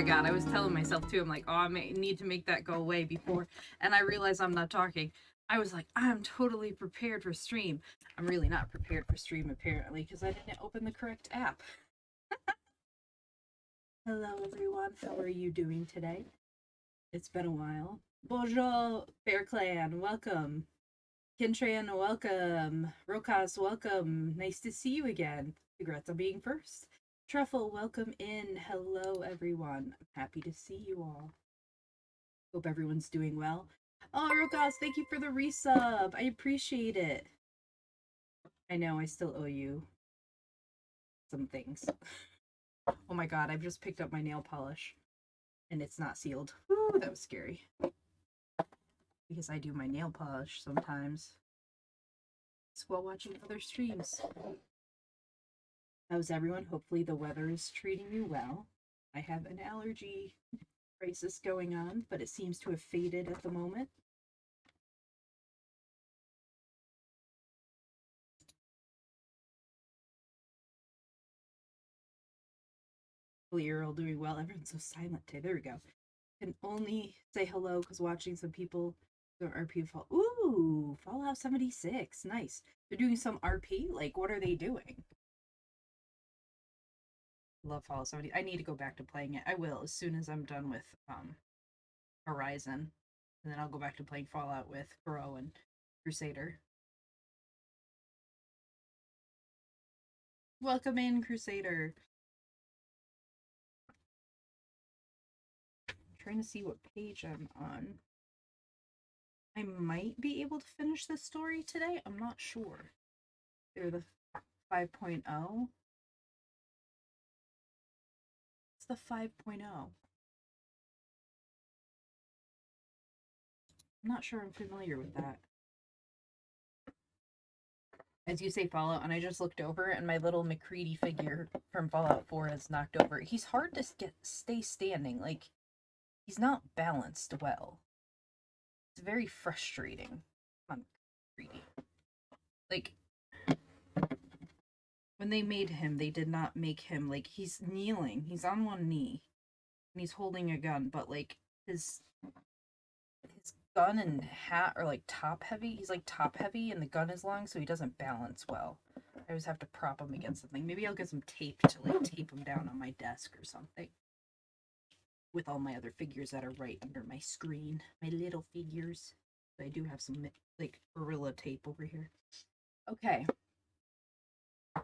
god, I was telling myself too, I'm like, oh, I need to make that go away before, and I realize I'm not talking. I was like, I'm totally prepared for stream. I'm really not prepared for stream, apparently, because I didn't open the correct app. Hello, everyone. How are you doing today? It's been a while. Bonjour, Bear Clan. Welcome. Kintran, welcome. Rokas, welcome. Nice to see you again. Congrats on being first. Truffle, welcome in. Hello, everyone. I'm happy to see you all. Hope everyone's doing well. Oh, Rokas, thank you for the resub. I appreciate it. I know, I still owe you some things. Oh my god, I've just picked up my nail polish. And it's not sealed. Woo, that was scary. Because I do my nail polish sometimes. It's while watching other streams. How's everyone? Hopefully the weather is treating you well. I have an allergy crisis going on, but it seems to have faded at the moment. Hopefully you're all doing well. Everyone's so silent today. There we go. Can only say hello because watching some people do RP fall. Ooh, Fallout 76. Nice. They're doing some RP? Like, what are they doing? Love Fallout 70. I need to go back to playing it. I will as soon as I'm done with Horizon. And then I'll go back to playing Fallout with Crow and Crusader. Welcome in, Crusader. I'm trying to see what page I'm on. I might be able to finish this story today. I'm not sure. They're the 5.0. It's the 5.0. I'm not sure I'm familiar with that. As you say Fallout, and I just looked over and my little McCready figure from Fallout 4 is knocked over. He's hard to stay standing. Like, he's not balanced well. It's very frustrating. Come on, McCready. Like, when they made him, they did not make him, like, he's kneeling. He's on one knee. And he's holding a gun, but, like, his gun and hat are, like, top heavy. He's, like, top heavy, and the gun is long, so he doesn't balance well. I always have to prop him against something. Maybe I'll get some tape to, like, tape him down on my desk or something. With all my other figures that are right under my screen. My little figures. I do have some, like, Gorilla tape over here. Okay.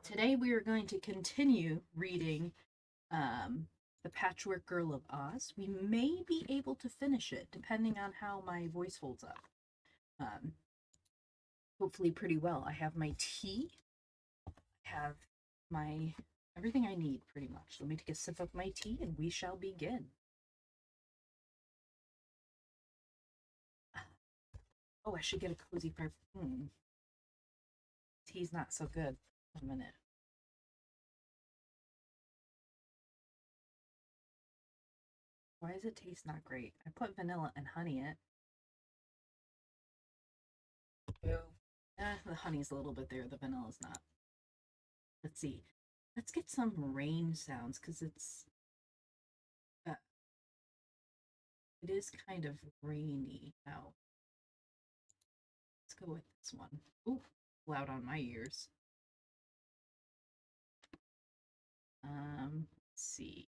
Today we are going to continue reading The Patchwork Girl of Oz. We may be able to finish it, depending on how my voice holds up. Hopefully pretty well. I have my tea. I have my everything I need, pretty much. Let me take a sip of my tea, and we shall begin. Oh, I should get a cozy perfume. Tea's not so good. A minute. Why does it taste not great? I put vanilla and honey in it. The honey's a little bit there, the vanilla's not. Let's see. Let's get some rain sounds, because it is kind of rainy now. Let's go with this one. Ooh, loud on my ears. Let's see.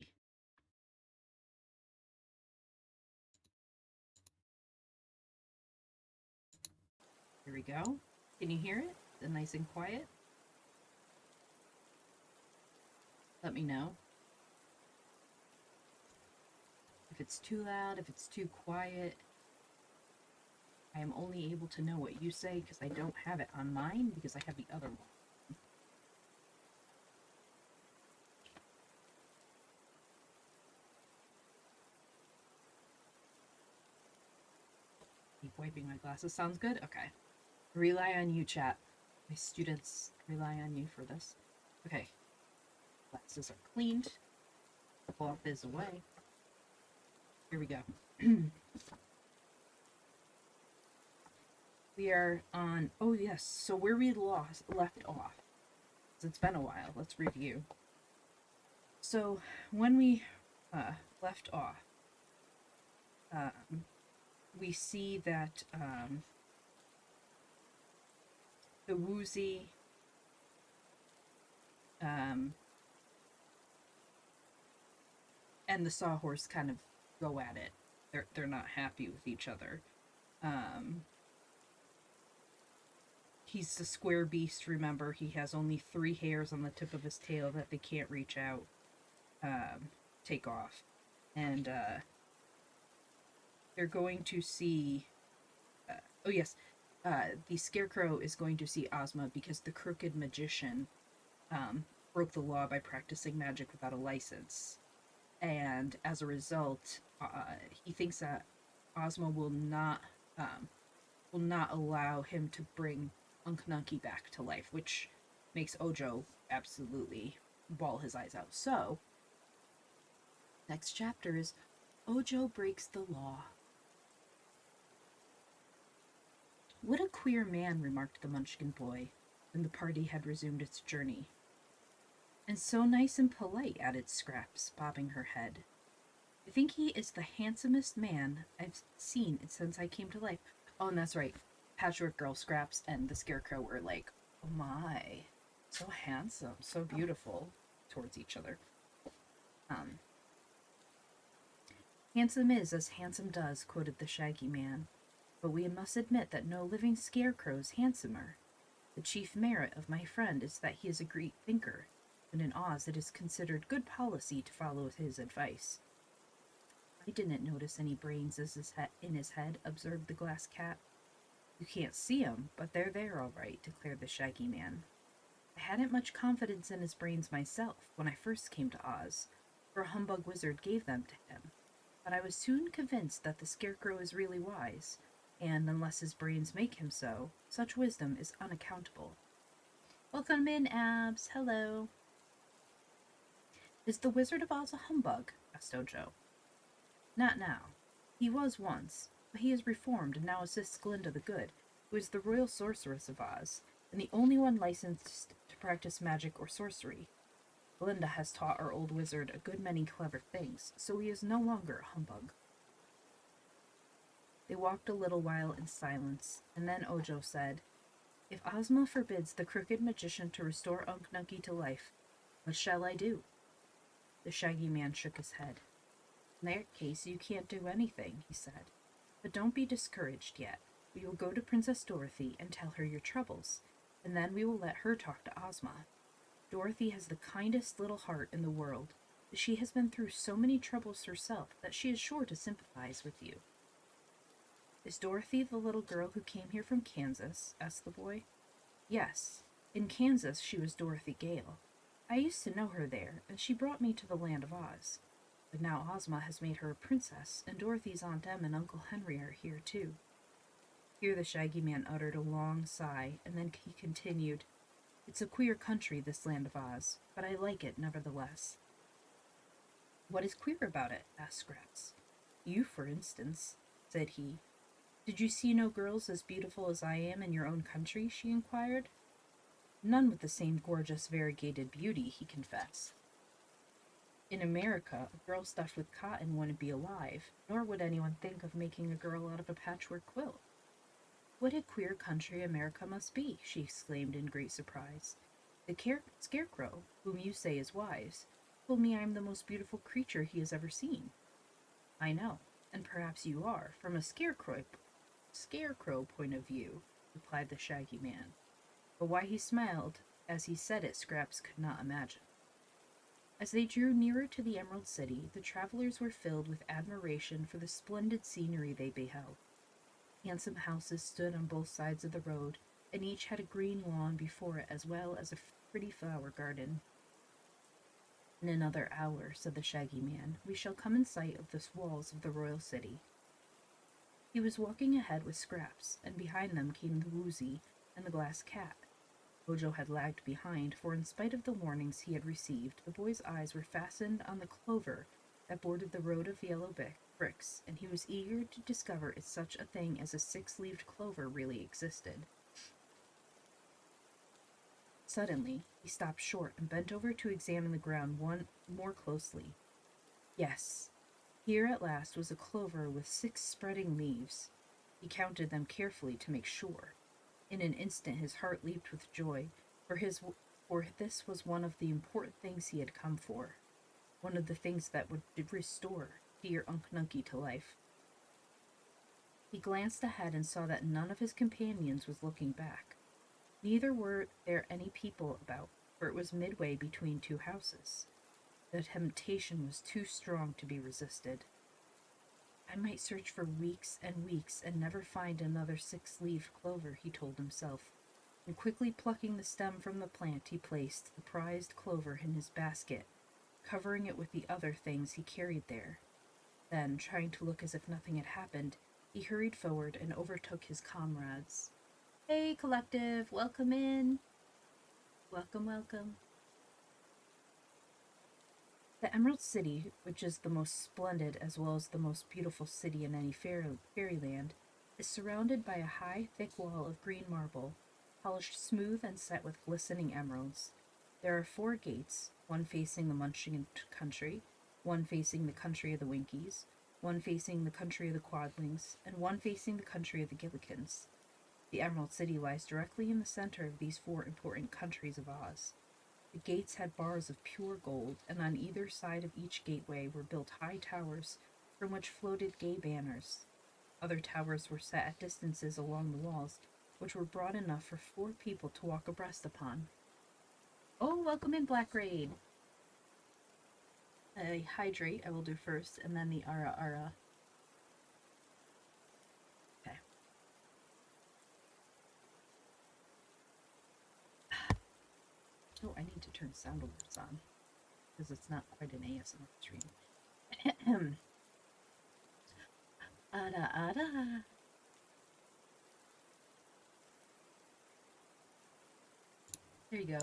Here we go. Can you hear it? Is it nice and quiet? Let me know. If it's too loud, if it's too quiet. I am only able to know what you say because I don't have it on mine because I have the other one. Keep wiping my glasses. Sounds good? Okay. Rely on you, chat. My students rely on you for this. Okay. Glasses are cleaned. The cloth is away. Here we go. We are on... Oh, yes. So where we left off. It's been a while. Let's review. So when we left off, we see that the Woozy and the Sawhorse kind of go at it. They're not happy with each other. He's the square beast, remember. He has only 3 hairs on the tip of his tail that they can't reach out, take off. And they're going to see... oh, yes. The Scarecrow is going to see Ozma because the crooked magician broke the law by practicing magic without a license. And as a result, he thinks that Ozma will not allow him to bring Unc back to life, which makes Ojo absolutely bawl his eyes out. So, next chapter is Ojo breaks the law. What a queer man, remarked the Munchkin boy, when the party had resumed its journey. And so nice and polite, added Scraps, bobbing her head. I think he is the handsomest man I've seen since I came to life. Oh, and that's right. Patchwork Girl, Scraps, and the Scarecrow were like, oh my, so handsome, so beautiful towards each other. Handsome is as handsome does, quoted the Shaggy Man. But we must admit that no living scarecrow's handsomer. The chief merit of my friend is that he is a great thinker, and in Oz it is considered good policy to follow his advice. I didn't notice any brains in his head, observed the Glass Cat. You can't see 'em, but they're there all right, declared the Shaggy Man. I hadn't much confidence in his brains myself when I first came to Oz, for a humbug wizard gave them to him. But I was soon convinced that the Scarecrow is really wise, and unless his brains make him so, such wisdom is unaccountable. Welcome in, Abs. Hello. Is the Wizard of Oz a humbug? Asked Ojo. Not now. He was once, but he is reformed and now assists Glinda the Good, who is the royal sorceress of Oz, and the only one licensed to practice magic or sorcery. Glinda has taught our old wizard a good many clever things, so he is no longer a humbug. They walked a little while in silence, and then Ojo said, If Ozma forbids the crooked magician to restore Unc Nucky to life, what shall I do? The Shaggy Man shook his head. In that case, you can't do anything, he said. But don't be discouraged yet. We will go to Princess Dorothy and tell her your troubles, and then we will let her talk to Ozma. Dorothy has the kindest little heart in the world. She has been through so many troubles herself that she is sure to sympathize with you. Is Dorothy the little girl who came here from Kansas? Asked the boy. Yes. In Kansas she was Dorothy Gale. I used to know her there, and she brought me to the land of Oz. But now Ozma has made her a princess, and Dorothy's Aunt Em and Uncle Henry are here too. Here the Shaggy Man uttered a long sigh, and then he continued, It's a queer country, this land of Oz, but I like it nevertheless. What is queer about it? Asked Scraps. You, for instance, said he. Did you see no girls as beautiful as I am in your own country? She inquired. None with the same gorgeous, variegated beauty, he confessed. In America, a girl stuffed with cotton wouldn't be alive, nor would anyone think of making a girl out of a patchwork quilt. What a queer country America must be, she exclaimed in great surprise. The Scarecrow, whom you say is wise, told me I am the most beautiful creature he has ever seen. I know, and perhaps you are, from a scarecrow point of view, replied the Shaggy Man. But why he smiled as he said it, Scraps could not imagine. As they drew nearer to the Emerald City, the travelers were filled with admiration for the splendid scenery they beheld. Handsome houses stood on both sides of the road, and each had a green lawn before it as well as a pretty flower garden. In another hour, said the Shaggy Man, we shall come in sight of the walls of the royal city. He was walking ahead with Scraps, and behind them came the Woozy and the Glass Cat. Ojo had lagged behind, for in spite of the warnings he had received, the boy's eyes were fastened on the clover that bordered the road of yellow bricks, and he was eager to discover if such a thing as a 6-leaved clover really existed. Suddenly, he stopped short and bent over to examine the ground more closely. Yes, here at last was a clover with 6 spreading leaves. He counted them carefully to make sure. In an instant his heart leaped with joy, for this was one of the important things he had come for. One of the things that would restore dear Unc Nunky to life. He glanced ahead and saw that none of his companions was looking back. Neither were there any people about, for it was midway between 2 houses. The temptation was too strong to be resisted. I might search for weeks and weeks and never find another 6-leaved clover, he told himself, and quickly plucking the stem from the plant, he placed the prized clover in his basket, covering it with the other things he carried there. Then, trying to look as if nothing had happened, he hurried forward and overtook his comrades. Hey, collective, welcome in. Welcome, welcome. The Emerald City, which is the most splendid as well as the most beautiful city in any fairyland, is surrounded by a high, thick wall of green marble, polished smooth and set with glistening emeralds. There are 4 gates, one facing the Munchkin country, one facing the country of the Winkies, one facing the country of the Quadlings, and one facing the country of the Gillikins. The Emerald City lies directly in the center of these 4 important countries of Oz. The gates had bars of pure gold, and on either side of each gateway were built high towers from which floated gay banners. Other towers were set at distances along the walls, which were broad enough for 4 people to walk abreast upon. Oh, welcome in, Black Raid! Hydrate, I will do first, and then the Ara Ara. Okay. Oh, I need to turn sound alerts on, because it's not quite an ASMR stream. Ara Ara! There you go.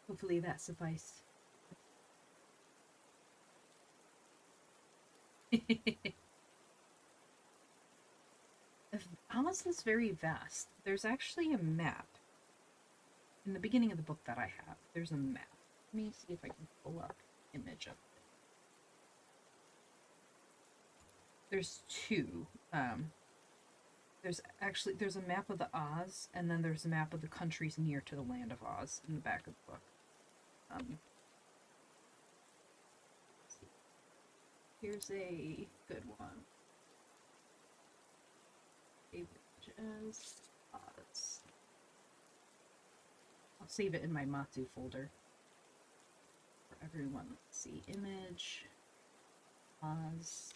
Hopefully that sufficed. Oz is very vast. There's actually a map. In the beginning of the book that I have, there's a map. Let me see if I can pull up an image of it. There's 2. There's a map of the Oz, and then there's a map of the countries near to the land of Oz in the back of the book. Here's a good one. As Oz. I'll save it in my Matsu folder for everyone. Let's see. Image. Oz.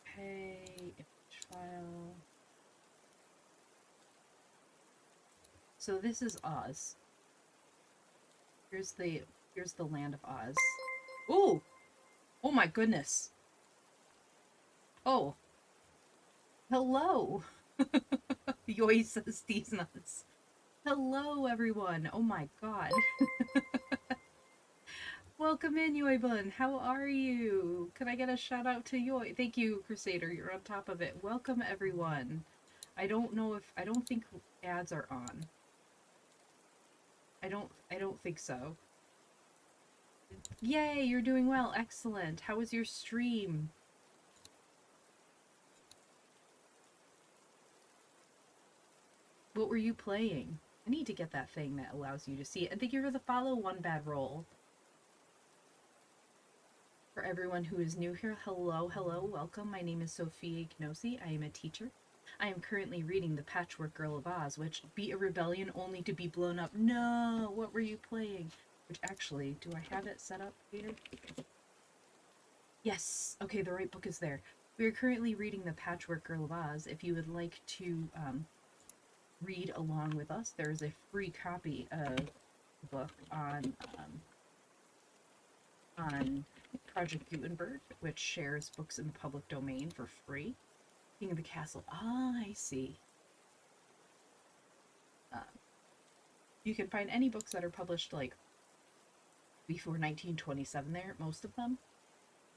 Okay. Image file. So this is Oz. Here's the land of Oz. Ooh! Oh my goodness. Oh. Hello. Yoi says these nuts. Hello, everyone. Oh my god. Welcome in, Yoibun. How are you? Can I get a shout out to Yoi? Thank you, Crusader. You're on top of it. Welcome, everyone. I don't think ads are on. I don't think so. Yay, you're doing well. Excellent. How was your stream? What were you playing? I need to get that thing that allows you to see it. And thank you for the follow, One Bad Roll. For everyone who is new here, hello, welcome. My name is Sophia Ignosi. I am a teacher. I am currently reading The Patchwork Girl of Oz, which beat a rebellion only to be blown up. No! What were you playing? Which actually, do I have it set up here? Yes! Okay, the right book is there. We are currently reading The Patchwork Girl of Oz. If you would like to read along with us, there is a free copy of the book on Project Gutenberg, which shares books in the public domain for free. King of the Castle. Ah, I see. You can find any books that are published like before 1927 there, most of them.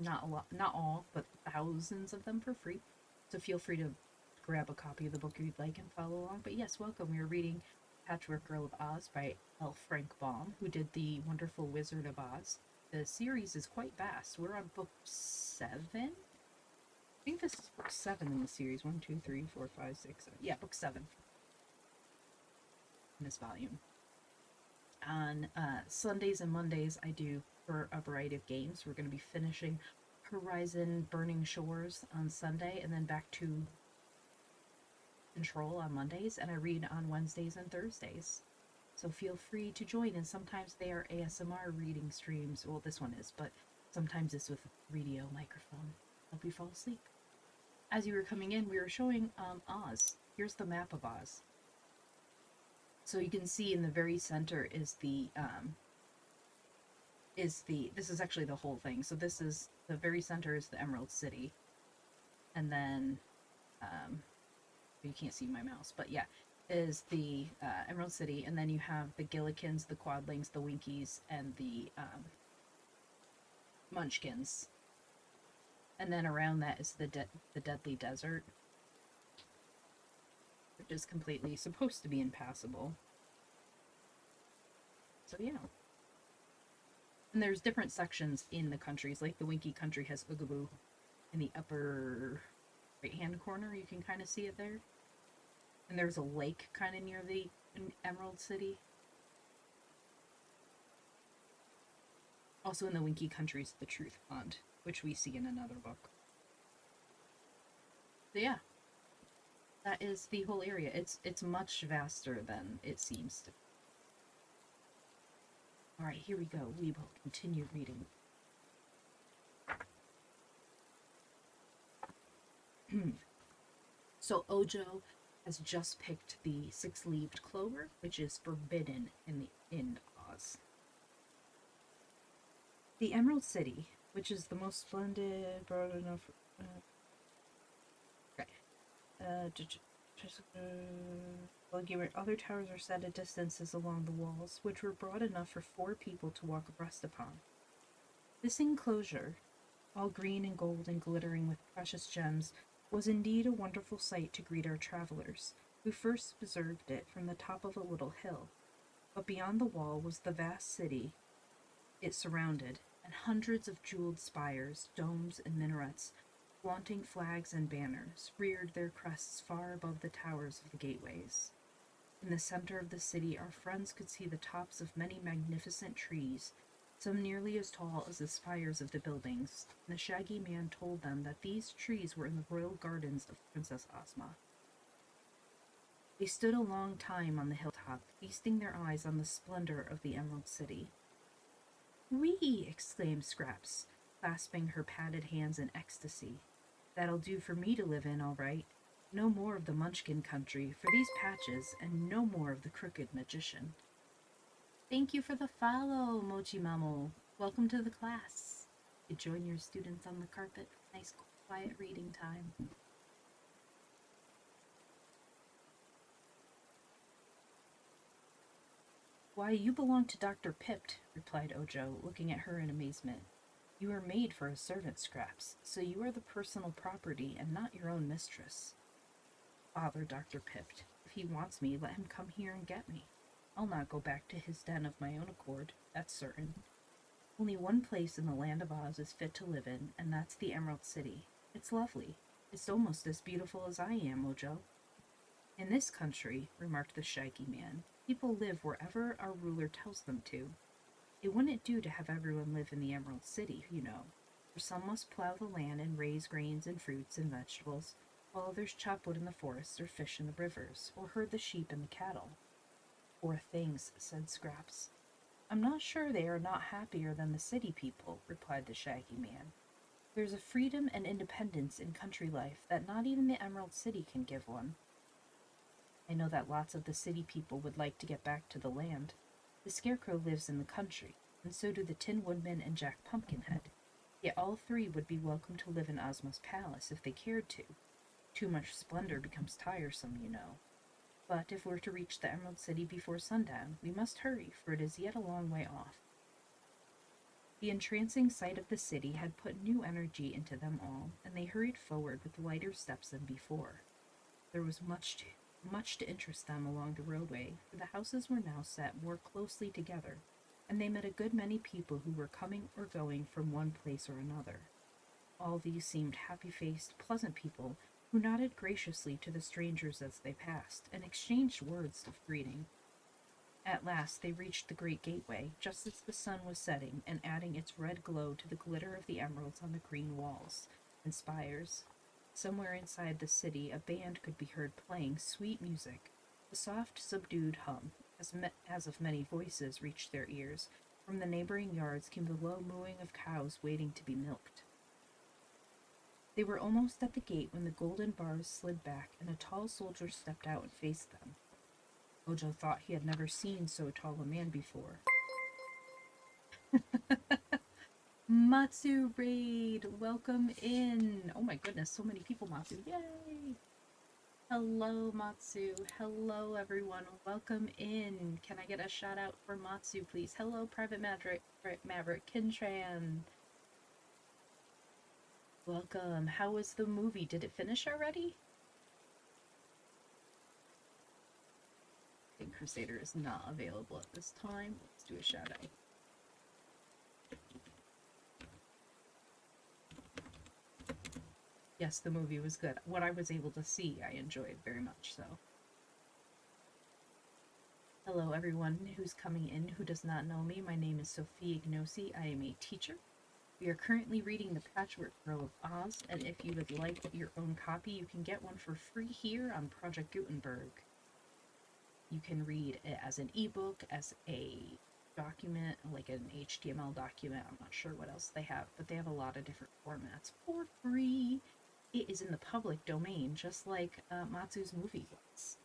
Not a lot, not all, but thousands of them for free. So feel free to grab a copy of the book you'd like and follow along. But yes, welcome. We are reading Patchwork Girl of Oz by L. Frank Baum, who did the wonderful Wizard of Oz. The series is quite vast. We're on book 7. I think this is book 7 in the series. 1, 2, 3, 4, 5, 6, 7. Yeah, book 7 in this volume. On Sundays and Mondays, I do for a variety of games. We're going to be finishing Horizon Burning Shores on Sunday, and then back to Control on Mondays, and I read on Wednesdays and Thursdays. So feel free to join, and sometimes they are ASMR reading streams. Well, this one is, but sometimes it's with a radio microphone. Help you fall asleep. As you were coming in, we were showing Oz. Here's the map of Oz. So you can see in the very center is the this is actually the whole thing. So this is the very center is the Emerald City, and then you can't see my mouse, but yeah, is the Emerald City, and then you have the Gillikins, the Quadlings, the Winkies, and the Munchkins, and then around that is the Deadly Desert, which is completely supposed to be impassable. So yeah. And there's different sections in the countries, like the Winky country has Oogaboo in the upper right-hand corner. You can kind of see it there. And there's a lake kind of near the Emerald City. Also in the Winky country is the Truth Pond, which we see in another book. So yeah, that is the whole area. It's much vaster than it seems to be. Alright, here we go. We will continue reading. So Ojo has just picked the 6-leaved clover, which is forbidden in Oz. The Emerald City, which is the most splendid, broad enough. Other towers are set at distances along the walls, which were broad enough for 4 people to walk abreast upon. This enclosure, all green and gold and glittering with precious gems, was indeed a wonderful sight to greet our travelers, who first observed it from the top of a little hill. But beyond the wall was the vast city it surrounded, and hundreds of jeweled spires, domes, and minarets, flaunting flags and banners, reared their crests far above the towers of the gateways. In the center of the city, our friends could see the tops of many magnificent trees, some nearly as tall as the spires of the buildings, and the Shaggy Man told them that these trees were in the royal gardens of Princess Ozma. They stood a long time on the hilltop, feasting their eyes on the splendor of the Emerald City. "Whee!" exclaimed Scraps, clasping her padded hands in ecstasy. "That'll do for me to live in, all right. No more of the Munchkin country for these patches, and no more of the crooked magician." Thank you for the follow, Mochi Mamo. Welcome to the class. You join your students on the carpet. Nice, quiet reading time. "Why, you belong to Dr. Pipt," replied Ojo, looking at her in amazement. "You are made for a servant, Scraps, so you are the personal property and not your own mistress." "Bother Dr. Pipt. If he wants me, let him come here and get me. I'll not go back to his den of my own accord, that's certain. Only one place in the land of Oz is fit to live in, and that's the Emerald City. It's lovely. It's almost as beautiful as I am, Ojo." "In this country," remarked the Shaggy Man, "people live wherever our ruler tells them to. It wouldn't do to have everyone live in the Emerald City, you know, for some must plow the land and raise grains and fruits and vegetables, while others chop wood in the forests or fish in the rivers, or herd the sheep and the cattle." "Poor things," said Scraps. "I'm not sure they are not happier than the city people," replied the Shaggy Man. "There's a freedom and independence in country life that not even the Emerald City can give one. I know that lots of the city people would like to get back to the land. The Scarecrow lives in the country, and so do the Tin Woodman and Jack Pumpkinhead. Yet all 3 would be welcome to live in Ozma's palace if they cared to. Too much splendor becomes tiresome, you know. But if we're to reach the Emerald City before sundown, we must hurry, for it is yet a long way off." The entrancing sight of the city had put new energy into them all, and they hurried forward with lighter steps than before. There was much to interest them along the roadway, for the houses were now set more closely together, and they met a good many people who were coming or going from one place or another. All these seemed happy-faced, pleasant people who nodded graciously to the strangers as they passed and exchanged words of greeting. At last they reached the great gateway, just as the sun was setting and adding its red glow to the glitter of the emeralds on the green walls and spires. Somewhere inside the city a band could be heard playing sweet music. A soft, subdued hum, as of many voices, reached their ears. From the neighboring yards came the low mooing of cows waiting to be milked. They were almost at the gate when the golden bars slid back and a tall soldier stepped out and faced them. Ojo thought he had never seen so tall a man before. Matsu Raid, welcome in. Oh my goodness, so many people, Matsu. Yay! Hello, Matsu. Hello, everyone. Welcome in. Can I get a shout out for Matsu, please? Hello, Private Maverick Kintran. Welcome. How was the movie? Did it finish already? I think Crusader is not available at this time. Let's do a shout out. Yes, the movie was good. What I was able to see, I enjoyed very much so. Hello, everyone who's coming in who does not know me. My name is Sophia Ignosi. I am a teacher. We are currently reading The Patchwork Girl of Oz, and if you would like your own copy, you can get one for free here on Project Gutenberg. You can read it as an ebook, as a document, like an HTML document. I'm not sure what else they have, but they have a lot of different formats for free. It is in the public domain, just like Matsu's movie was.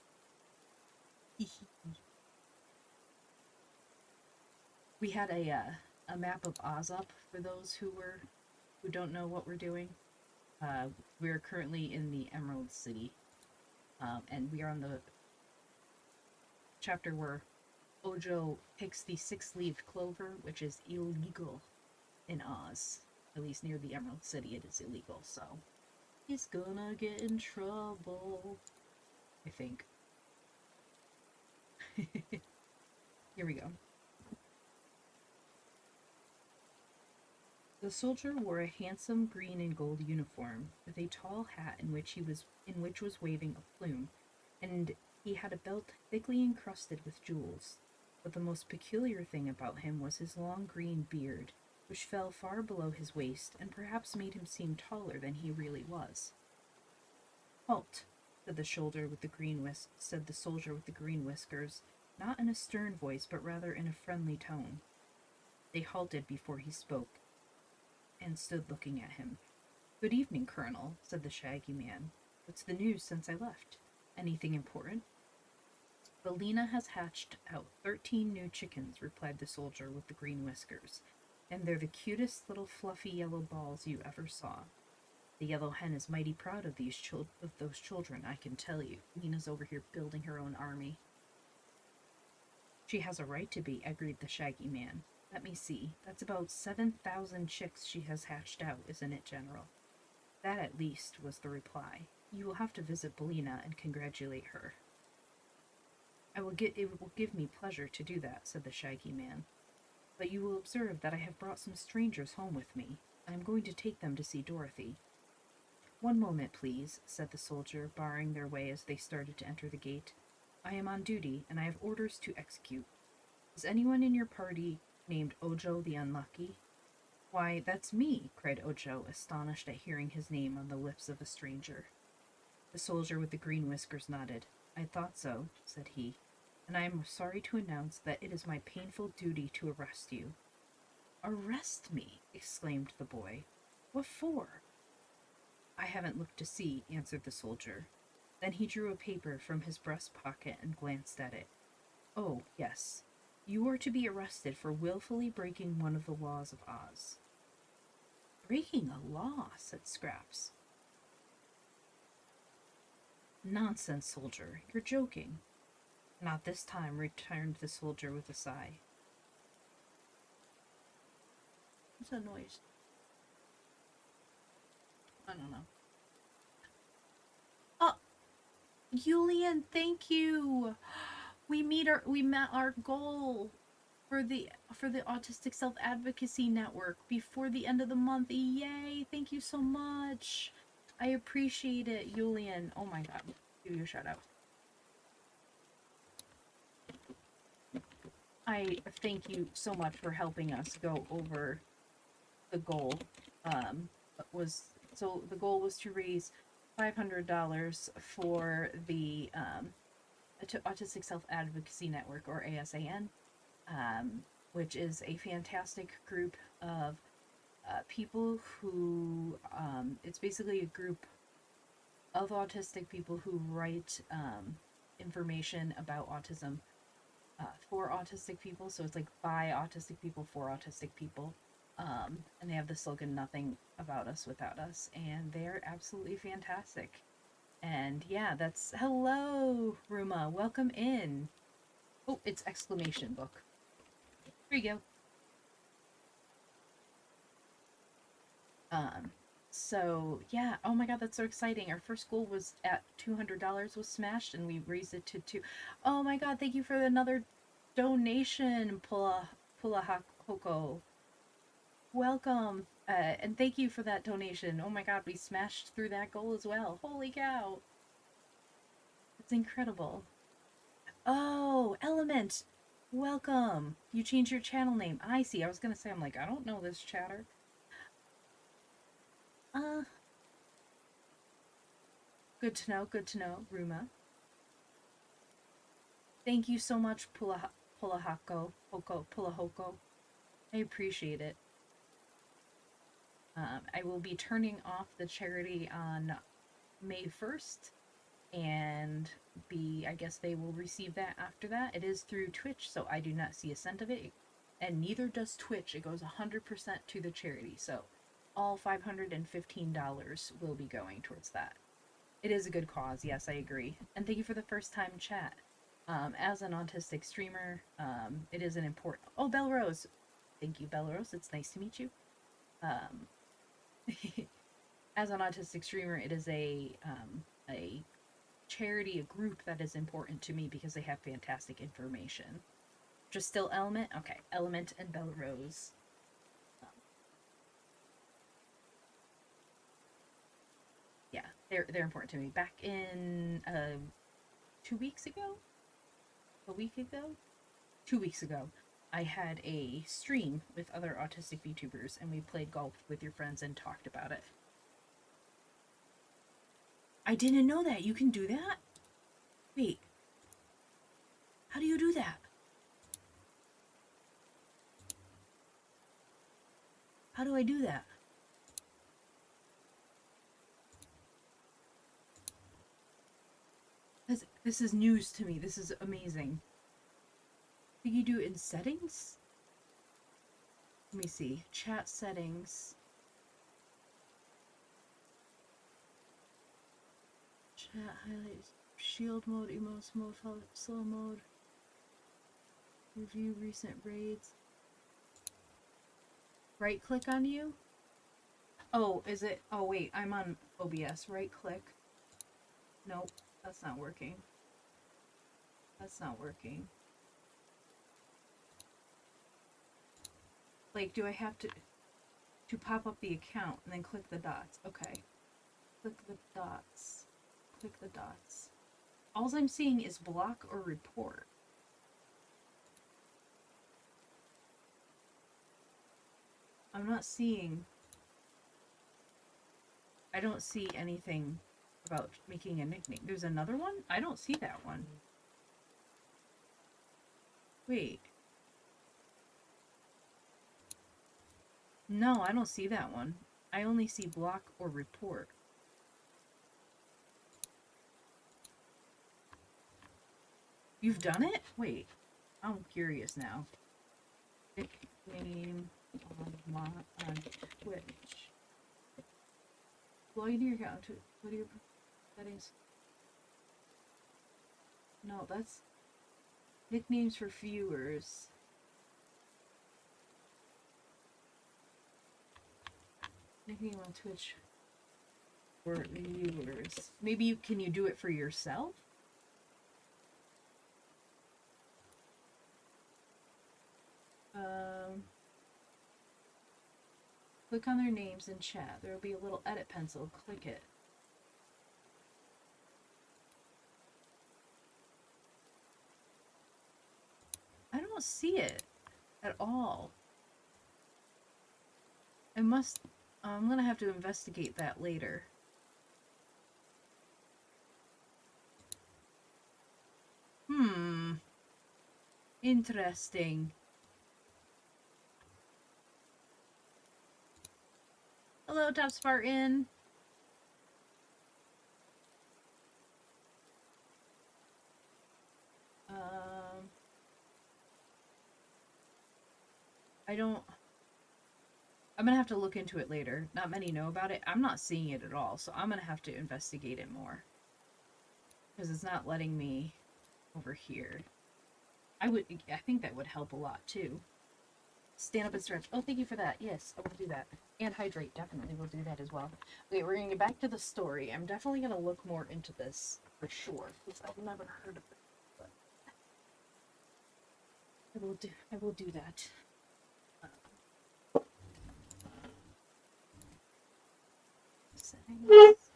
We had a map of Oz up for those who don't know what we're doing. We're currently in the Emerald City, and we are on the chapter where Ojo picks the six-leaved clover, which is illegal in Oz. At least near the Emerald City, it is illegal, so he's gonna get in trouble, I think. Here we go. The soldier wore a handsome green and gold uniform, with a tall hat in which was waving a plume, and he had a belt thickly encrusted with jewels. But the most peculiar thing about him was his long green beard, which fell far below his waist and perhaps made him seem taller than he really was. "Halt," said the soldier with the green whiskers, not in a stern voice, but rather in a friendly tone. They halted before he spoke, and stood looking at him. "Good evening, Colonel," said the shaggy man. "What's the news since I left? Anything important?" "Bellina has hatched out 13 new chickens," replied the soldier with the green whiskers, "and they're the cutest little fluffy yellow balls you ever saw. The yellow hen is mighty proud of those children, I can tell you. Lena's over here building her own army." "She has a right to be," agreed the shaggy man. "Let me see, that's about 7,000 chicks she has hatched out, isn't it, General?" "That at least," was the reply. "You will have to visit Bellina and congratulate her." It will give me pleasure to do that," said the shaggy man. "But you will observe that I have brought some strangers home with me. I am going to take them to see Dorothy." "One moment, please," said the soldier, barring their way as they started to enter the gate. "I am on duty, and I have orders to execute. Is anyone in your party named Ojo the Unlucky?" "Why, that's me," cried Ojo, astonished at hearing his name on the lips of a stranger. The soldier with the green whiskers nodded. "I thought so," said he, "and I am sorry to announce that it is my painful duty to arrest you." "Arrest me!" exclaimed the boy. "What for?" "I haven't looked to see," answered the soldier. Then he drew a paper from his breast pocket and glanced at it. "Oh, yes. You are to be arrested for willfully breaking one of the laws of Oz." "Breaking a law?" said Scraps. "Nonsense, soldier. You're joking." "Not this time," returned the soldier with a sigh. What's that noise? I don't know. Oh, Julian, thank you. We met our goal for the Autistic Self Advocacy Network before the end of the month. Yay! Thank you so much. I appreciate it, Julian. Oh my god. Give you a shout out. I thank you so much for helping us go over the goal. The goal was to raise $500 for the Autistic Self Advocacy Network, or ASAN, which is a fantastic group of people who it's basically a group of autistic people who write information about autism for autistic people. So it's like by autistic people for autistic people. And they have the slogan, "Nothing about us without us," and they're absolutely fantastic. And yeah, that's hello, Ruma. Welcome in. Oh, it's exclamation book. Here you go. So yeah, oh my god, that's so exciting. Our first goal was at $200 was smashed, and we raised it to two. Oh my god, thank you for another donation, Pula Hoko. Welcome, and thank you for that donation. Oh my god, we smashed through that goal as well. Holy cow. It's incredible. Oh, Element! Welcome! You changed your channel name. I see. I was gonna say, I'm like, I don't know this chatter. Good to know, Ruma. Thank you so much, Pulahoko. I appreciate it. I will be turning off the charity on May 1st, and I guess they will receive that after that. It is through Twitch, so I do not see a cent of it, and neither does Twitch. It goes 100% to the charity, so all $515 will be going towards that. It is a good cause, yes, I agree. And thank you for the first time chat. As an autistic streamer, it is an important... Oh, Belrose! Thank you, Belrose. It's nice to meet you. As an autistic streamer, it is a charity, a group that is important to me because they have fantastic information. Just still Element? Okay, Element and Belrose. Yeah, they're important to me. Back in 2 weeks ago? A week ago? 2 weeks ago, I had a stream with other autistic VTubers, and we played golf with your friends and talked about it. I didn't know that. You can do that? Wait. How do you do that? How do I do that? This is news to me. This is amazing. Can you do it in settings? Let me see. Chat settings. Chat highlights. Shield mode, emotes mode, slow mode. Review recent raids. Right click on you? Oh, is it? Oh, wait. I'm on OBS. Right click. Nope. That's not working. That's not working. Like, do I have to pop up the account and then click the dots? Okay. Click the dots. Click the dots. All I'm seeing is block or report. I'm not seeing... I don't see anything about making a nickname. There's another one? I don't see that one. Wait. No, I don't see that one. I only see block or report. You've done it? Wait. I'm curious now. Nickname on Twitch. Log into your account to go to your settings. No, that's nicknames for viewers. Anything on Twitch for viewers? Maybe can you do it for yourself? Click on their names in chat. There will be a little edit pencil. Click it. I don't see it at all. I'm gonna have to investigate that later. Interesting. Hello, Top Spartan. I'm gonna have to look into it later. Not many know about it. I'm not seeing it at all, so I'm gonna have to investigate it more. Because it's not letting me over here. I think that would help a lot too. Stand up and stretch. Oh, thank you for that. Yes, I will do that. And hydrate, definitely will do that as well. Okay, we're gonna get back to the story. I'm definitely gonna look more into this for sure, because I've never heard of it. But I will do that. Settings.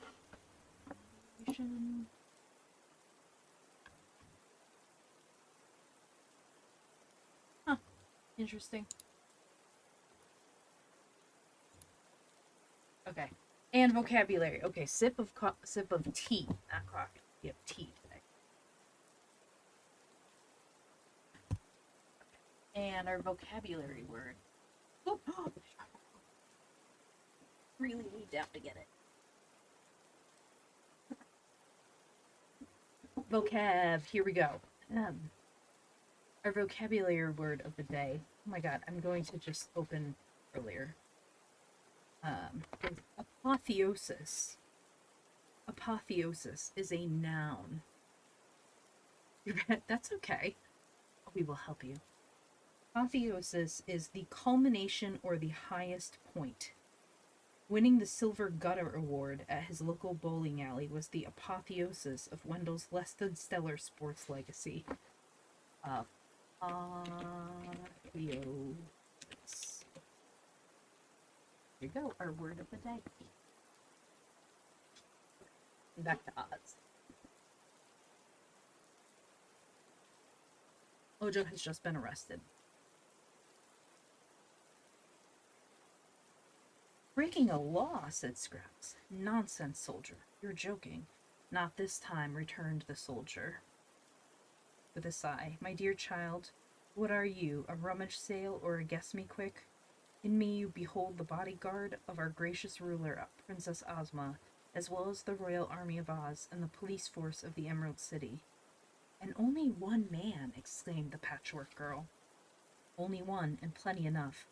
Huh. Interesting. Okay. And vocabulary. Okay, sip of tea, not coffee. We have tea today. And our vocabulary word. Oh, really need down to get it. Vocab. Here we go. Our vocabulary word of the day. Oh my god, I'm going to just open earlier. Apotheosis. Apotheosis is a noun. That's okay. We will help you. Apotheosis is the culmination or the highest point. Winning the Silver Gutter Award at his local bowling alley was the apotheosis of Wendell's less than stellar sports legacy. Apotheosis. Here you go, our word of the day. Back to Oz. Ojo has just been arrested. Breaking a law, said Scraps. Nonsense, soldier. You're joking. Not this time, returned the soldier. With a sigh, my dear child, what are you, a rummage sale or a guess me quick? In me you behold the bodyguard of our gracious ruler, Princess Ozma, as well as the royal army of Oz and the police force of the Emerald City. And only one man, exclaimed the Patchwork Girl. Only one, and plenty enough.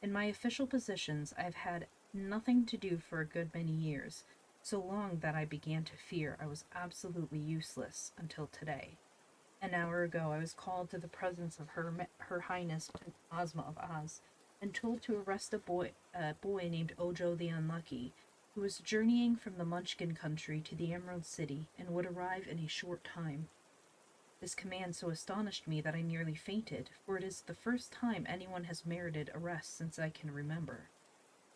In my official positions, I have had nothing to do for a good many years, so long that I began to fear I was absolutely useless until today. An hour ago, I was called to the presence of Her Highness Ozma of Oz, and told to arrest a boy named Ojo the Unlucky, who was journeying from the Munchkin country to the Emerald City and would arrive in a short time. This command so astonished me that I nearly fainted, for it is the first time anyone has merited arrest since I can remember.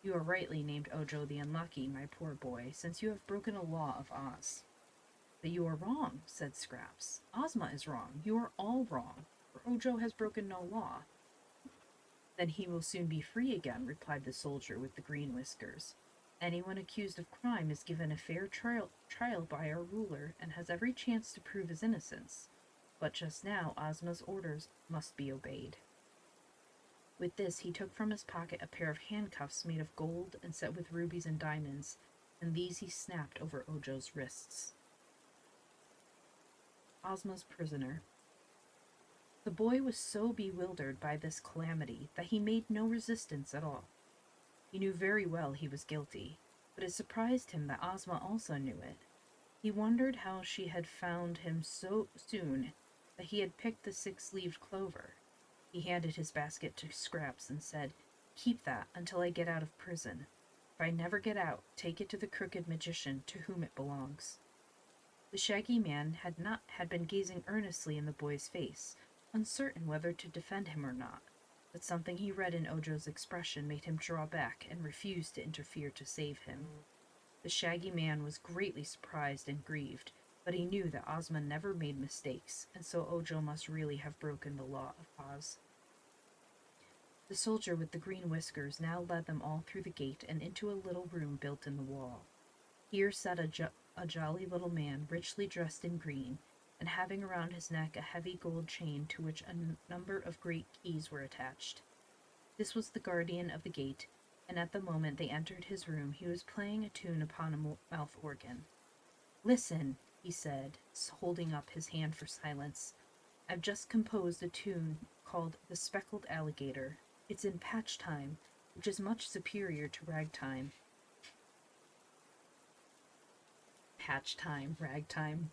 You are rightly named Ojo the Unlucky, my poor boy, since you have broken a law of Oz. But you are wrong, said Scraps. Ozma is wrong. You are all wrong, for Ojo has broken no law. Then he will soon be free again, replied the soldier with the green whiskers. Anyone accused of crime is given a fair trial by our ruler and has every chance to prove his innocence. But just now Ozma's orders must be obeyed. With this, he took from his pocket a pair of handcuffs made of gold and set with rubies and diamonds, and these he snapped over Ojo's wrists. Ozma's prisoner. The boy was so bewildered by this calamity that he made no resistance at all. He knew very well he was guilty, but it surprised him that Ozma also knew it. He wondered how she had found him so soon that he had picked the six-leaved clover. He handed his basket to Scraps and said, "Keep that until I get out of prison." If I never get out, take it to the crooked magician to whom it belongs." The Shaggy Man had been gazing earnestly in the boy's face, uncertain whether to defend him or not, but something he read in Ojo's expression made him draw back and refuse to interfere to save him. The Shaggy Man was greatly surprised and grieved, but he knew that Ozma never made mistakes, and so Ojo must really have broken the law of Oz. The soldier with the green whiskers now led them all through the gate and into a little room built in the wall. Here sat a jolly little man, richly dressed in green, and having around his neck a heavy gold chain to which a number of great keys were attached. This was the guardian of the gate, and at the moment they entered his room he was playing a tune upon a mouth organ. "Listen," he said, holding up his hand for silence. "I've just composed a tune called The Speckled Alligator. It's in patch time, which is much superior to ragtime." Patch time, ragtime.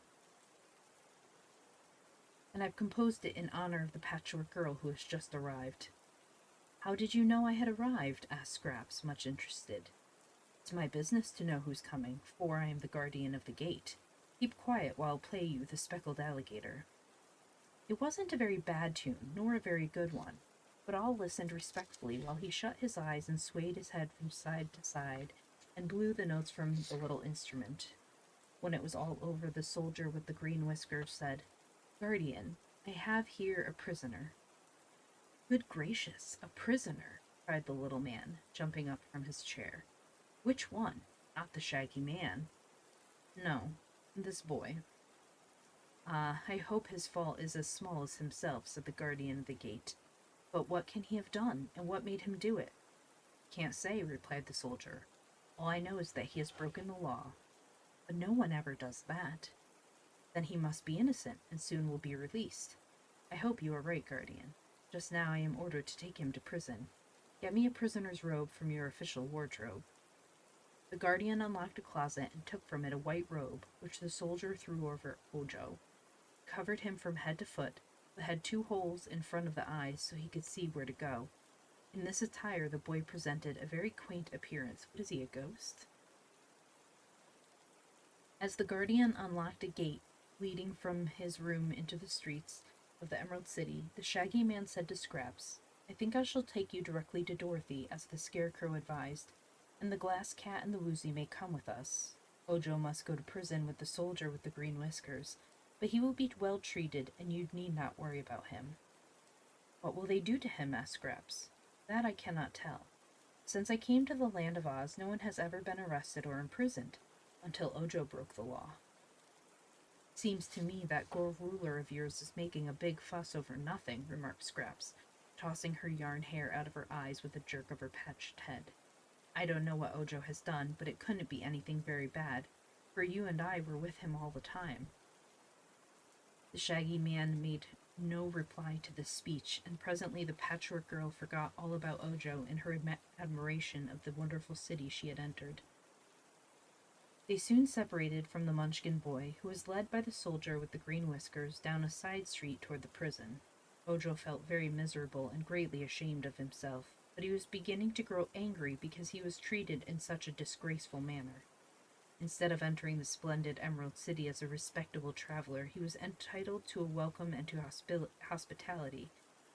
"And I've composed it in honor of the Patchwork Girl who has just arrived." "How did you know I had arrived?" asked Scraps, much interested. "It's my business to know who's coming, for I am the guardian of the gate. Keep quiet while I'll play you The Speckled Alligator." It wasn't a very bad tune, nor a very good one, but all listened respectfully while he shut his eyes and swayed his head from side to side and blew the notes from the little instrument. When it was all over, the soldier with the green whiskers said, "Guardian, I have here a prisoner." "Good gracious, a prisoner!" cried the little man, jumping up from his chair. "Which one? Not the Shaggy Man?" "No, this boy." "Ah, I hope his fault is as small as himself," said the guardian of the gate. "But what can he have done, and what made him do it?" "Can't say," replied the soldier. "All I know is that he has broken the law." "But no one ever does that." "Then he must be innocent, and soon will be released." "I hope you are right, guardian. Just now I am ordered to take him to prison. Get me a prisoner's robe from your official wardrobe." The guardian unlocked a closet and took from it a white robe, which the soldier threw over Ojo. It covered him from head to foot, but had 2 holes in front of the eyes so he could see where to go. In this attire the boy presented a very quaint appearance. What is he, a ghost? As the guardian unlocked a gate leading from his room into the streets of the Emerald City, the Shaggy Man said to Scraps, "I think I shall take you directly to Dorothy, as the Scarecrow advised, and the Glass Cat and the Woozy may come with us. Ojo must go to prison with the soldier with the green whiskers, but he will be well treated, and you need not worry about him." "What will they do to him?" asked Scraps. "That I cannot tell. Since I came to the land of Oz, no one has ever been arrested or imprisoned, until Ojo broke the law." "Seems to me that Gore ruler of yours is making a big fuss over nothing," remarked Scraps, tossing her yarn hair out of her eyes with a jerk of her patched head. "I don't know what Ojo has done, but it couldn't be anything very bad, for you and I were with him all the time." The Shaggy Man made no reply to this speech, and presently the Patchwork Girl forgot all about Ojo in her admiration of the wonderful city she had entered. They soon separated from the Munchkin boy, who was led by the soldier with the green whiskers down a side street toward the prison. Ojo felt very miserable and greatly ashamed of himself, but he was beginning to grow angry because he was treated in such a disgraceful manner. Instead of entering the splendid Emerald City as a respectable traveler, he was entitled to a welcome and to hospitality.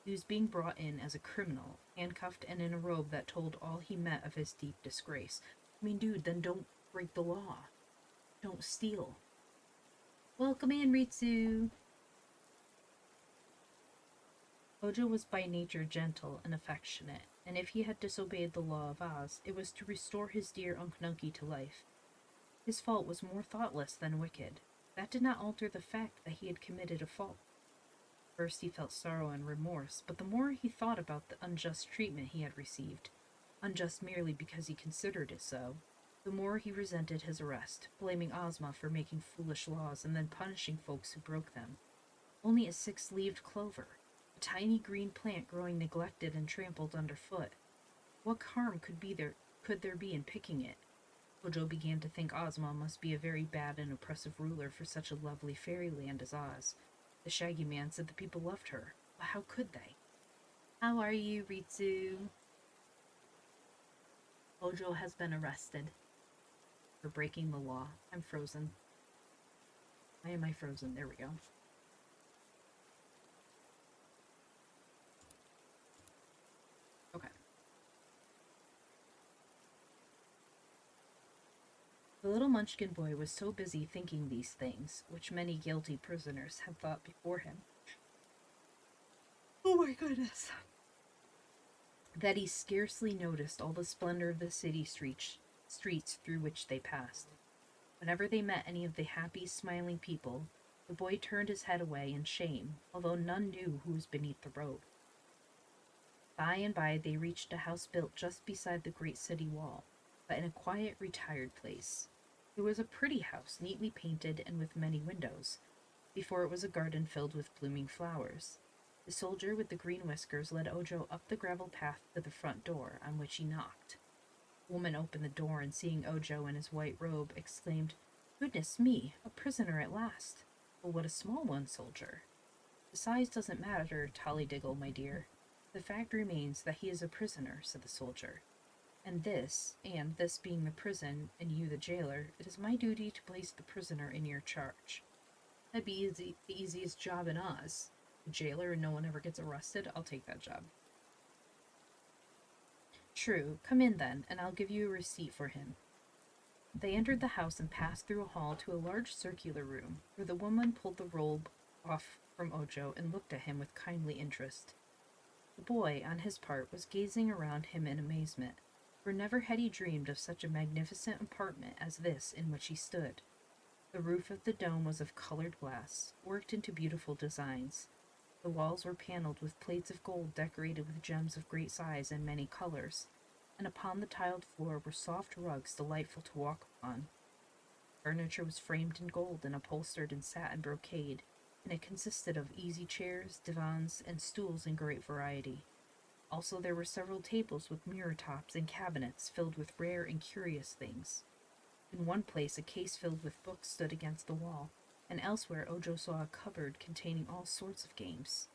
He was being brought in as a criminal, handcuffed and in a robe that told all he meant of his deep disgrace. I mean, dude, then don't break the law. Don't steal. "Welcome in, Ritsu." Ojo was by nature gentle and affectionate, and if he had disobeyed the law of Oz, it was to restore his dear Unc Nunkie to life. His fault was more thoughtless than wicked. That did not alter the fact that he had committed a fault. First he felt sorrow and remorse, but the more he thought about the unjust treatment he had received, unjust merely because he considered it so, the more he resented his arrest, blaming Ozma for making foolish laws and then punishing folks who broke them. Only a 6-leaved clover, a tiny green plant growing neglected and trampled underfoot. What harm could there be in picking it? Ojo began to think Ozma must be a very bad and oppressive ruler for such a lovely fairyland as Oz. The Shaggy Man said the people loved her, but how could they? "How are you, Ritsu?" Ojo has been arrested for breaking the law. I'm frozen. Why am I frozen? There we go. Okay. The little munchkin boy was so busy thinking these things, which many guilty prisoners had thought before him. Oh my goodness. That he scarcely noticed all the splendor of the city streets through which they passed. Whenever they met any of the happy, smiling people, the boy turned his head away in shame, although none knew who was beneath the robe. By and by they reached a house built just beside the great city wall, but in a quiet, retired place. It was a pretty house, neatly painted and with many windows. Before it was a garden filled with blooming flowers. The soldier with the green whiskers led Ojo up the gravel path to the front door, on which he knocked. A woman opened the door, and seeing Ojo in his white robe, exclaimed, "Goodness me, a prisoner at last! But what a small one, soldier!" "The size doesn't matter, Tollydiggle, my dear. The fact remains that he is a prisoner," said the soldier. And this being the prison, and you the jailer, it is my duty to place the prisoner in your charge. That'd be the easiest job in Oz. A jailer and no one ever gets arrested? I'll take that job. True, come in then, and I'll give you a receipt for him. They entered the house and passed through a hall to a large circular room, where the woman pulled the robe off from Ojo and looked at him with kindly interest. The boy, on his part, was gazing around him in amazement, for never had he dreamed of such a magnificent apartment as this in which he stood. The roof of the dome was of colored glass, worked into beautiful designs. The walls were paneled with plates of gold decorated with gems of great size and many colors, and upon the tiled floor were soft rugs delightful to walk upon. Furniture was framed in gold and upholstered in satin brocade, and it consisted of easy chairs, divans, and stools in great variety. Also there were several tables with mirror tops and cabinets filled with rare and curious things. In one place a case filled with books stood against the wall, and elsewhere Ojo saw a cupboard containing all sorts of games.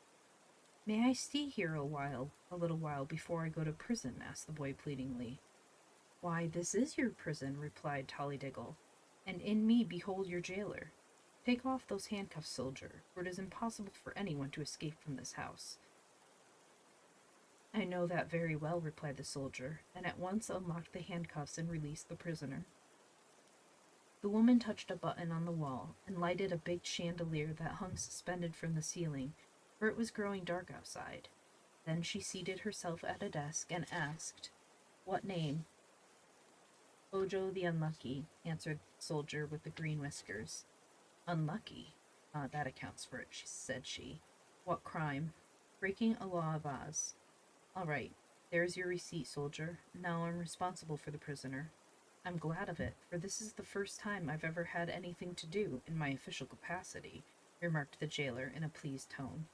"May I stay here a little while before I go to prison?" asked the boy pleadingly. "Why, this is your prison," replied Tollydiggle, "and in me behold your jailer. Take off those handcuffs, soldier, for it is impossible for anyone to escape from this house." "I know that very well," replied the soldier, and at once unlocked the handcuffs and released the prisoner. The woman touched a button on the wall and lighted a big chandelier that hung suspended from the ceiling, for it was growing dark outside. Then she seated herself at a desk and asked, "What name?" "Ojo the Unlucky," answered the soldier with the green whiskers. "Unlucky? That accounts for it," said she. "What crime?" "Breaking a law of Oz." "All right. There's your receipt, soldier. Now I'm responsible for the prisoner." "I'm glad of it, for this is the first time I've ever had anything to do in my official capacity," remarked the jailer in a pleased tone.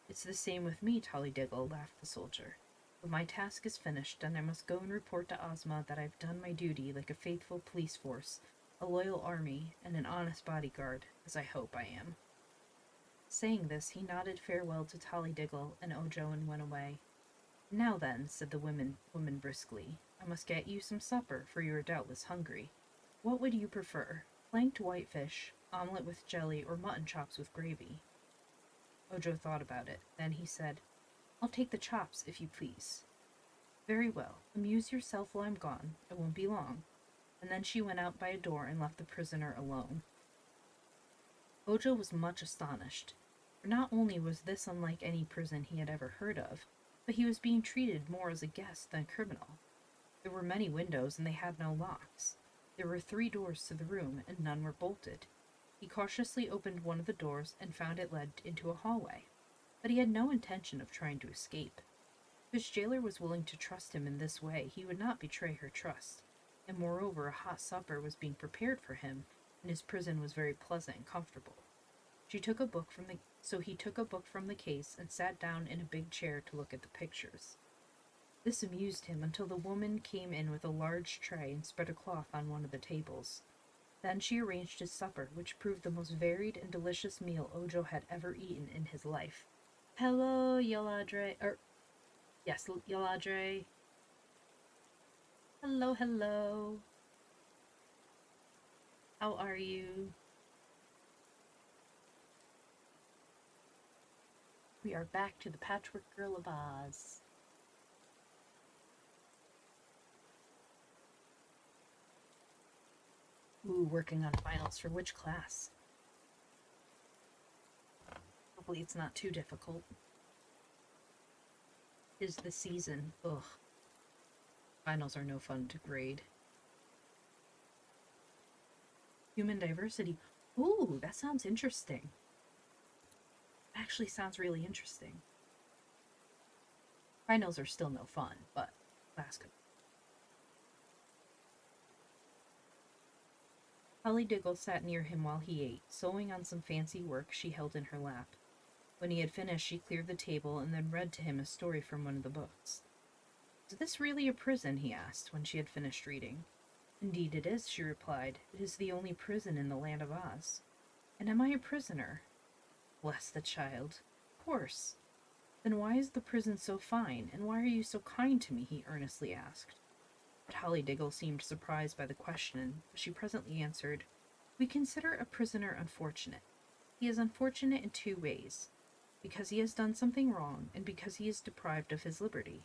"It's the same with me, Tollydiggle," laughed the soldier. "But my task is finished, and I must go and report to Ozma that I've done my duty like a faithful police force, a loyal army, and an honest bodyguard, as I hope I am." Saying this, he nodded farewell to Tollydiggle and Ojo and went away. "Now then," said the woman briskly, "I must get you some supper, for you are doubtless hungry. What would you prefer, planked whitefish, omelet with jelly, or mutton chops with gravy?" Ojo thought about it. Then he said, "I'll take the chops, if you please." "Very well. Amuse yourself while I'm gone. It won't be long." And then she went out by a door and left the prisoner alone. Ojo was much astonished, for not only was this unlike any prison he had ever heard of, but he was being treated more as a guest than a criminal. There were many windows, and they had no locks. There were 3 doors to the room, and none were bolted. He cautiously opened one of the doors and found it led into a hallway, but he had no intention of trying to escape. If his jailer was willing to trust him in this way, he would not betray her trust, and moreover a hot supper was being prepared for him, and his prison was very pleasant and comfortable. So he took a book from the case and sat down in a big chair to look at the pictures. This amused him until the woman came in with a large tray and spread a cloth on one of the tables. Then she arranged his supper, which proved the most varied and delicious meal Ojo had ever eaten in his life. "Hello, Yaladre," Yaladre. Hello, hello. How are you? We are back to the Patchwork Girl of Oz. Ooh, working on finals for which class? Hopefully it's not too difficult. 'Tis the season. Ugh. Finals are no fun to grade. Human diversity. Ooh, that sounds interesting. Actually sounds really interesting. Finals are still no fun, but class could. Holly Diggle sat near him while he ate, sewing on some fancy work she held in her lap. When he had finished, she cleared the table and then read to him a story from one of the books. Is this really a prison? He asked, when she had finished reading. Indeed it is, she replied. It is the only prison in the land of Oz. And am I a prisoner? Bless the child. Of course. Then why is the prison so fine, and why are you so kind to me? He earnestly asked. But Holly Diggle seemed surprised by the question, but she presently answered, We consider a prisoner unfortunate. He is unfortunate in two ways, because he has done something wrong, and because he is deprived of his liberty.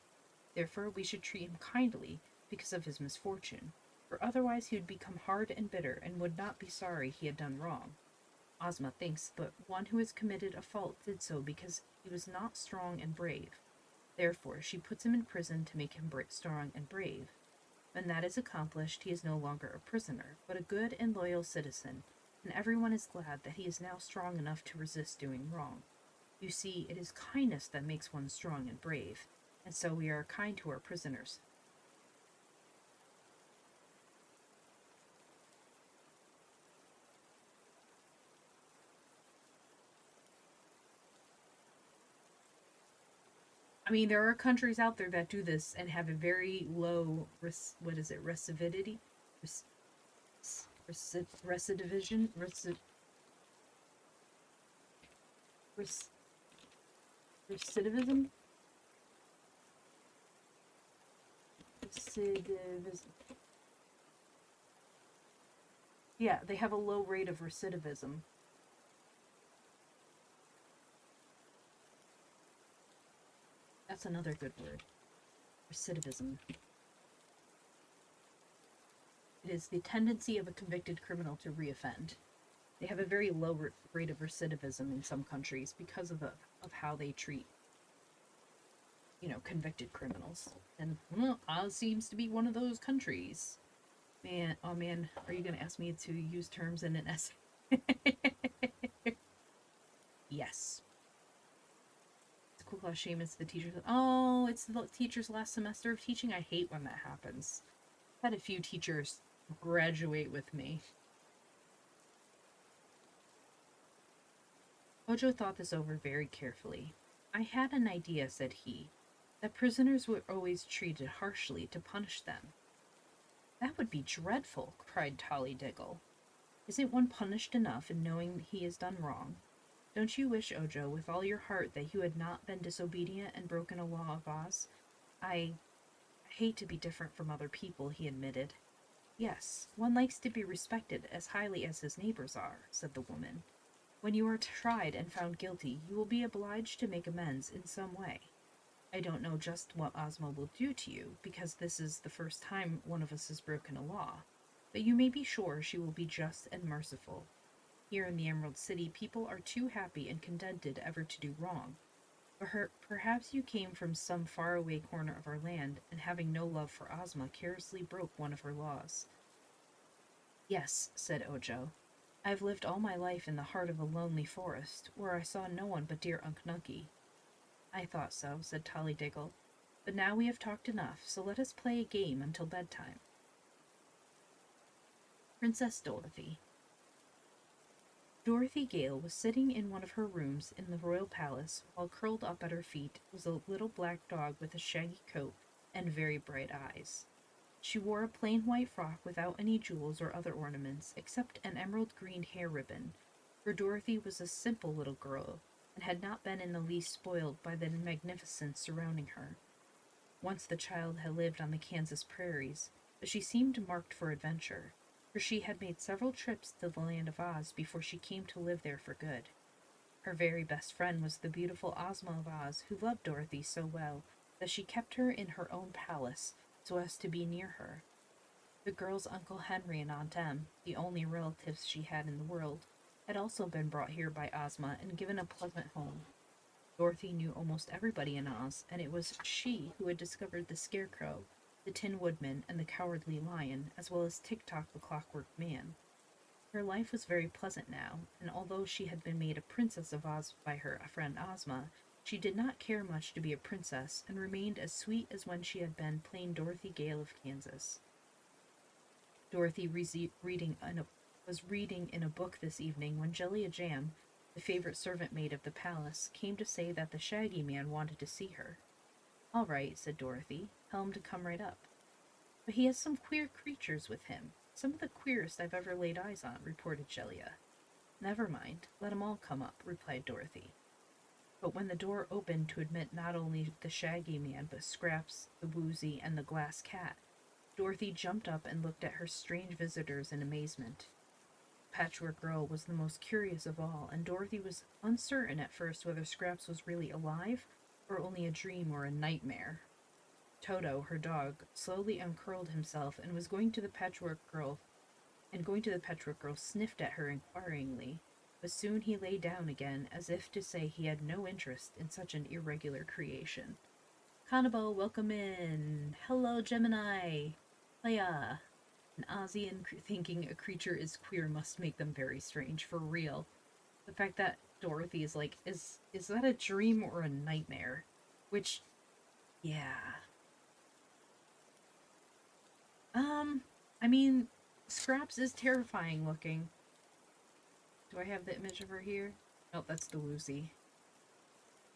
Therefore we should treat him kindly because of his misfortune, for otherwise he would become hard and bitter and would not be sorry he had done wrong. Ozma thinks that one who has committed a fault did so because he was not strong and brave. Therefore she puts him in prison to make him strong and brave. When that is accomplished, he is no longer a prisoner, but a good and loyal citizen, and everyone is glad that he is now strong enough to resist doing wrong. You see, it is kindness that makes one strong and brave, and so we are kind to our prisoners. I mean, there are countries out there that do this and have a very low recidivity, recidivism, recidivism, recidivism. Yeah, they have a low rate of recidivism. That's another good word. Recidivism. It is the tendency of a convicted criminal to reoffend. They have a very low rate of recidivism in some countries because of how they treat, convicted criminals. And Oz seems to be one of those countries. Man, oh man, are you going to ask me to use terms in an essay? Yes. School class shame is the teacher's. Oh, it's the teacher's last semester of teaching. I hate when that happens. I've had a few teachers graduate with me. Ojo thought this over very carefully. I had an idea, said he, that prisoners were always treated harshly to punish them. That would be dreadful, cried Tolly Diggle. Isn't one punished enough in knowing he has done wrong? Don't you wish, Ojo, with all your heart that you had not been disobedient and broken a law of Oz? I hate to be different from other people, he admitted. Yes, one likes to be respected as highly as his neighbors are, said the woman. When you are tried and found guilty, you will be obliged to make amends in some way. I don't know just what Ozma will do to you, because this is the first time one of us has broken a law, but you may be sure she will be just and merciful. Here in the Emerald City, people are too happy and contented ever to do wrong. Perhaps you came from some faraway corner of our land, and having no love for Ozma, carelessly broke one of her laws. Yes, said Ojo. I've lived all my life in the heart of a lonely forest, where I saw no one but dear Unc Nucky. I thought so, said Tolly Diggle. But now we have talked enough, so let us play a game until bedtime. Princess Dorothy. Dorothy Gale was sitting in one of her rooms in the royal palace, while curled up at her feet was a little black dog with a shaggy coat and very bright eyes. She wore a plain white frock without any jewels or other ornaments, except an emerald green hair ribbon, for Dorothy was a simple little girl, and had not been in the least spoiled by the magnificence surrounding her. Once the child had lived on the Kansas prairies, but she seemed marked for adventure, for she had made several trips to the land of Oz before she came to live there for good. Her very best friend was the beautiful Ozma of Oz, who loved Dorothy so well that she kept her in her own palace so as to be near her. The girl's Uncle Henry and Aunt Em, the only relatives she had in the world, had also been brought here by Ozma and given a pleasant home. Dorothy knew almost everybody in Oz, and it was she who had discovered the Scarecrow, the Tin Woodman, and the Cowardly Lion, as well as Tik-Tok the Clockwork Man. Her life was very pleasant now, and although she had been made a Princess of Oz by her friend Ozma, she did not care much to be a princess and remained as sweet as when she had been plain Dorothy Gale of Kansas. Dorothy was reading in a book this evening when Jellia Jam, the favorite servant maid of the palace, came to say that the Shaggy Man wanted to see her. "All right," said Dorothy. "Tell him to come right up." "But he has some queer creatures with him. Some of the queerest I've ever laid eyes on," reported Jellia. "Never mind. Let 'em all come up," replied Dorothy. But when the door opened to admit not only the Shaggy Man, but Scraps, the Woozy, and the Glass Cat, Dorothy jumped up and looked at her strange visitors in amazement. Patchwork Girl was the most curious of all, and Dorothy was uncertain at first whether Scraps was really alive or only a dream or a nightmare. Toto, her dog, slowly uncurled himself and was going to the Patchwork Girl, sniffed at her inquiringly, but soon he lay down again as if to say he had no interest in such an irregular creation. "Cannibal, welcome in! Hello, Gemini! Hiya!" An Ozian thinking a creature is queer must make them very strange, for real. The fact that Dorothy is like, is that a dream or a nightmare? Which, yeah. I mean, Scraps is terrifying looking. Do I have the image of her here? Nope, that's the Woozy.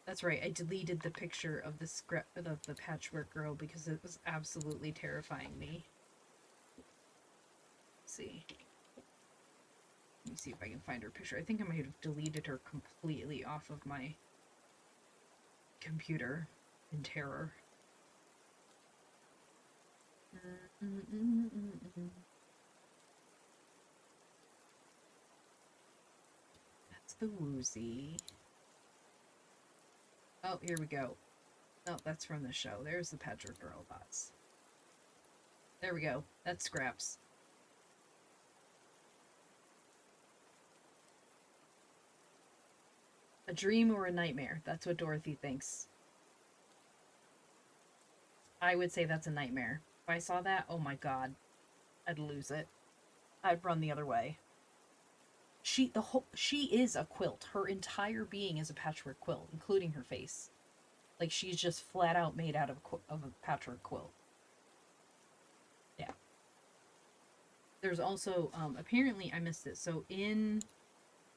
That's right, I deleted the picture of the Patchwork Girl because it was absolutely terrifying me. Let's see. Let me see if I can find her picture. I think I might have deleted her completely off of my computer in terror. That's the Woozy. Oh, here we go. No, that's from the show. There's the Patchwork Girl bots. There we go. That's Scraps. A dream or a nightmare? That's what Dorothy thinks. I would say that's a nightmare. If I saw that, oh my god, I'd lose it. I'd run the other way. She is a quilt. Her entire being is a patchwork quilt, including her face. Like, she's just flat out made out of a patchwork quilt. Yeah. There's also, apparently I missed it. So in,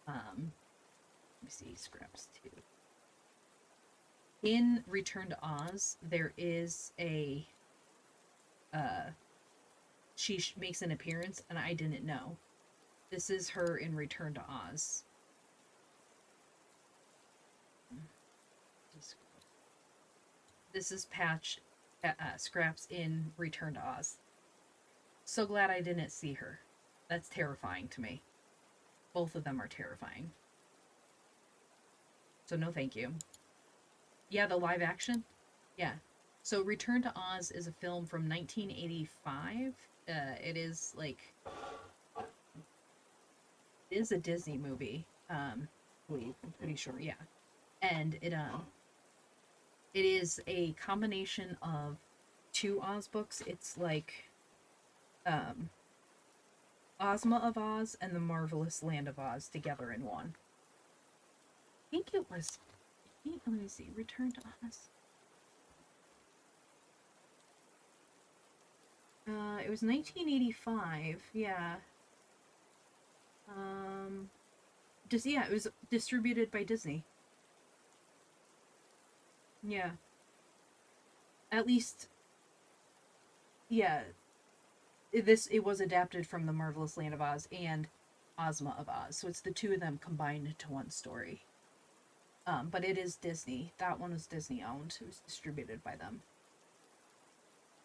let me see, Scraps 2. In Return to Oz, there is a, she makes an appearance, and I didn't know. This is her in Return to Oz. This is Scraps in Return to Oz. So glad I didn't see her. That's terrifying to me. Both of them are terrifying. So no thank you. Yeah, the live action? Yeah. So Return to Oz is a film from 1985. It is like... It is a Disney movie. I'm pretty sure, yeah. And it is a combination of two Oz books. It's like Ozma of Oz and the Marvelous Land of Oz together in one. I think it was, let me see, Return to Oz. It was 1985, yeah. It was distributed by Disney. Yeah. At least, yeah. It was adapted from The Marvelous Land of Oz and Ozma of Oz, so it's the two of them combined into one story. But it is Disney. That one was Disney owned. It was distributed by them.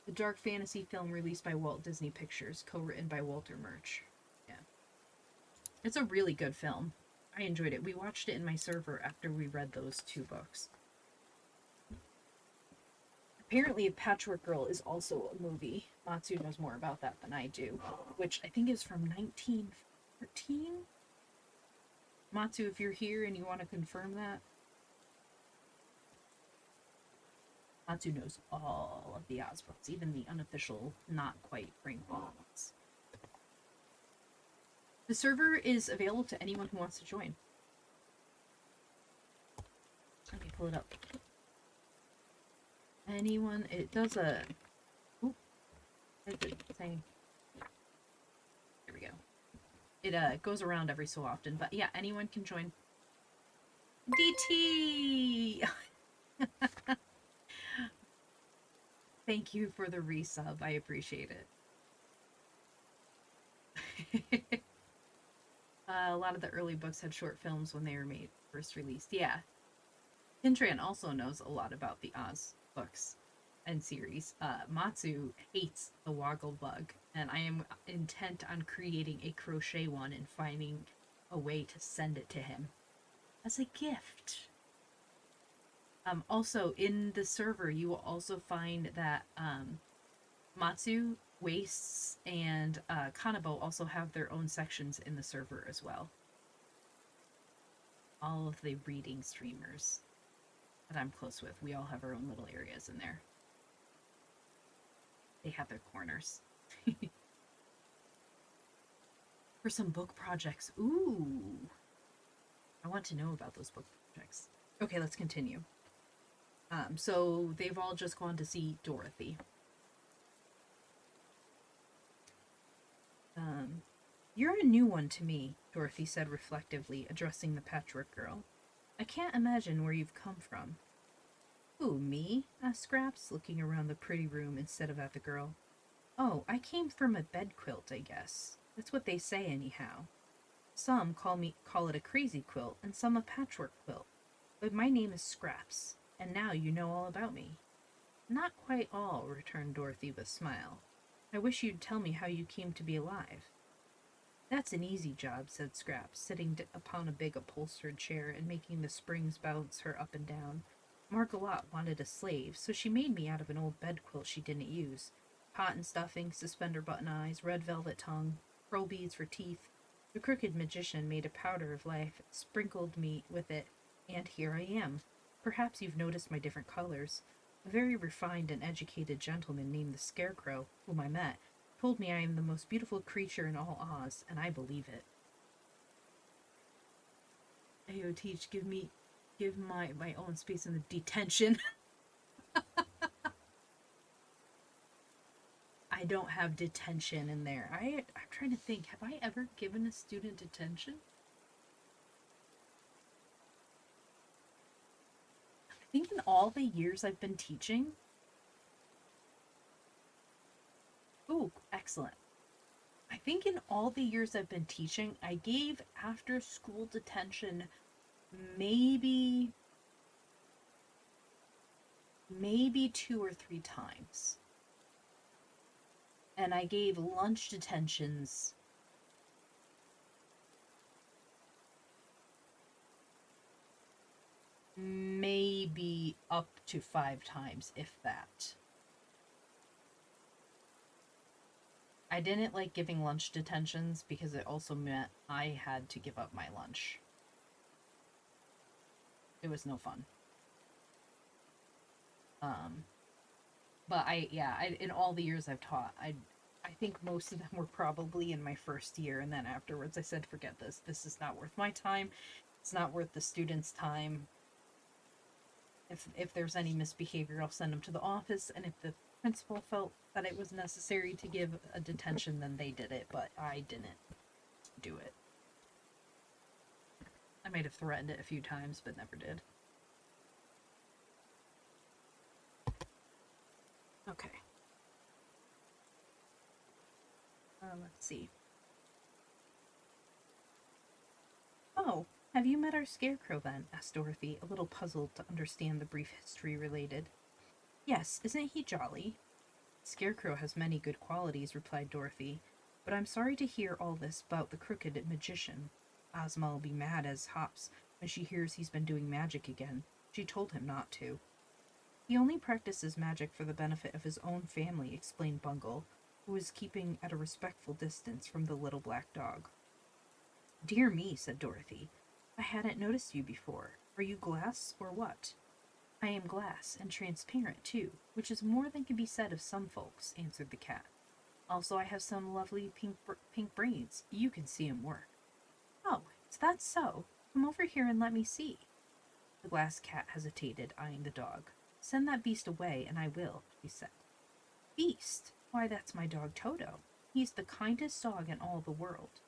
The dark fantasy film released by Walt Disney Pictures, co-written by Walter Murch. Yeah. It's a really good film. I enjoyed it. We watched it in my server after we read those 2 books. Apparently, Patchwork Girl is also a movie. Matsu knows more about that than I do, which I think is from 1914? Matsu, if you're here and you want to confirm that. Matsu knows all of the Oz books, even the unofficial, not quite ring-ball ones. The server is available to anyone who wants to join. Let me pull it up. Anyone, it does a... Oop. What is it saying? Here we go. It goes around every so often, but yeah, anyone can join. DT! Thank you for the resub. I appreciate it. A lot of the early books had short films when they were first released. Yeah. Hintran also knows a lot about the Oz books and series. Matsu hates the Woggle Bug, and I am intent on creating a crochet one and finding a way to send it to him as a gift. Also, in the server, you will also find that Matsu, Wastes, and Kanabo also have their own sections in the server as well. All of the reading streamers that I'm close with, we all have our own little areas in there. They have their corners. For some book projects. Ooh. I want to know about those book projects. Okay, let's continue. So they've all just gone to see Dorothy. You're a new one to me, Dorothy said reflectively, addressing the Patchwork Girl. I can't imagine where you've come from. Who, me? Asked Scraps, looking around the pretty room instead of at the girl. Oh, I came from a bed quilt, I guess. That's what they say anyhow. Some call it a crazy quilt, and some a patchwork quilt. But my name is Scraps, and now you know all about me. Not quite all, returned Dorothy with a smile. I wish you'd tell me how you came to be alive. That's an easy job, said Scraps, sitting upon a big upholstered chair and making the springs bounce her up and down. Margalotte wanted a slave, so she made me out of an old bed quilt she didn't use. Cotton stuffing, suspender button eyes, red velvet tongue, pearl beads for teeth. The crooked magician made a powder of life, sprinkled me with it, and here I am. Perhaps you've noticed my different colors. A very refined and educated gentleman named the Scarecrow, whom I met, told me I am the most beautiful creature in all Oz, and I believe it. Ayo, teach, give my own space in the detention. I don't have detention in there. I'm trying to think, have I ever given a student detention? I think in all the years I've been teaching. Ooh, excellent. I think in all the years I've been teaching, I gave after school detention maybe 2 or 3 times. And I gave lunch detentions maybe up to 5 times, if that. I didn't like giving lunch detentions because it also meant I had to give up my lunch. It was no fun. But in all the years I've taught, I think most of them were probably in my first year, and then afterwards I said, forget this. This is not worth my time. It's not worth the students' time. If there's any misbehavior, I'll send them to the office, and if the principal felt that it was necessary to give a detention, then they did it, but I didn't do it. I might have threatened it a few times, but never did. Okay. Let's see. Oh, have you met our Scarecrow then? Asked Dorothy, a little puzzled to understand the brief history related. Yes, isn't he jolly? Scarecrow has many good qualities, replied Dorothy, but I'm sorry to hear all this about the crooked magician. Ozma'll be mad as hops when she hears he's been doing magic again. She told him not to. He only practices magic for the benefit of his own family, explained Bungle, who was keeping at a respectful distance from the little black dog. Dear me, said Dorothy. I hadn't noticed you before. Are you glass or what? I am glass, and transparent, too, which is more than can be said of some folks, answered the cat. Also, I have some lovely pink braids. You can see 'em work. Oh, is that so? Come over here and let me see. The glass cat hesitated, eyeing the dog. Send that beast away, and I will, she said. Beast? Why, that's my dog Toto. He's the kindest dog in all the world.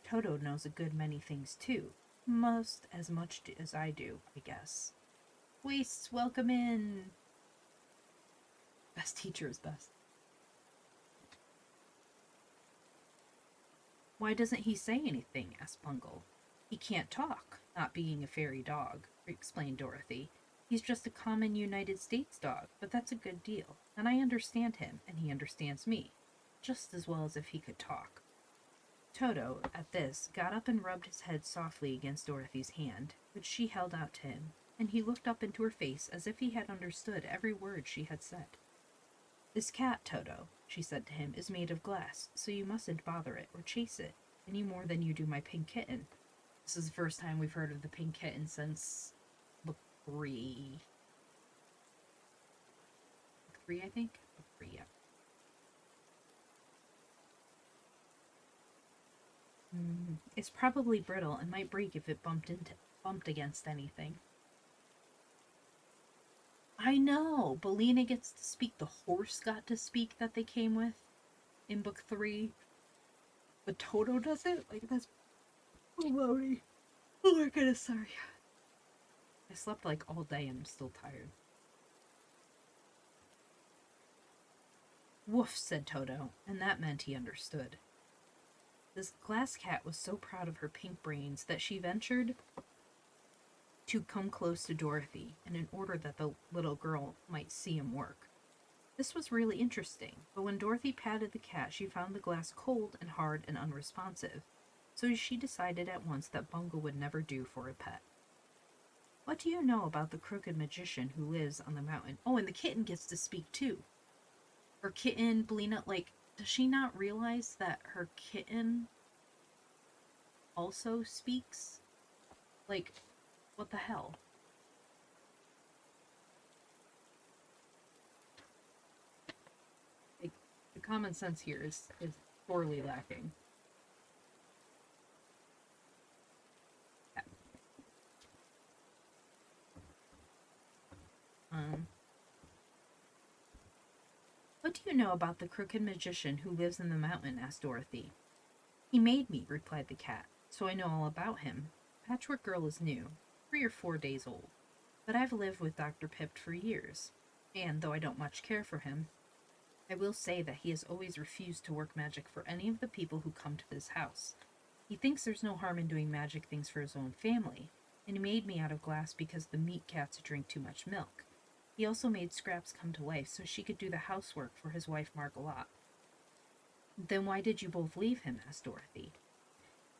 Toto knows a good many things, too. Most as much as I do, I guess. Wastes, welcome in. Best teacher is best. Why doesn't he say anything? Asked Bungle. He can't talk, not being a fairy dog, explained Dorothy. He's just a common United States dog, but that's a good deal, and I understand him, and he understands me, just as well as if he could talk. Toto, at this, got up and rubbed his head softly against Dorothy's hand, which she held out to him, and he looked up into her face as if he had understood every word she had said. This cat, Toto, she said to him, is made of glass, so you mustn't bother it or chase it, any more than you do my pink kitten. This is the first time we've heard of the pink kitten since book 3. Book 3, I think? Book 3, yeah. It's probably brittle and might break if it bumped against anything. I know! Bellina gets to speak. The horse got to speak that they came with in book 3. But Toto doesn't? Like, that's baloney. Oh my goodness, sorry. I slept like all day and I'm still tired. Woof, said Toto, and that meant he understood. This glass cat was so proud of her pink brains that she ventured to come close to Dorothy, and in order that the little girl might see him work. This was really interesting, but when Dorothy patted the cat, she found the glass cold and hard and unresponsive, so she decided at once that Bungle would never do for a pet. What do you know about the crooked magician who lives on the mountain? Oh, and the kitten gets to speak too. Her kitten, Bellina, like, does she not realize that her kitten also speaks? Like, what the hell? Like, the common sense here is sorely lacking. What do you know about the crooked magician who lives in the mountain? Asked Dorothy. He made me, replied the cat, so I know all about him. Patchwork Girl is new, 3 or 4 days old, but I've lived with Dr. Pipt for years, and though I don't much care for him, I will say that he has always refused to work magic for any of the people who come to this house. He thinks there's no harm in doing magic things for his own family, and he made me out of glass because the meat cats drink too much milk. He also made Scraps come to life so she could do the housework for his wife Margalotte. Then why did you both leave him? Asked Dorothy.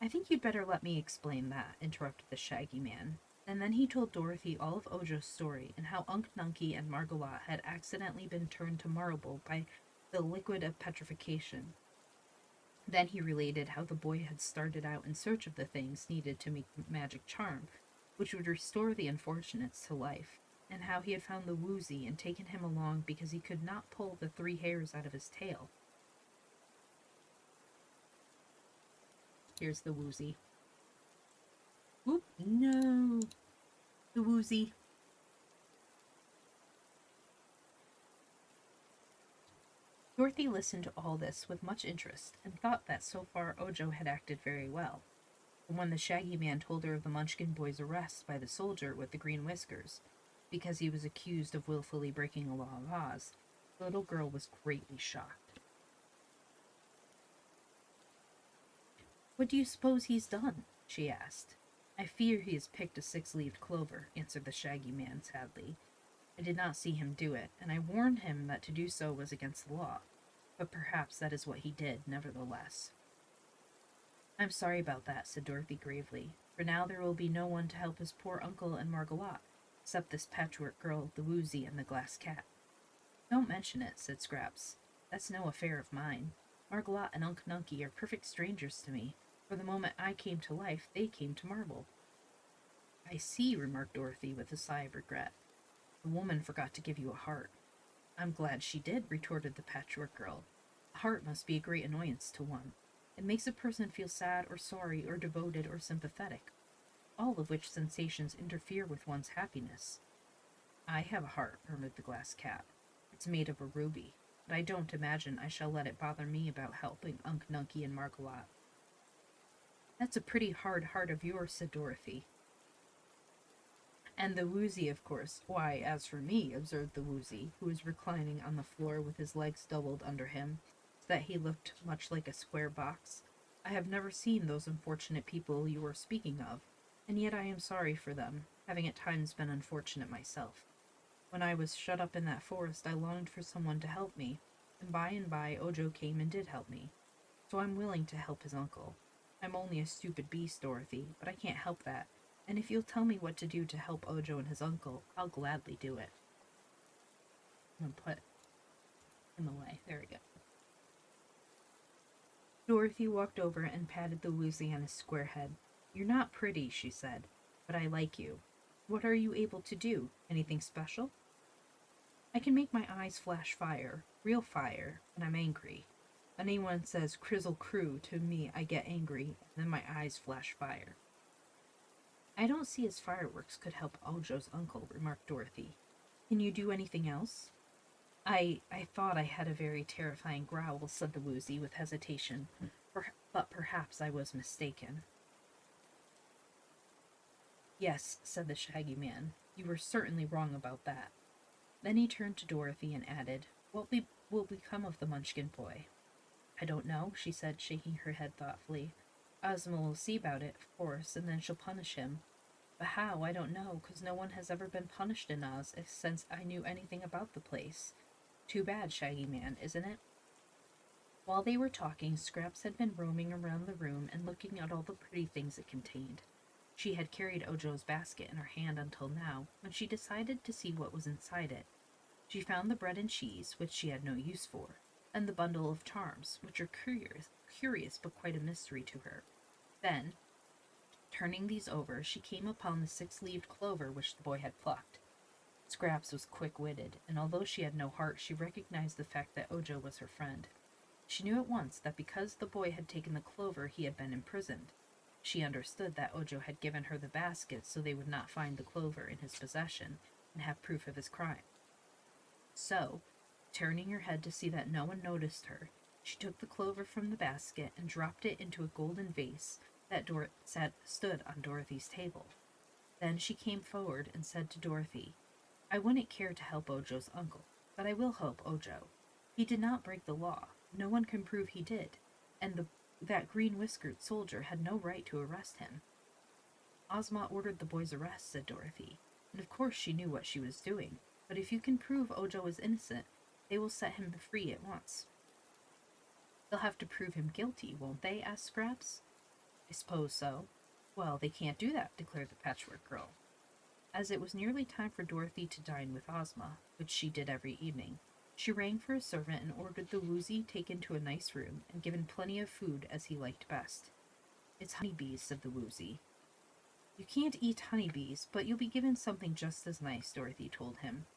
I think you'd better let me explain that, interrupted the Shaggy Man. And then he told Dorothy all of Ojo's story and how Unc Nunky and Margalotte had accidentally been turned to marble by the liquid of petrification. Then he related how the boy had started out in search of the things needed to make the magic charm, which would restore the unfortunates to life, and how he had found the Woozy and taken him along because he could not pull the 3 hairs out of his tail. Here's the Woozy. Oop, no. The Woozy. Dorothy listened to all this with much interest and thought that so far Ojo had acted very well. But when the Shaggy Man told her of the Munchkin boy's arrest by the soldier with the green whiskers, because he was accused of willfully breaking a law of Oz, the little girl was greatly shocked. What do you suppose he's done? She asked. I fear he has picked a 6-leaved clover, answered the Shaggy Man sadly. I did not see him do it, and I warned him that to do so was against the law, but perhaps that is what he did, nevertheless. I'm sorry about that, said Dorothy gravely, for now there will be no one to help his poor uncle and Margolotte, except this patchwork girl, the woozy, and the glass cat. Don't mention it, said Scraps. That's no affair of mine. Margolotte and Unc Nunky are perfect strangers to me. For the moment I came to life, they came to marble. I see, remarked Dorothy with a sigh of regret. The woman forgot to give you a heart. I'm glad she did, retorted the patchwork girl. A heart must be a great annoyance to one. It makes a person feel sad or sorry or devoted or sympathetic, all of which sensations interfere with one's happiness. I have a heart, murmured the glass cat. It's made of a ruby, but I don't imagine I shall let it bother me about helping Unc Nunky and Margolotte. That's a pretty hard heart of yours, said Dorothy. And the woozy, of course. Why, as for me, observed the woozy, who was reclining on the floor with his legs doubled under him, so that he looked much like a square box, I have never seen those unfortunate people you are speaking of, and yet I am sorry for them, having at times been unfortunate myself. When I was shut up in that forest, I longed for someone to help me, and by Ojo came and did help me. So I'm willing to help his uncle. I'm only a stupid beast, Dorothy, but I can't help that, and if you'll tell me what to do to help Ojo and his uncle, I'll gladly do it. I'm gonna put him away. There we go. Dorothy walked over and patted the woozy on his square head. You're not pretty, she said, but I like you. What are you able to do? Anything special? I can make my eyes flash fire, real fire, when I'm angry. When anyone says Crizzle Crew to me, I get angry, and then my eyes flash fire. I don't see as fireworks could help Ojo's uncle, remarked Dorothy. Can you do anything else? I thought I had a very terrifying growl, said the woozy with hesitation, but perhaps I was mistaken. Yes, said the Shaggy Man, you were certainly wrong about that. Then he turned to Dorothy and added, What will become of the Munchkin boy? I don't know, she said, shaking her head thoughtfully. Ozma will see about it, of course, and then she'll punish him. But how, I don't know, 'cause no one has ever been punished in Oz since I knew anything about the place. Too bad, Shaggy Man, isn't it? While they were talking, Scraps had been roaming around the room and looking at all the pretty things it contained. She had carried Ojo's basket in her hand until now, when she decided to see what was inside it. She found the bread and cheese, which she had no use for, and the bundle of charms, which are curious but quite a mystery to her. Then, turning these over, she came upon the 6-leaved clover which the boy had plucked. Scraps was quick-witted, and although she had no heart, she recognized the fact that Ojo was her friend. She knew at once that because the boy had taken the clover, he had been imprisoned. She understood that Ojo had given her the basket so they would not find the clover in his possession and have proof of his crime. So, turning her head to see that no one noticed her, she took the clover from the basket and dropped it into a golden vase that stood on Dorothy's table. Then she came forward and said to Dorothy, I wouldn't care to help Ojo's uncle, but I will help Ojo. He did not break the law. No one can prove he did, and that green-whiskered soldier had no right to arrest him. Ozma ordered the boy's arrest, said Dorothy, and of course she knew what she was doing, but if you can prove Ojo is innocent, they will set him free at once. They'll have to prove him guilty, won't they? Asked Scraps. I suppose so. Well, they can't do that, declared the Patchwork Girl. As it was nearly time for Dorothy to dine with Ozma, which she did every evening, she rang for a servant and ordered the woozy taken to a nice room and given plenty of food as he liked best. It's honeybees, said the woozy. You can't eat honeybees, but you'll be given something just as nice, Dorothy told him.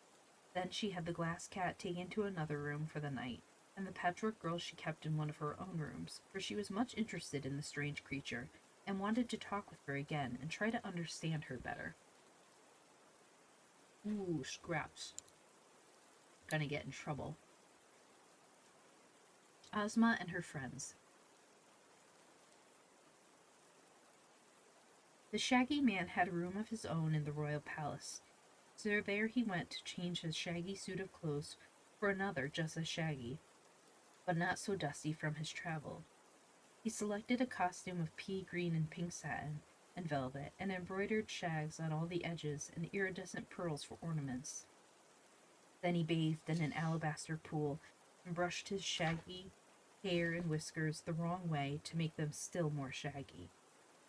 Then she had the glass cat taken to another room for the night, and the Patchwork Girl she kept in one of her own rooms, for she was much interested in the strange creature and wanted to talk with her again and try to understand her better. Ooh, Scraps. Gonna get in trouble. Ozma and her friends. The Shaggy Man had a room of his own in the royal palace, so there he went to change his shaggy suit of clothes for another just as shaggy, but not so dusty from his travel. He selected a costume of pea green and pink satin and velvet, and embroidered shags on all the edges and iridescent pearls for ornaments. Then he bathed in an alabaster pool and brushed his shaggy hair and whiskers the wrong way to make them still more shaggy.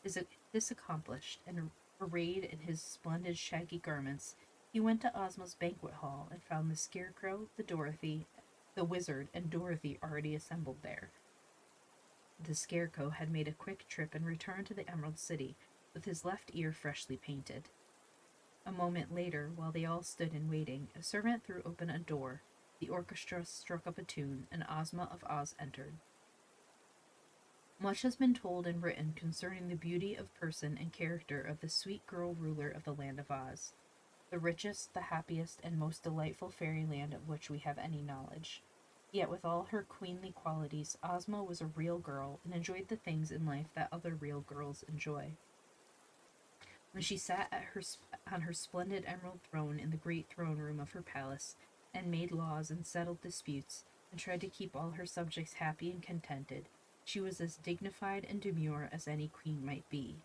This accomplished, and arrayed in his splendid shaggy garments, he went to Ozma's banquet hall and found the Scarecrow, the Wizard, and Dorothy already assembled there. The Scarecrow had made a quick trip and returned to the Emerald City with his left ear freshly painted. A moment later, while they all stood in waiting, a servant threw open a door, the orchestra struck up a tune, and Ozma of Oz entered. Much has been told and written concerning the beauty of person and character of the sweet girl ruler of the Land of Oz, the richest, the happiest, and most delightful fairyland of which we have any knowledge. Yet with all her queenly qualities, Ozma was a real girl and enjoyed the things in life that other real girls enjoy. When she sat on her splendid emerald throne in the great throne room of her palace, and made laws and settled disputes, and tried to keep all her subjects happy and contented, she was as dignified and demure as any queen might be.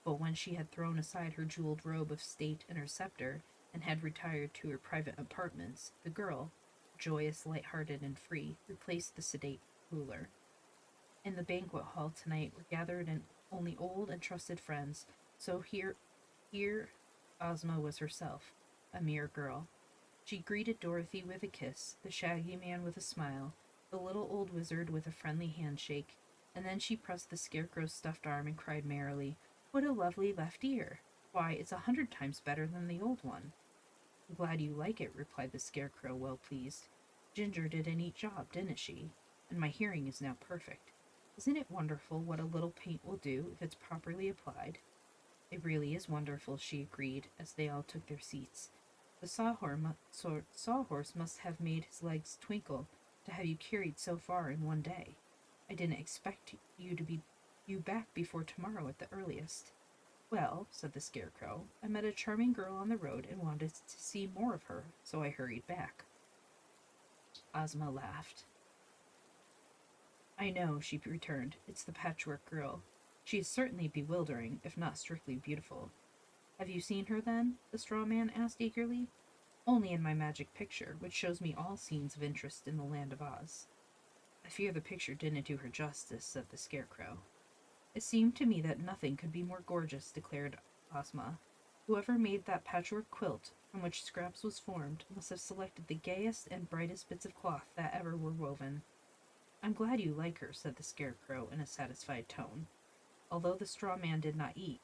But when she had thrown aside her jeweled robe of state and her scepter, and had retired to her private apartments, the girl, joyous, light-hearted, and free, replaced the sedate ruler. In the banquet hall tonight were gathered only old and trusted friends, so here Ozma was herself, a mere girl. She greeted Dorothy with a kiss, the Shaggy Man with a smile, the little old wizard with a friendly handshake, and then she pressed the Scarecrow's stuffed arm and cried merrily, "What a lovely left ear! Why, it's 100 times better than the old one." "I'm glad you like it," replied the Scarecrow, well pleased. "Ginger did a neat job, didn't she? And my hearing is now perfect. Isn't it wonderful what a little paint will do if it's properly applied?" "It really is wonderful," she agreed, as they all took their seats. "The sawhorse must have made his legs twinkle to have you carried so far in one day. I didn't expect you back before tomorrow at the earliest." "Well," said the Scarecrow, "I met a charming girl on the road and wanted to see more of her, so I hurried back." Ozma laughed. "I know," she returned. "It's the Patchwork Girl. She is certainly bewildering, if not strictly beautiful." "Have you seen her, then?" the straw man asked eagerly. "Only in my magic picture, which shows me all scenes of interest in the Land of Oz." "I fear the picture didn't do her justice," said the Scarecrow. "It seemed to me that nothing could be more gorgeous," declared Ozma. "Whoever made that patchwork quilt, from which Scraps was formed, must have selected the gayest and brightest bits of cloth that ever were woven." "I'm glad you like her," said the Scarecrow in a satisfied tone. Although the straw man did not eat,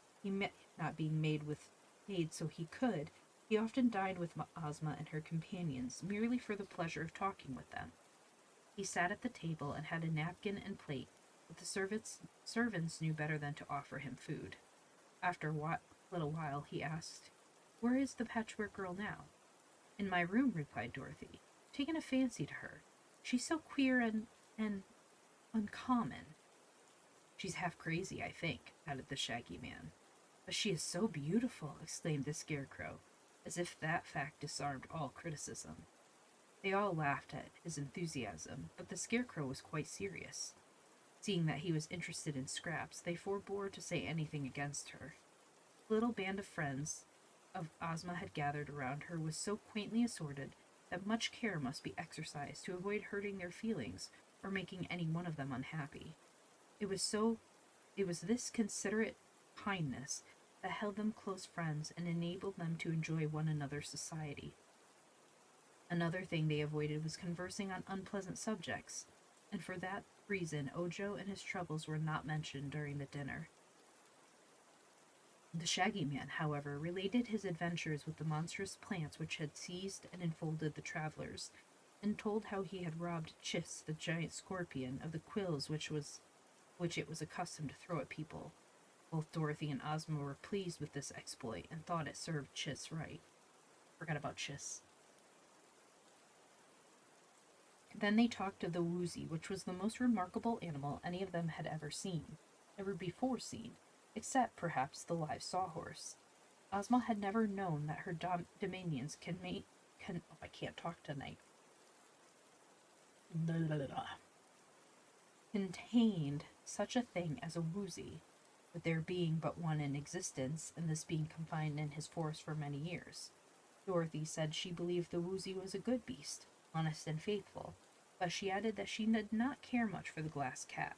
not being made so he could, he often dined with Ozma and her companions, merely for the pleasure of talking with them. He sat at the table and had a napkin and plate, but the servants knew better than to offer him food. After a little while, he asked, "Where is the Patchwork Girl now?" "In my room," replied Dorothy. "I've taken a fancy to her. She's so queer and uncommon." "She's half crazy, I think," added the Shaggy Man. "But she is so beautiful!" exclaimed the Scarecrow, as if that fact disarmed all criticism. They all laughed at his enthusiasm, but the Scarecrow was quite serious. Seeing that he was interested in Scraps, they forbore to say anything against her. The little band of friends of Ozma had gathered around her was so quaintly assorted that much care must be exercised to avoid hurting their feelings or making any one of them unhappy. It was this considerate kindness that held them close friends and enabled them to enjoy one another's society. Another thing they avoided was conversing on unpleasant subjects, and for that reason Ojo and his troubles were not mentioned during the dinner. The Shaggy Man, however, related his adventures with the monstrous plants which had seized and enfolded the travelers, and told how he had robbed Chiss, the giant scorpion, of the quills which it was accustomed to throw at people. Both Dorothy and Ozma were pleased with this exploit and thought it served Chiss right. Forgot about Chiss. Then they talked of the Woozy, which was the most remarkable animal any of them had ever before seen, except, perhaps, the live sawhorse. Ozma had never known that her dominions I can't talk tonight. Contained such a thing as a Woozy, with there being but one in existence, and this being confined in his forest for many years. Dorothy said she believed the woozy was a good beast, honest and faithful, but she added that she did not care much for the glass cat.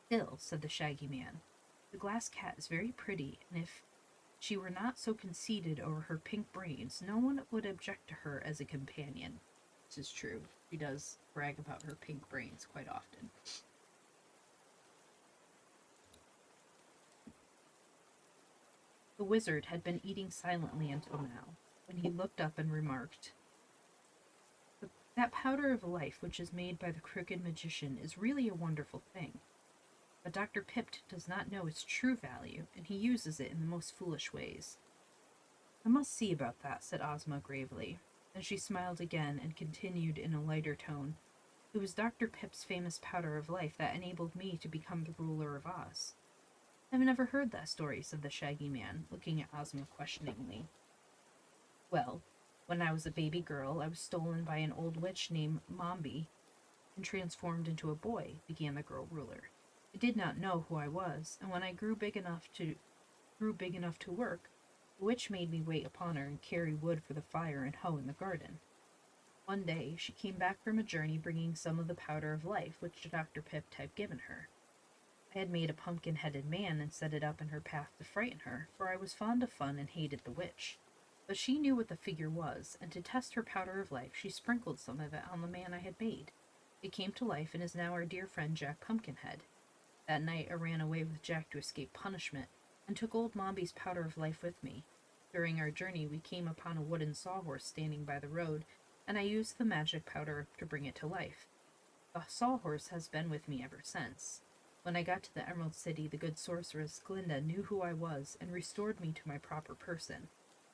Still, said the Shaggy Man, the glass cat is very pretty, and if she were not so conceited over her pink brains, no one would object to her as a companion. This is true. She does brag about her pink brains quite often. The wizard had been eating silently until now, when he looked up and remarked, "That powder of life which is made by the crooked magician is really a wonderful thing. But Dr. Pipt does not know its true value, and he uses it in the most foolish ways." "I must see about that," said Ozma gravely. Then she smiled again and continued in a lighter tone, "It was Dr. Pipt's famous powder of life that enabled me to become the ruler of Oz." "I've never heard that story," said the Shaggy Man, looking at Ozma questioningly. "Well, when I was a baby girl, I was stolen by an old witch named Mombi and transformed into a boy," began the girl ruler. "I did not know who I was, and when I grew big enough to work, the witch made me wait upon her and carry wood for the fire and hoe in the garden. One day she came back from a journey bringing some of the powder of life which Dr. Pipt had given her. I had made a pumpkin-headed man and set it up in her path to frighten her, for I was fond of fun and hated the witch. But she knew what the figure was, and to test her powder of life she sprinkled some of it on the man I had made. It came to life and is now our dear friend Jack Pumpkinhead. That night I ran away with Jack to escape punishment, and took old Mombi's powder of life with me. During our journey we came upon a wooden sawhorse standing by the road, and I used the magic powder to bring it to life. The sawhorse has been with me ever since. When I got to the Emerald City, the good sorceress Glinda knew who I was and restored me to my proper person,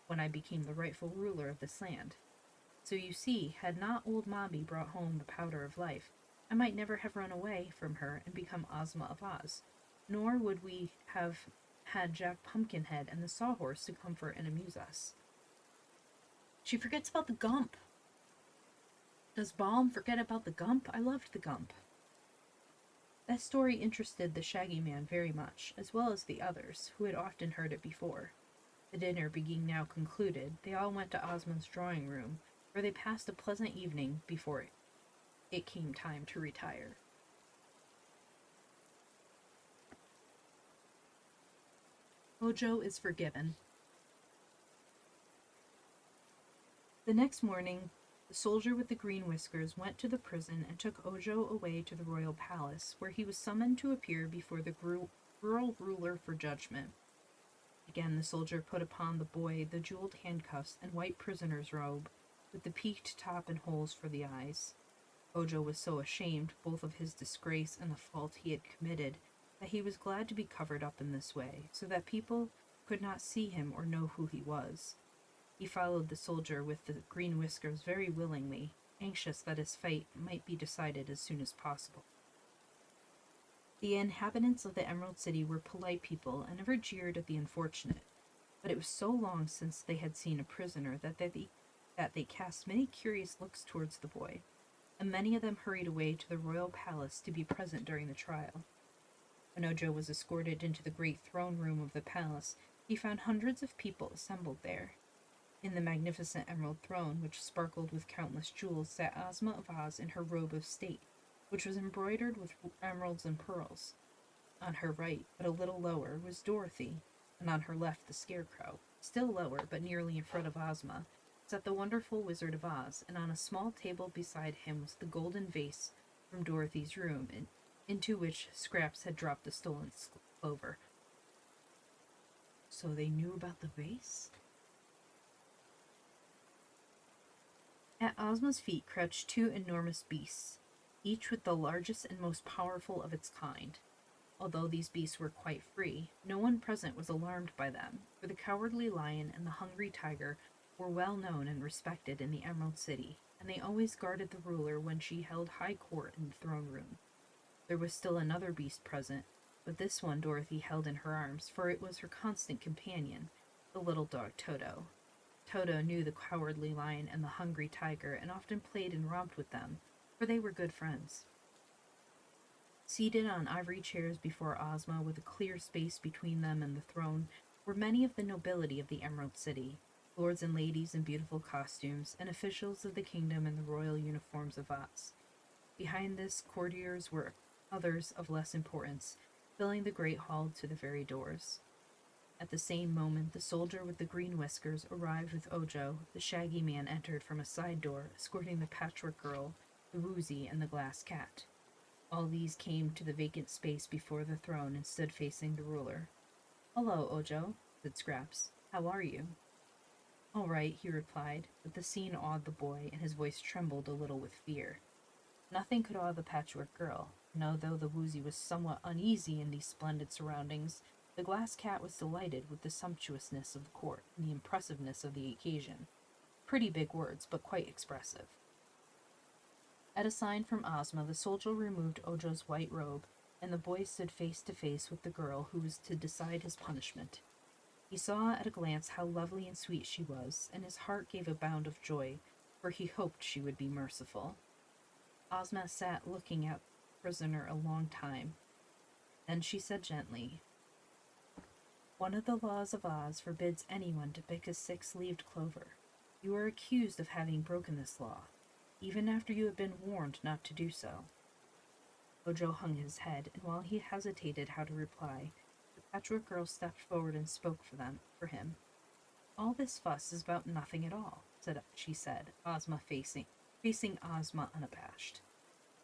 when I became the rightful ruler of this land. So you see, had not old Mombi brought home the powder of life, I might never have run away from her and become Ozma of Oz, nor would we have had Jack Pumpkinhead and the Sawhorse to comfort and amuse us." She forgets about the Gump. Does Baum forget about the Gump? I loved the Gump. That story interested the Shaggy Man very much, as well as the others, who had often heard it before. The dinner being now concluded, they all went to Ozma's drawing room, where they passed a pleasant evening before it came time to retire. Ojo is forgiven. The next morning, the soldier with the green whiskers went to the prison and took Ojo away to the royal palace, where he was summoned to appear before the rural ruler for judgment. Again the soldier put upon the boy the jeweled handcuffs and white prisoner's robe, with the peaked top and holes for the eyes. Ojo was so ashamed both of his disgrace and the fault he had committed that he was glad to be covered up in this way, so that people could not see him or know who he was. He followed the soldier with the green whiskers very willingly, anxious that his fate might be decided as soon as possible. The inhabitants of the Emerald City were polite people and never jeered at the unfortunate, but it was so long since they had seen a prisoner that they cast many curious looks towards the boy, and many of them hurried away to the royal palace to be present during the trial. When Ojo was escorted into the great throne room of the palace, he found hundreds of people assembled there. In the magnificent emerald throne, which sparkled with countless jewels, sat Ozma of Oz in her robe of state, which was embroidered with emeralds and pearls. On her right, but a little lower, was Dorothy, and on her left the Scarecrow. Still lower, but nearly in front of Ozma, sat the wonderful Wizard of Oz, and on a small table beside him was the golden vase from Dorothy's room, into which Scraps had dropped the stolen clover. So they knew about the vase? At Ozma's feet crouched two enormous beasts, each with the largest and most powerful of its kind. Although these beasts were quite free, no one present was alarmed by them, for the Cowardly Lion and the Hungry Tiger were well known and respected in the Emerald City, and they always guarded the ruler when she held high court in the throne room. There was still another beast present, but this one Dorothy held in her arms, for it was her constant companion, the little dog Toto. Toto knew the Cowardly Lion and the Hungry Tiger, and often played and romped with them, for they were good friends. Seated on ivory chairs before Ozma, with a clear space between them and the throne, were many of the nobility of the Emerald City. lords and ladies in beautiful costumes, and officials of the kingdom in the royal uniforms of Oz. Behind this, courtiers were others of less importance, filling the great hall to the very doors. At the same moment, the soldier with the green whiskers arrived with Ojo. The shaggy man entered from a side door, escorting the Patchwork Girl, the Woozy, and the Glass Cat. All these came to the vacant space before the throne and stood facing the ruler. "Hello, Ojo," said Scraps. "How are you?" "All right," he replied, but the scene awed the boy, and his voice trembled a little with fear. Nothing could awe the Patchwork Girl, and although the Woozy was somewhat uneasy in these splendid surroundings, the Glass Cat was delighted with the sumptuousness of the court and the impressiveness of the occasion. Pretty big words, but quite expressive. At a sign from Ozma, the soldier removed Ojo's white robe, and the boy stood face to face with the girl who was to decide his punishment. He saw at a glance how lovely and sweet she was, and his heart gave a bound of joy, for he hoped she would be merciful. Ozma sat looking at the prisoner a long time. Then she said gently, "One of the laws of Oz forbids anyone to pick a six-leaved clover. You are accused of having broken this law, even after you have been warned not to do so." Ojo hung his head, and while he hesitated how to reply, the Patchwork Girl stepped forward and spoke for him. "All this fuss is about nothing at all," she said, facing Ozma unabashed.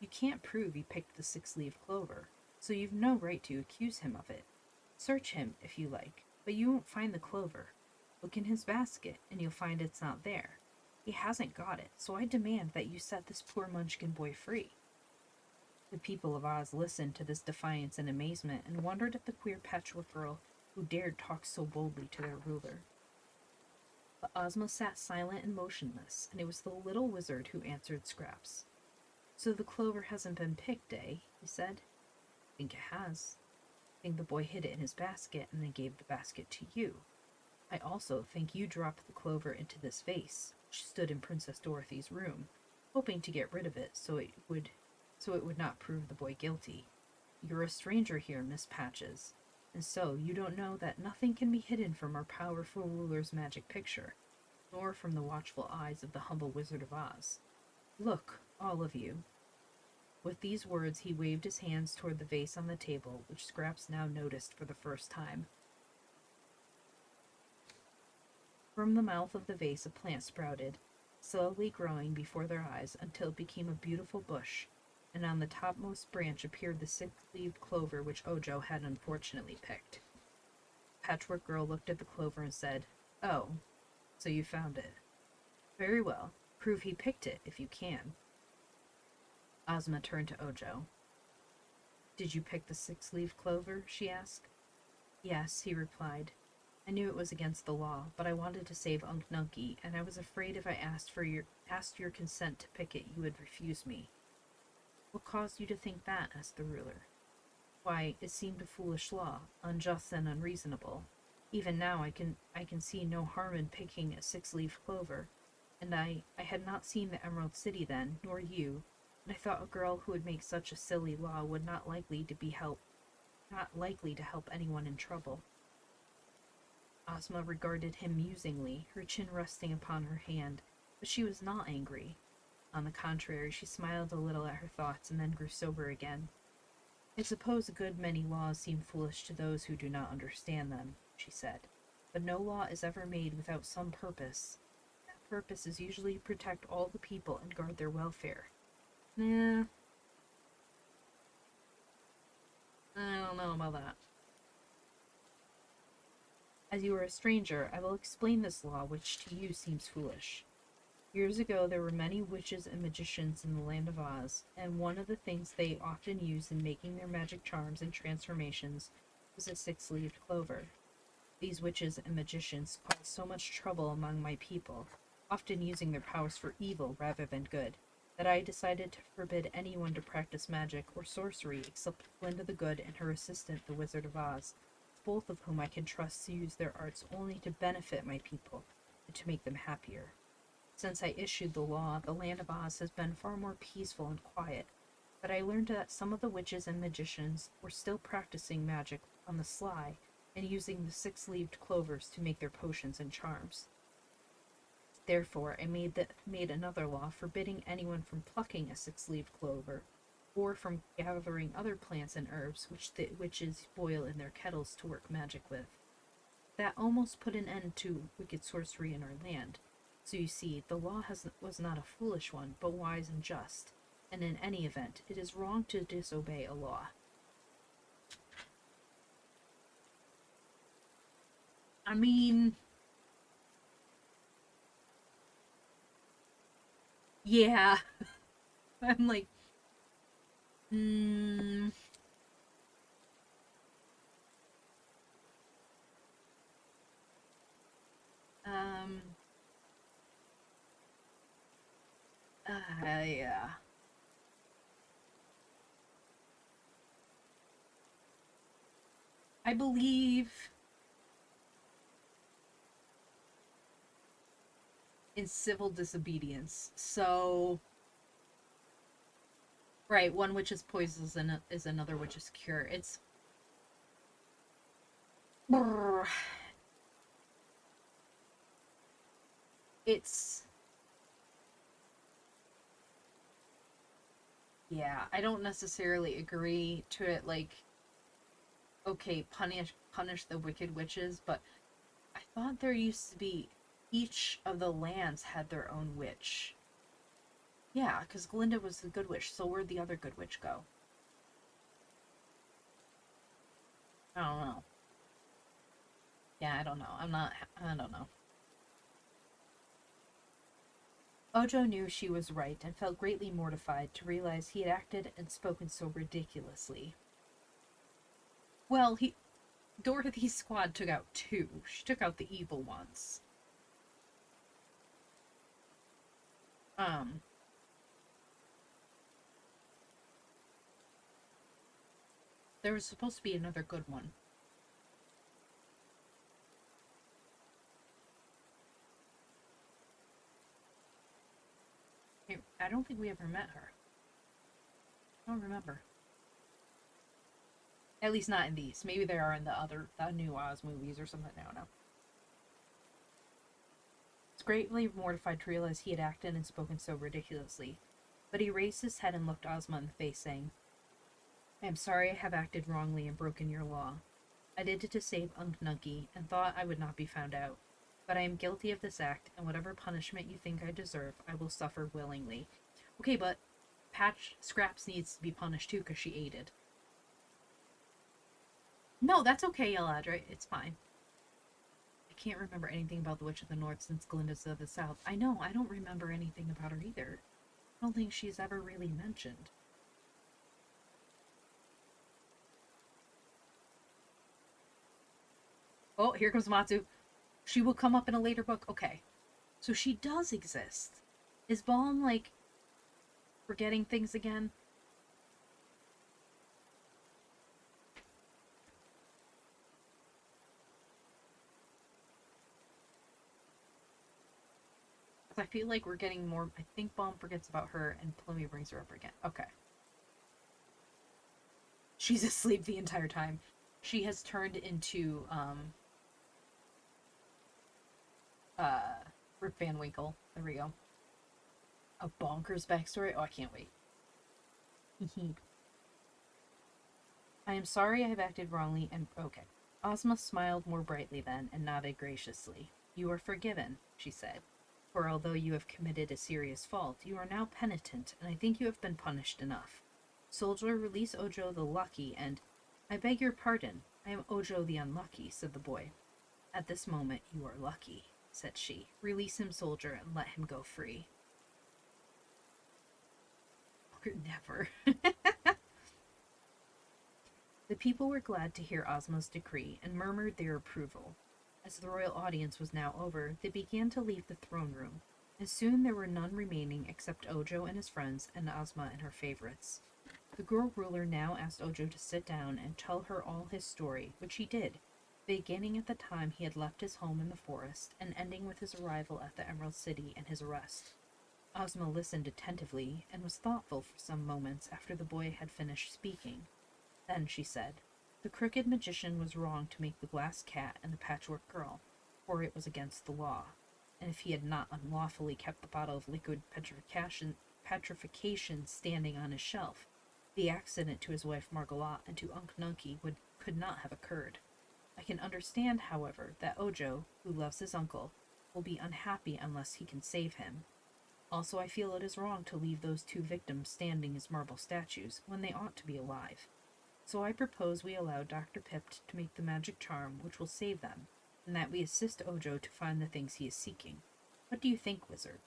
"You can't prove he picked the six-leaved clover, so you've no right to accuse him of it. Search him, if you like, but you won't find the clover. Look in his basket, and you'll find it's not there. He hasn't got it, so I demand that you set this poor Munchkin boy free." The people of Oz listened to this defiance in amazement and wondered at the queer Patchwork Girl who dared talk so boldly to their ruler. But Ozma sat silent and motionless, and it was the little wizard who answered Scraps. "So the clover hasn't been picked, eh?" he said. "I think it has. I think the boy hid it in his basket and then gave the basket to you. I also think you dropped the clover into this vase, which stood in Princess Dorothy's room, hoping to get rid of it so it would not prove the boy guilty. You're a stranger here, Miss Patches, and so you don't know that nothing can be hidden from our powerful ruler's magic picture, nor from the watchful eyes of the humble Wizard of Oz. Look, all of you." With these words, he waved his hands toward the vase on the table, which Scraps now noticed for the first time. From the mouth of the vase a plant sprouted, slowly growing before their eyes until it became a beautiful bush, and on the topmost branch appeared the six-leaved clover which Ojo had unfortunately picked. Patchwork Girl looked at the clover and said, "Oh, so you found it. Very well. Prove he picked it, if you can." Ozma turned to Ojo. "Did you pick the six-leaved clover?" she asked. "Yes," he replied. "I knew it was against the law, but I wanted to save Unc Nunkie, and I was afraid if I asked your consent to pick it, you would refuse me." "What caused you to think that?" asked the ruler. "Why, it seemed a foolish law, unjust and unreasonable. Even now I can see no harm in picking a six-leaved clover, and I had not seen the Emerald City then, nor you, and I thought a girl who would make such a silly law would not likely to help anyone in trouble." Ozma regarded him musingly, her chin resting upon her hand, but she was not angry. On the contrary, she smiled a little at her thoughts and then grew sober again. "I suppose a good many laws seem foolish to those who do not understand them," she said, "but no law is ever made without some purpose. That purpose is usually to protect all the people and guard their welfare. I don't know about that. As you are a stranger, I will explain this law, which to you seems foolish. Years ago, there were many witches and magicians in the land of Oz, and one of the things they often used in making their magic charms and transformations was a six-leaved clover. These witches and magicians caused so much trouble among my people, often using their powers for evil rather than good, that I decided to forbid anyone to practice magic or sorcery except Glinda the Good and her assistant, the Wizard of Oz, both of whom I can trust to use their arts only to benefit my people and to make them happier. Since I issued the law, the land of Oz has been far more peaceful and quiet, but I learned that some of the witches and magicians were still practicing magic on the sly and using the six-leaved clovers to make their potions and charms. Therefore, I made another law forbidding anyone from plucking a six-leaved clover, or from gathering other plants and herbs which the witches boil in their kettles to work magic with. That almost put an end to wicked sorcery in our land. So you see, the law was not a foolish one, but wise and just. And in any event, it is wrong to disobey a law. I mean, yeah. I'm like, mm, um, yeah. I believe in civil disobedience. So, right, one witch's poison is another witch's cure. It's yeah, I don't necessarily agree to it like okay, punish the wicked witches, but I thought there used to be each of the lands had their own witch. Yeah, because Glinda was the good witch, so where'd the other good witch go? I don't know. Yeah, I don't know. I don't know. Ojo knew she was right and felt greatly mortified to realize he had acted and spoken so ridiculously. Well, Dorothy's squad took out two. She took out the evil ones. Um, there was supposed to be another good one. I don't think we ever met her. I don't remember. At least not in these. Maybe they are in the new Oz movies or something. I don't know. He was greatly mortified to realize he had acted and spoken so ridiculously, but he raised his head and looked Ozma in the face, saying, I am sorry I have acted wrongly and broken your law. I did it to save Unk Nunky and thought I would not be found out. But I am guilty of this act, and whatever punishment you think I deserve, I will suffer willingly. Okay, but Scraps needs to be punished too because she aided. No, that's okay, Eladra. It's fine. I can't remember anything about the Witch of the North since Glinda's of the South. I know, I don't remember anything about her either. I don't think she's ever really mentioned. Oh, here comes Matsu. She will come up in a later book. Okay. So she does exist. Is Baum, like, forgetting things again? I feel like we're getting more. I think Baum forgets about her and Plummy brings her up again. Okay. She's asleep the entire time. She has turned into, Rip Van Winkle. There we go. A bonkers backstory? Oh, I can't wait. I am sorry I have acted wrongly and. Okay. Ozma smiled more brightly then and nodded graciously. You are forgiven, she said. For although you have committed a serious fault, you are now penitent, and I think you have been punished enough. Soldier, release Ojo the Lucky, and I beg your pardon. I am Ojo the Unlucky, said the boy. At this moment you are lucky, said she. Release him, soldier, and let him go free. Or never. The people were glad to hear Ozma's decree and murmured their approval. As the royal audience was now over, they began to leave the throne room, and soon there were none remaining except Ojo and his friends and Ozma and her favorites. The girl ruler now asked Ojo to sit down and tell her all his story, which he did, beginning at the time he had left his home in the forest and ending with his arrival at the Emerald City and his arrest. Ozma listened attentively and was thoughtful for some moments after the boy had finished speaking. Then she said, the crooked magician was wrong to make the glass cat and the patchwork girl, for it was against the law. and if he had not unlawfully kept the bottle of liquid petrification standing on his shelf, the accident to his wife Margolotte and to Unc Nunky could not have occurred. I can understand, however, that Ojo, who loves his uncle, will be unhappy unless he can save him. Also, I feel it is wrong to leave those two victims standing as marble statues when they ought to be alive. So I propose we allow Dr. Pipt to make the magic charm which will save them, and that we assist Ojo to find the things he is seeking. What do you think, wizard?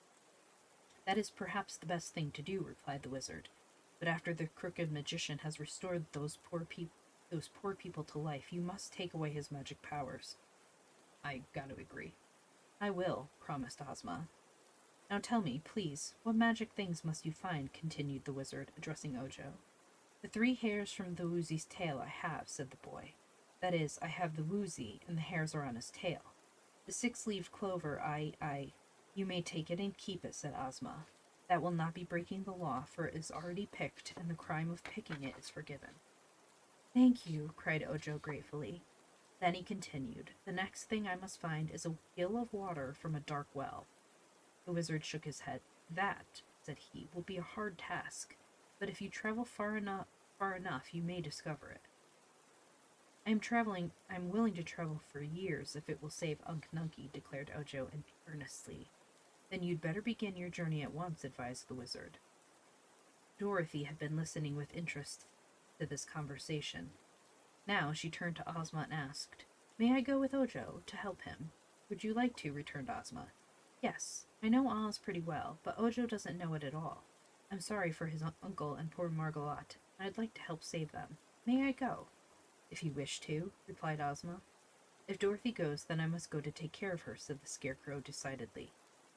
That is perhaps the best thing to do, replied the wizard. But after the crooked magician has restored those poor people to life, you must take away his magic powers. I got to agree. I will, promised Ozma. Now tell me, please, what magic things must you find? Continued the wizard, addressing Ojo. The 3 hairs from the Woozy's tail I have, said the boy. That is, I have the Woozy, and the hairs are on his tail. The 6-leaved clover, You may take it and keep it, said Ozma. That will not be breaking the law, for it is already picked, and the crime of picking it is forgiven. Thank you, cried Ojo gratefully. Then he continued, the next thing I must find is a gill of water from a dark well. The wizard shook his head. That, said he, will be a hard task, but if you travel far enough, you may discover it. I am willing to travel for years if it will save Unc Nunky, declared Ojo earnestly. Then you'd better begin your journey at once, advised the wizard. Dorothy had been listening with interest to this conversation. Now she turned to Ozma and asked, May I go with Ojo to help him? Would you like to? Returned Ozma. Yes, I know Oz pretty well, but Ojo doesn't know it at all. I'm sorry for his uncle and poor Margolotte, and I'd like to help save them. May I go? If you wish to, replied Ozma. If Dorothy goes, then I must go to take care of her, said the Scarecrow decidedly.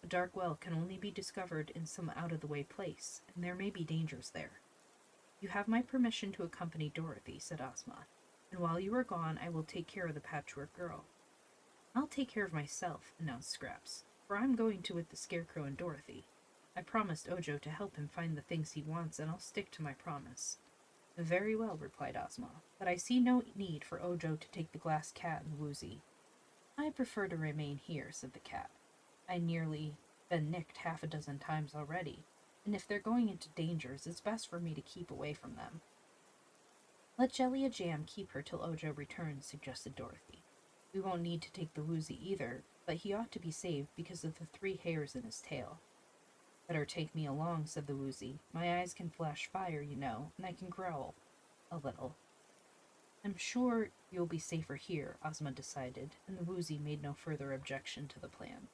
A dark well can only be discovered in some out-of-the-way place, and there may be dangers there. You have my permission to accompany Dorothy, said Ozma, and while you are gone I will take care of the Patchwork Girl. I'll take care of myself, announced Scraps, for I'm going to with the Scarecrow and Dorothy. I promised Ojo to help him find the things he wants, and I'll stick to my promise. Very well, replied Ozma, but I see no need for Ojo to take the glass cat and Woozy. I prefer to remain here, said the cat. I nearly been nicked 6 times already, and if they're going into dangers, it's best for me to keep away from them. Let Jellia Jam keep her till Ojo returns, suggested Dorothy. We won't need to take the Woozy either, but he ought to be saved because of the 3 hairs in his tail. Better take me along, said the Woozy. My eyes can flash fire, you know, and I can growl a little. I'm sure you'll be safer here, Ozma decided, and the Woozy made no further objection to the plan.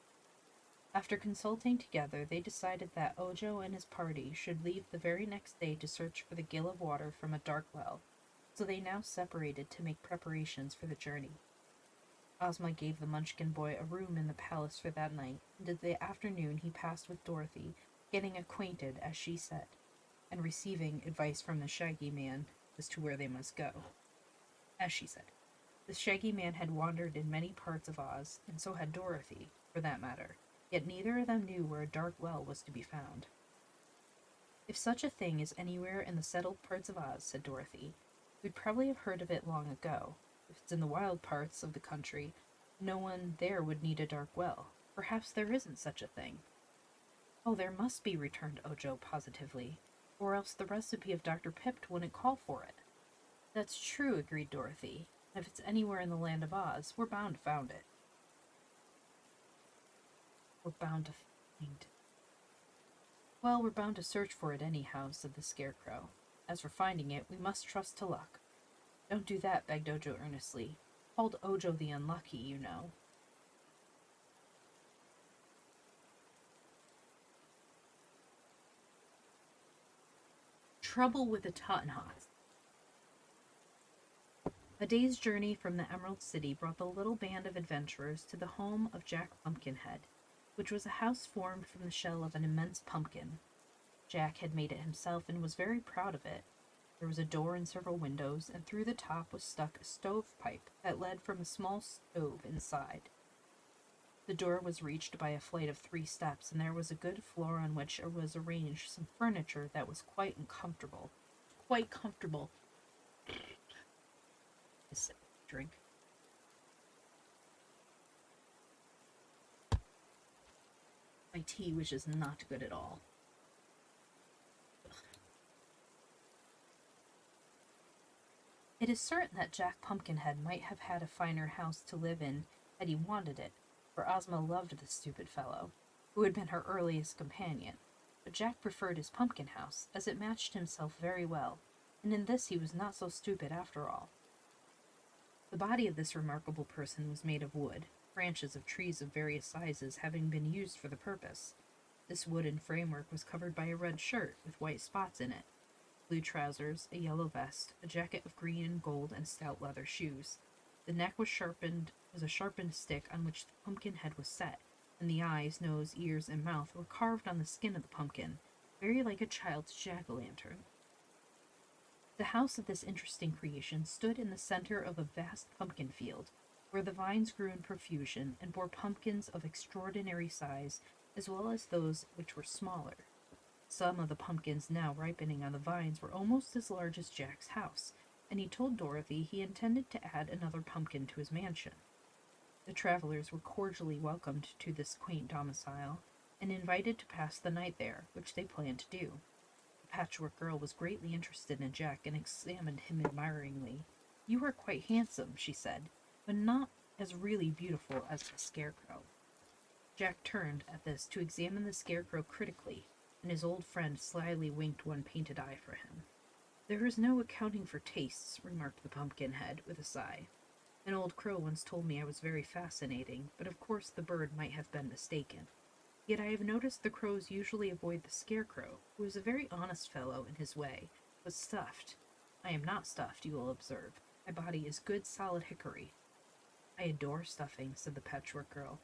After consulting together, they decided that Ojo and his party should leave the very next day to search for the gill of water from a dark well, so they now separated to make preparations for the journey. Ozma gave the Munchkin boy a room in the palace for that night, and the afternoon he passed with Dorothy, getting acquainted, as she said, and receiving advice from the Shaggy Man as to where they must go. As she said, the Shaggy Man had wandered in many parts of Oz, and so had Dorothy, for that matter, yet neither of them knew where a dark well was to be found. If such a thing is anywhere in the settled parts of Oz, said Dorothy, we'd probably have heard of it long ago. If it's in the wild parts of the country, no one there would need a dark well. Perhaps there isn't such a thing. Oh, there must be, returned Ojo positively, or else the recipe of Dr. Pipt wouldn't call for it. That's true, agreed Dorothy. If it's anywhere in the land of Oz, we're bound to find it. We're bound to find it. Well, we're bound to search for it anyhow, said the Scarecrow. As for finding it, we must trust to luck. Don't do that, begged Ojo earnestly. Called Ojo the Unlucky, you know. Trouble with the Tottenhots. A day's journey from the Emerald City brought the little band of adventurers to the home of Jack Pumpkinhead, which was a house formed from the shell of an immense pumpkin. Jack had made it himself and was very proud of it. There was a door and several windows, and through the top was stuck a stovepipe that led from a small stove inside. The door was reached by a flight of 3 steps, and there was a good floor on which was arranged some furniture that was quite uncomfortable. Quite comfortable. Drink. my tea, which is not good at all. It is certain that Jack Pumpkinhead might have had a finer house to live in had he wanted it, for Ozma loved the stupid fellow, who had been her earliest companion. But Jack preferred his pumpkin house, as it matched himself very well, and in this he was not so stupid after all. The body of this remarkable person was made of wood, branches of trees of various sizes having been used for the purpose. This wooden framework was covered by a red shirt with white spots in it, blue trousers, a yellow vest, a jacket of green and gold, and stout leather shoes. The neck was a sharpened stick on which the pumpkin head was set, and the eyes, nose, ears, and mouth were carved on the skin of the pumpkin, very like a child's jack-o'-lantern. The house of this interesting creation stood in the center of a vast pumpkin field, where the vines grew in profusion and bore pumpkins of extraordinary size, as well as those which were smaller. Some of the pumpkins now ripening on the vines were almost as large as Jack's house, and he told Dorothy he intended to add another pumpkin to his mansion. The travelers were cordially welcomed to this quaint domicile, and invited to pass the night there, which they planned to do. Patchwork Girl was greatly interested in Jack and examined him admiringly. "You are quite handsome," she said, "but not as really beautiful as the Scarecrow." Jack turned, at this, to examine the Scarecrow critically, and his old friend slyly winked one painted eye for him. "There is no accounting for tastes," remarked the Pumpkinhead, with a sigh. "An old crow once told me I was very fascinating, but of course the bird might have been mistaken. Yet I have noticed the crows usually avoid the Scarecrow, who is a very honest fellow in his way, but stuffed. I am not stuffed, you will observe. My body is good solid hickory." "I adore stuffing," said the Patchwork Girl.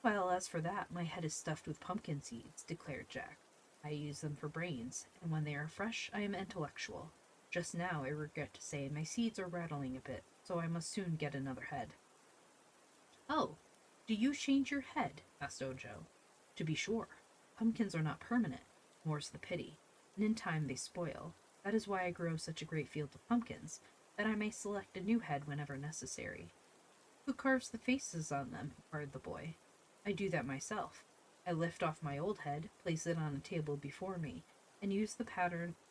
"Well, as for that, my head is stuffed with pumpkin seeds," declared Jack. "I use them for brains, and when they are fresh I am intellectual. Just now, I regret to say, my seeds are rattling a bit, so I must soon get another head." "Oh, do you change your head?" asked Ojo. "To be sure. Pumpkins are not permanent, more's the pity, and in time they spoil. That is why I grow such a great field of pumpkins, that I may select a new head whenever necessary." "Who carves the faces on them?" inquired the boy. "I do that myself. I lift off my old head, place it on a table before me, and use the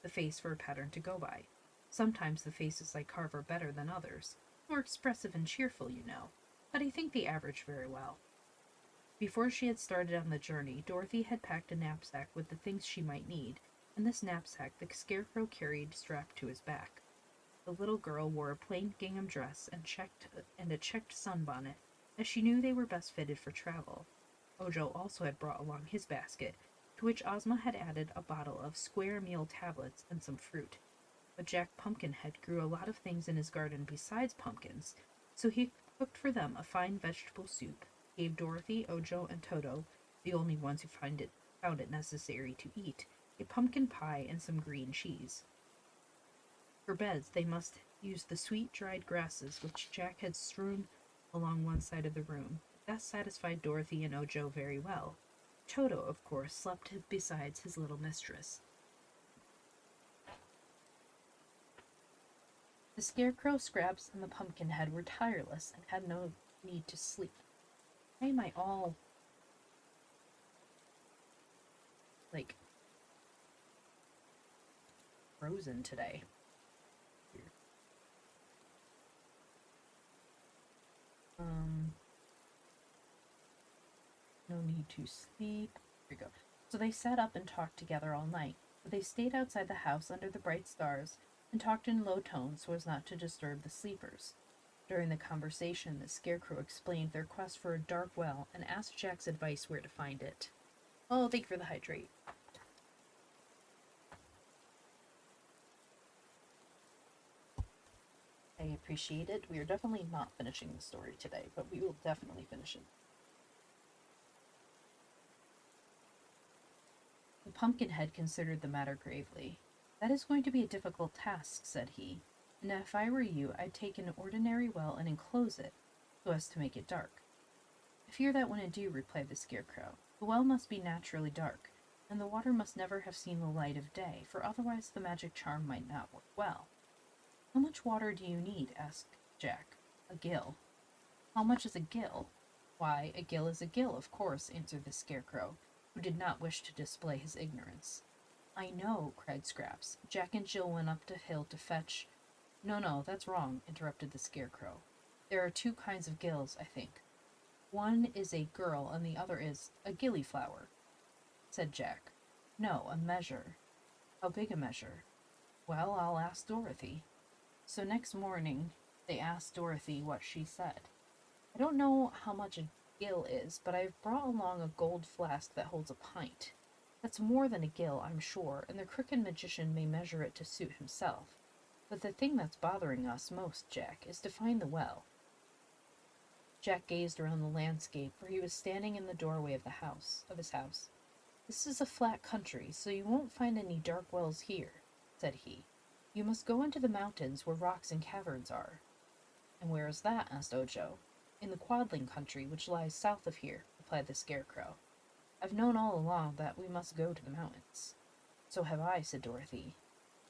face for a pattern to go by. Sometimes the faces I carve are better than others, more expressive and cheerful, you know, but I think they average very well." Before she had started on the journey, Dorothy had packed a knapsack with the things she might need, and this knapsack the Scarecrow carried strapped to his back. The little girl wore a plain gingham dress and a checked sunbonnet, as she knew they were best fitted for travel. Ojo also had brought along his basket, to which Ozma had added a bottle of square meal tablets and some fruit. But Jack Pumpkinhead grew a lot of things in his garden besides pumpkins, so he cooked for them a fine vegetable soup, gave Dorothy, Ojo, and Toto, the only ones who found it necessary to eat, a pumpkin pie and some green cheese. For beds they must use the sweet dried grasses which Jack had strewn along one side of the room. That satisfied Dorothy and Ojo very well. Toto, of course, slept beside his little mistress. The Scarecrow, Scraps, and the Pumpkinhead were tireless and had no need to sleep. Why am I all, frozen today? Weird. No need to sleep. Here we go. So they sat up and talked together all night, but they stayed outside the house under the bright stars and talked in low tones so as not to disturb the sleepers. During the conversation, the Scarecrow explained their quest for a dark well and asked Jack's advice where to find it. "Oh, thank you for the hydrate." I appreciate it. We are definitely not finishing the story today, but we will definitely finish it. The Pumpkinhead considered the matter gravely. "That is going to be a difficult task," said he, "and if I were you, I'd take an ordinary well and enclose it, so as to make it dark." "I fear that wouldn't do," replied the Scarecrow. "The well must be naturally dark, and the water must never have seen the light of day, for otherwise the magic charm might not work well." "How much water do you need?" asked Jack. "A gill." "How much is a gill?" "Why, a gill is a gill, of course," answered the Scarecrow. who did not wish to display his ignorance. "I know," cried Scraps. "Jack and Jill went up the hill to fetch—" No, that's wrong," interrupted the Scarecrow. "There are two kinds of gills, I think. One is a girl and the other is a gillyflower," said Jack. "No, a measure." "How big a measure?" "Well, I'll ask Dorothy." So next morning they asked Dorothy what she said. "I don't know how much a gill is, but I've brought along a gold flask that holds a pint. That's more than a gill, I'm sure, and the Crooked Magician may measure it to suit himself. But the thing that's bothering us most, Jack, is to find the well." Jack gazed around the landscape, for he was standing in the doorway of his house. "This is a flat country, so you won't find any dark wells here," said he. "You must go into the mountains where rocks and caverns are." "And where is that?" asked Ojo. "In the Quadling country, which lies south of here," replied the Scarecrow. "I've known all along that we must go to the mountains." "So have I," said Dorothy.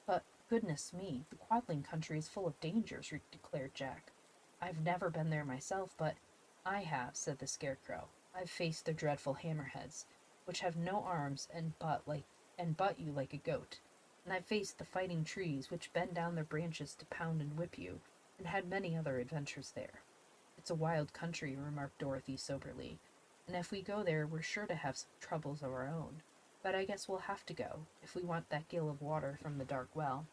"But, goodness me, the Quadling country is full of dangers," declared Jack. "I've never been there myself, but—" "I have," said the Scarecrow. "I've faced the dreadful hammerheads, which have no arms and butt you like a goat. And I've faced the fighting trees, which bend down their branches to pound and whip you, and had many other adventures there." "It's a wild country," remarked Dorothy soberly, "and if we go there we're sure to have some troubles of our own. But I guess we'll have to go, if we want that gill of water from the dark well."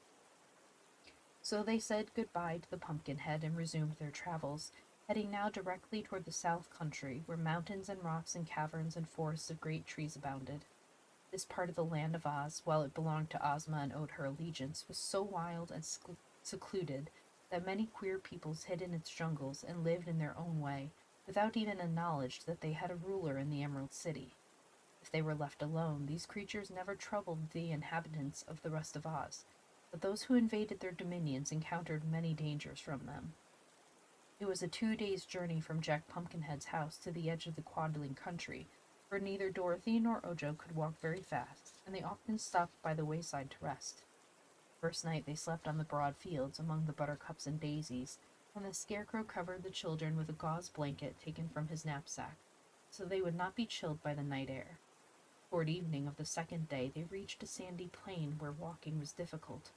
So they said good-bye to the Pumpkinhead and resumed their travels, heading now directly toward the south country, where mountains and rocks and caverns and forests of great trees abounded. This part of the land of Oz, while it belonged to Ozma and owed her allegiance, was so wild and secluded that many queer peoples hid in its jungles and lived in their own way, without even a knowledge that they had a ruler in the Emerald City. If they were left alone, these creatures never troubled the inhabitants of the rest of Oz, but those who invaded their dominions encountered many dangers from them. It was a 2 days' journey from Jack Pumpkinhead's house to the edge of the Quadling country, for neither Dorothy nor Ojo could walk very fast, and they often stopped by the wayside to rest. First night they slept on the broad fields among the buttercups and daisies, and the Scarecrow covered the children with a gauze blanket taken from his knapsack, so they would not be chilled by the night air. Toward evening of the second day they reached a sandy plain where walking was difficult.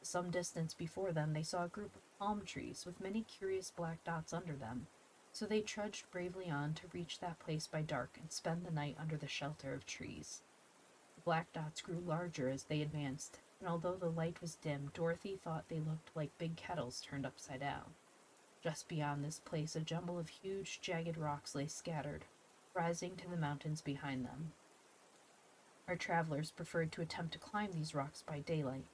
Some distance before them they saw a group of palm trees with many curious black dots under them, so they trudged bravely on to reach that place by dark and spend the night under the shelter of trees. The black dots grew larger as they advanced, and although the light was dim, Dorothy thought they looked like big kettles turned upside down. Just beyond this place a jumble of huge, jagged rocks lay scattered, rising to the mountains behind them. Our travelers preferred to attempt to climb these rocks by daylight.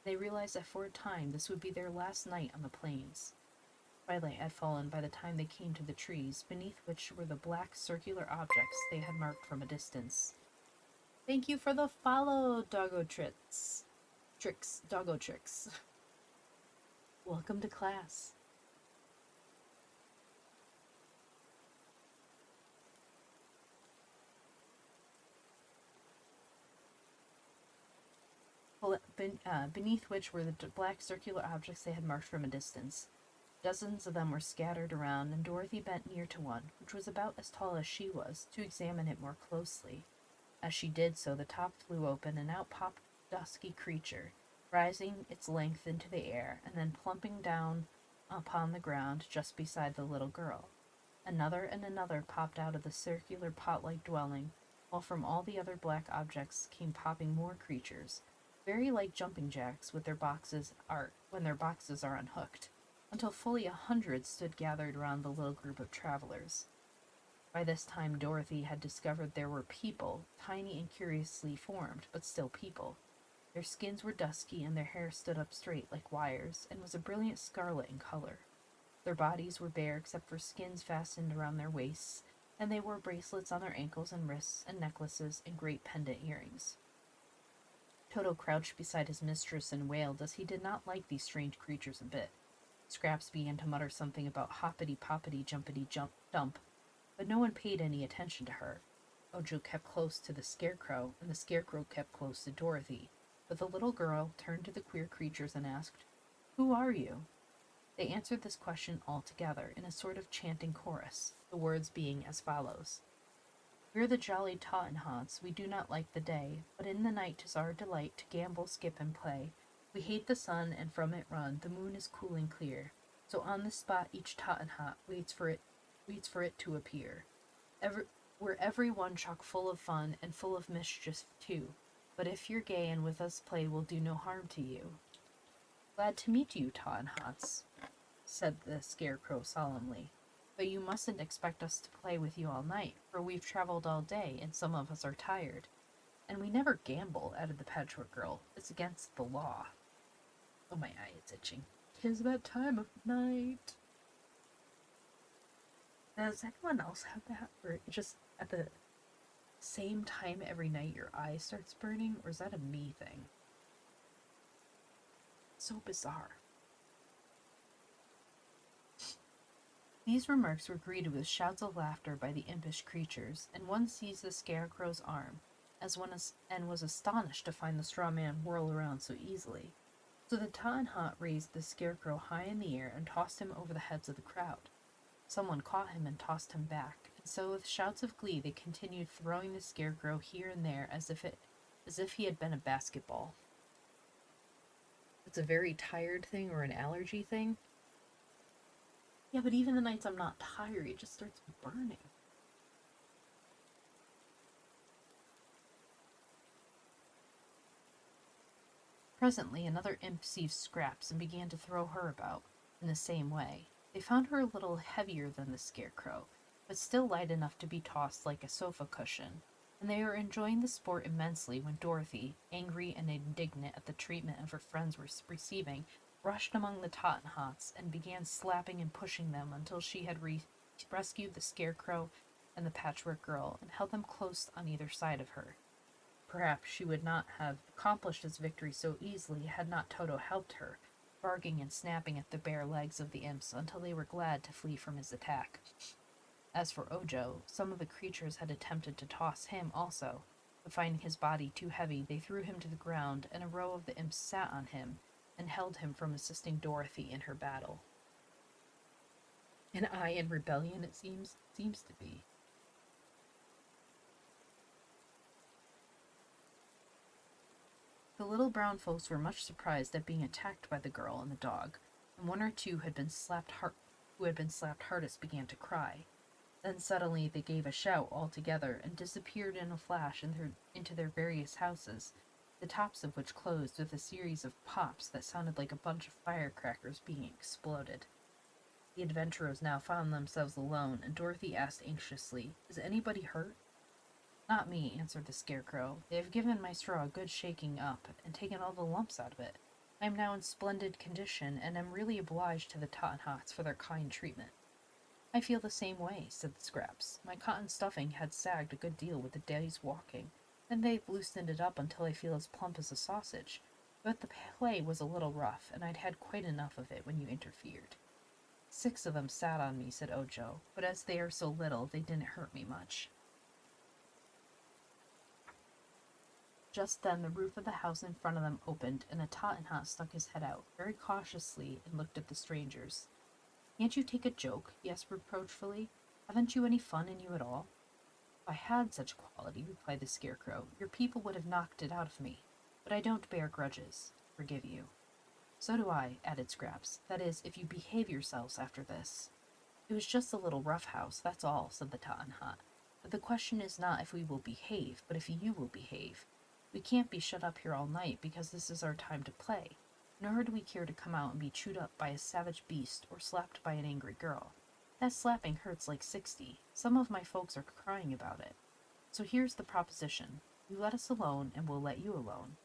They realized that for a time this would be their last night on the plains. Twilight had fallen by the time they came to the trees, beneath which were the black circular objects they had marked from a distance. "Thank you for the follow, Doggo Tricks. Doggo Tricks. Welcome to class." Beneath which were the black circular objects they had marked from a distance. Dozens of them were scattered around, and Dorothy bent near to one, which was about as tall as she was, to examine it more closely. As she did so, the top flew open, and out popped a dusky creature, rising its length into the air, and then plumping down upon the ground just beside the little girl. Another and another popped out of the circular pot-like dwelling, while from all the other black objects came popping more creatures, very like jumping jacks when their boxes are unhooked, until fully 100 stood gathered around the little group of travelers. By this time Dorothy had discovered there were people, tiny and curiously formed, but still people. Their skins were dusky, and their hair stood up straight like wires, and was a brilliant scarlet in color. Their bodies were bare except for skins fastened around their waists, and they wore bracelets on their ankles and wrists, and necklaces, and great pendant earrings. Toto crouched beside his mistress and wailed, as he did not like these strange creatures a bit. Scraps began to mutter something about hoppity-poppity, jumpity-dump, but no one paid any attention to her. Ojo kept close to the Scarecrow, and the Scarecrow kept close to Dorothy, but the little girl turned to the queer creatures and asked, "Who are you?" They answered this question all together, in a sort of chanting chorus, the words being as follows: We're the jolly Tottenhots, we do not like the day, but in the night 'tis our delight to gambol, skip, and play. We hate the sun, and from it run, the moon is cool and clear. So on the spot each Tottenhot waits for it to appear. We're every one chock full of fun, and full of mischief too. But if you're gay and with us play, we'll do no harm to you. Glad to meet you, Tottenhots, said the Scarecrow solemnly. But you mustn't expect us to play with you all night, for we've traveled all day, and some of us are tired. And we never gamble, added the Patchwork Girl. It's against the law. Oh, my eye, it's itching. 'Tis that time of night. Does anyone else have that? Or just at the same time every night your eye starts burning? Or is that a me thing? So bizarre. These remarks were greeted with shouts of laughter by the impish creatures, and one seized the Scarecrow's arm, and was astonished to find the straw man whirl around so easily. So the Tottenhot raised the Scarecrow high in the air and tossed him over the heads of the crowd. Someone caught him and tossed him back, and so with shouts of glee they continued throwing the Scarecrow here and there as if he had been a basketball. It's a very tired thing or an allergy thing. Yeah, but even the nights I'm not tired, it just starts burning. Presently another imp seized Scraps and began to throw her about in the same way. They found her a little heavier than the Scarecrow, but still light enough to be tossed like a sofa cushion, and they were enjoying the sport immensely when Dorothy, angry and indignant at the treatment of her friends were receiving, rushed among the Tottenhots and began slapping and pushing them until she had rescued the Scarecrow and the Patchwork Girl and held them close on either side of her. Perhaps she would not have accomplished this victory so easily had not Toto helped her, barking and snapping at the bare legs of the imps until they were glad to flee from his attack. As for Ojo, some of the creatures had attempted to toss him also, but finding his body too heavy, they threw him to the ground, and a row of the imps sat on him and held him from assisting Dorothy in her battle. An eye in rebellion, it seems to be. The little brown folks were much surprised at being attacked by the girl and the dog, and one or two who had been slapped hardest began to cry. Then suddenly they gave a shout all together and disappeared in a flash into their various houses, the tops of which closed with a series of pops that sounded like a bunch of firecrackers being exploded. The adventurers now found themselves alone, and Dorothy asked anxiously, "Is anybody hurt?" "Not me," answered the Scarecrow. "They have given my straw a good shaking up, and taken all the lumps out of it. I am now in splendid condition, and am really obliged to the Tottenhots for their kind treatment." "I feel the same way," said the Scraps. "My cotton stuffing had sagged a good deal with the day's walking, and they've loosened it up until I feel as plump as a sausage. But the play was a little rough, and I'd had quite enough of it when you interfered." "6 of them sat on me," said Ojo, "but as they are so little, they didn't hurt me much." Just then the roof of the house in front of them opened, and a Tottenhot stuck his head out, very cautiously, and looked at the strangers. "Can't you take a joke?" he asked reproachfully. "Haven't you any fun in you at all?" "If I had such quality," replied the Scarecrow, "your people would have knocked it out of me. But I don't bear grudges. Forgive you." "So do I," added Scraps. "That is, if you behave yourselves after this." "It was just a little rough house, that's all," said the Tottenhot. "But the question is not if we will behave, but if you will behave. We can't be shut up here all night, because this is our time to play, nor do we care to come out and be chewed up by a savage beast or slapped by an angry girl. That slapping hurts like 60. Some of my folks are crying about it. So here's the proposition. You let us alone, and we'll let you alone."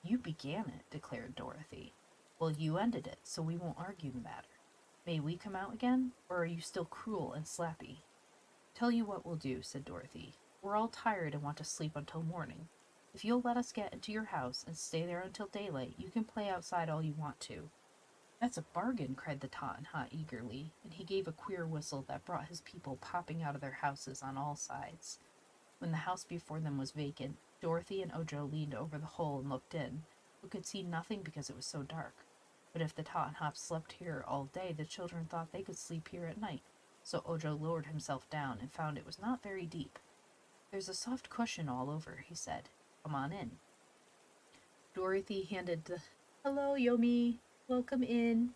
"You began it," declared Dorothy. "Well, you ended it, so we won't argue the matter. May we come out again, or are you still cruel and slappy?" "Tell you what we'll do," said Dorothy. "We're all tired and want to sleep until morning. If you'll let us get into your house and stay there until daylight, you can play outside all you want to." "That's a bargain," cried the Tottenhot eagerly, and he gave a queer whistle that brought his people popping out of their houses on all sides. When the house before them was vacant, Dorothy and Ojo leaned over the hole and looked in, but could see nothing because it was so dark. But if the Tottenhots slept here all day, the children thought they could sleep here at night, so Ojo lowered himself down and found it was not very deep. There's a soft cushion all over, he said. Come on in. Dorothy handed the... Hello, Yomi. Welcome in.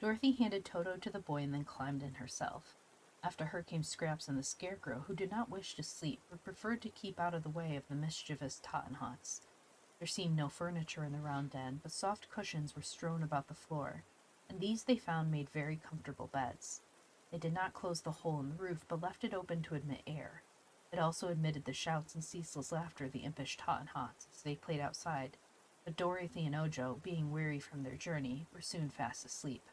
Dorothy handed Toto to the boy and then climbed in herself. After her came Scraps and the Scarecrow, who did not wish to sleep, but preferred to keep out of the way of the mischievous Tottenhots. There seemed no furniture in the round den, but soft cushions were strewn about the floor, and these they found made very comfortable beds. They did not close the hole in the roof, but left it open to admit air. It also admitted the shouts and ceaseless laughter of the impish Tottenhots as they played outside, but Dorothy and Ojo, being weary from their journey, were soon fast asleep.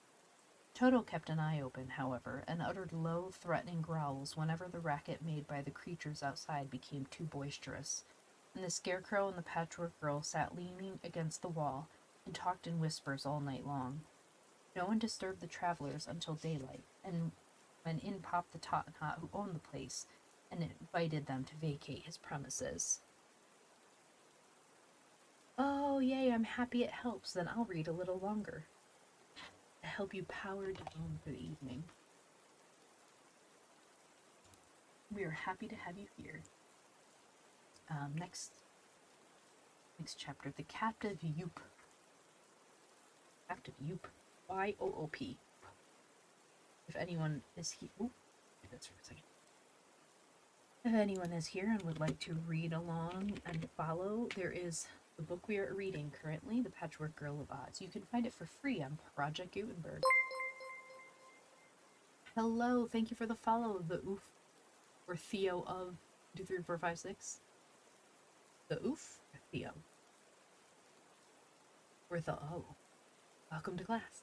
Toto kept an eye open, however, and uttered low, threatening growls whenever the racket made by the creatures outside became too boisterous, and the Scarecrow and the Patchwork Girl sat leaning against the wall and talked in whispers all night long. No one disturbed the travelers until daylight, and when in popped the Tottenhot who owned the place and invited them to vacate his premises. Oh, yay, I'm happy it helps. Then I'll read a little longer to help you power down for the evening. We are happy to have you here. Next chapter, The Captive Yoop. Captive Yoop. Y-O-O-P. If anyone is here... that's for a second. If anyone is here and would like to read along and follow, there is the book we are reading currently, The Patchwork Girl of Oz. You can find it for free on Project Gutenberg. Hello, thank you for the follow, the Oof, or Theo of 2, 3, 4, 5, 6. The Oof, or Theo? Or the O. Welcome to class.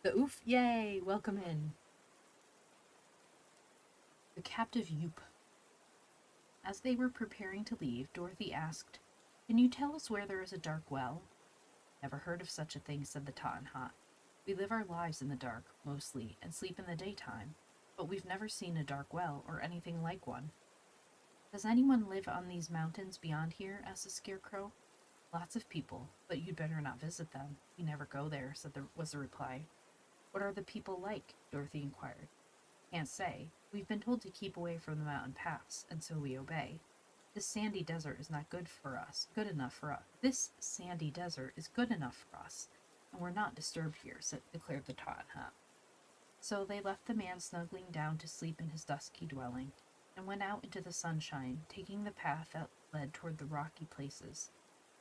The Oof, yay, welcome in. The Captive Yoop. As they were preparing to leave, Dorothy asked, "Can you tell us where there is a dark well?" "Never heard of such a thing," said the Tottenhot. "We live our lives in the dark, mostly, and sleep in the daytime, but we've never seen a dark well or anything like one." "Does anyone live on these mountains beyond here?" asked the Scarecrow. "Lots of people, but you'd better not visit them. We never go there," was the reply. "What are the people like?" Dorothy inquired. "Can't say. We've been told to keep away from the mountain paths, and so we obey. This sandy desert is not good enough for us. This sandy desert is good enough for us, and we're not disturbed here," declared the Tottenhot. So they left the man snuggling down to sleep in his dusky dwelling, and went out into the sunshine, taking the path that led toward the rocky places.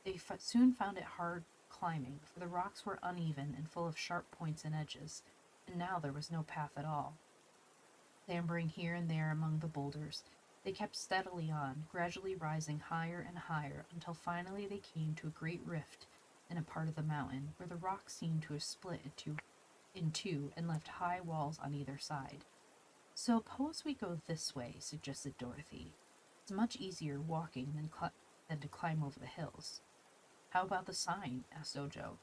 They soon found it hard climbing, for the rocks were uneven and full of sharp points and edges, and now there was no path at all. Clambering here and there among the boulders, they kept steadily on, gradually rising higher and higher, until finally they came to a great rift in a part of the mountain, where the rock seemed to have split in two and left high walls on either side. "Suppose we go this way," suggested Dorothy. "It's much easier walking than to climb over the hills." "How about the sign?" asked Ojo.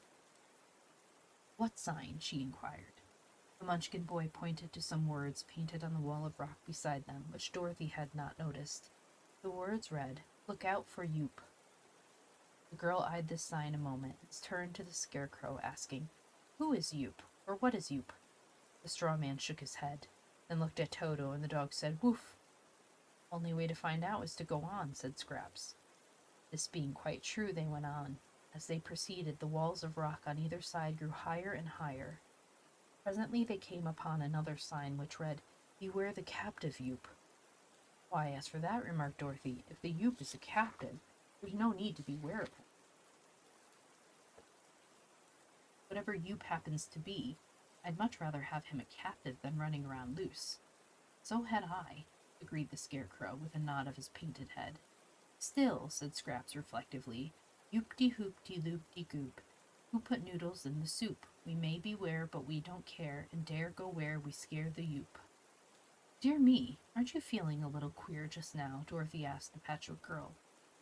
"What sign?" she inquired. The Munchkin boy pointed to some words painted on the wall of rock beside them, which Dorothy had not noticed. The words read, "Look out for Yoop." The girl eyed this sign a moment, and turned to the Scarecrow, asking, "Who is Yoop, or what is Yoop?" The straw man shook his head, then looked at Toto, and the dog said, "Woof." "Only way to find out is to go on," said Scraps. This being quite true, they went on. As they proceeded, the walls of rock on either side grew higher and higher. Presently they came upon another sign which read, "Beware the captive Yoop." "Why, as for that," remarked Dorothy, "if the Yoop is a captive, there's no need to beware of him. Whatever Yoop happens to be, I'd much rather have him a captive than running around loose." "So had I," agreed the Scarecrow, with a nod of his painted head. "Still," said Scraps reflectively, "Yoop-de-hoop-de-loop-de-goop. Who put noodles in the soup? We may beware, but we don't care, and dare go where we scare the Yoop." "Dear me, aren't you feeling a little queer just now?" Dorothy asked the Patchwork Girl.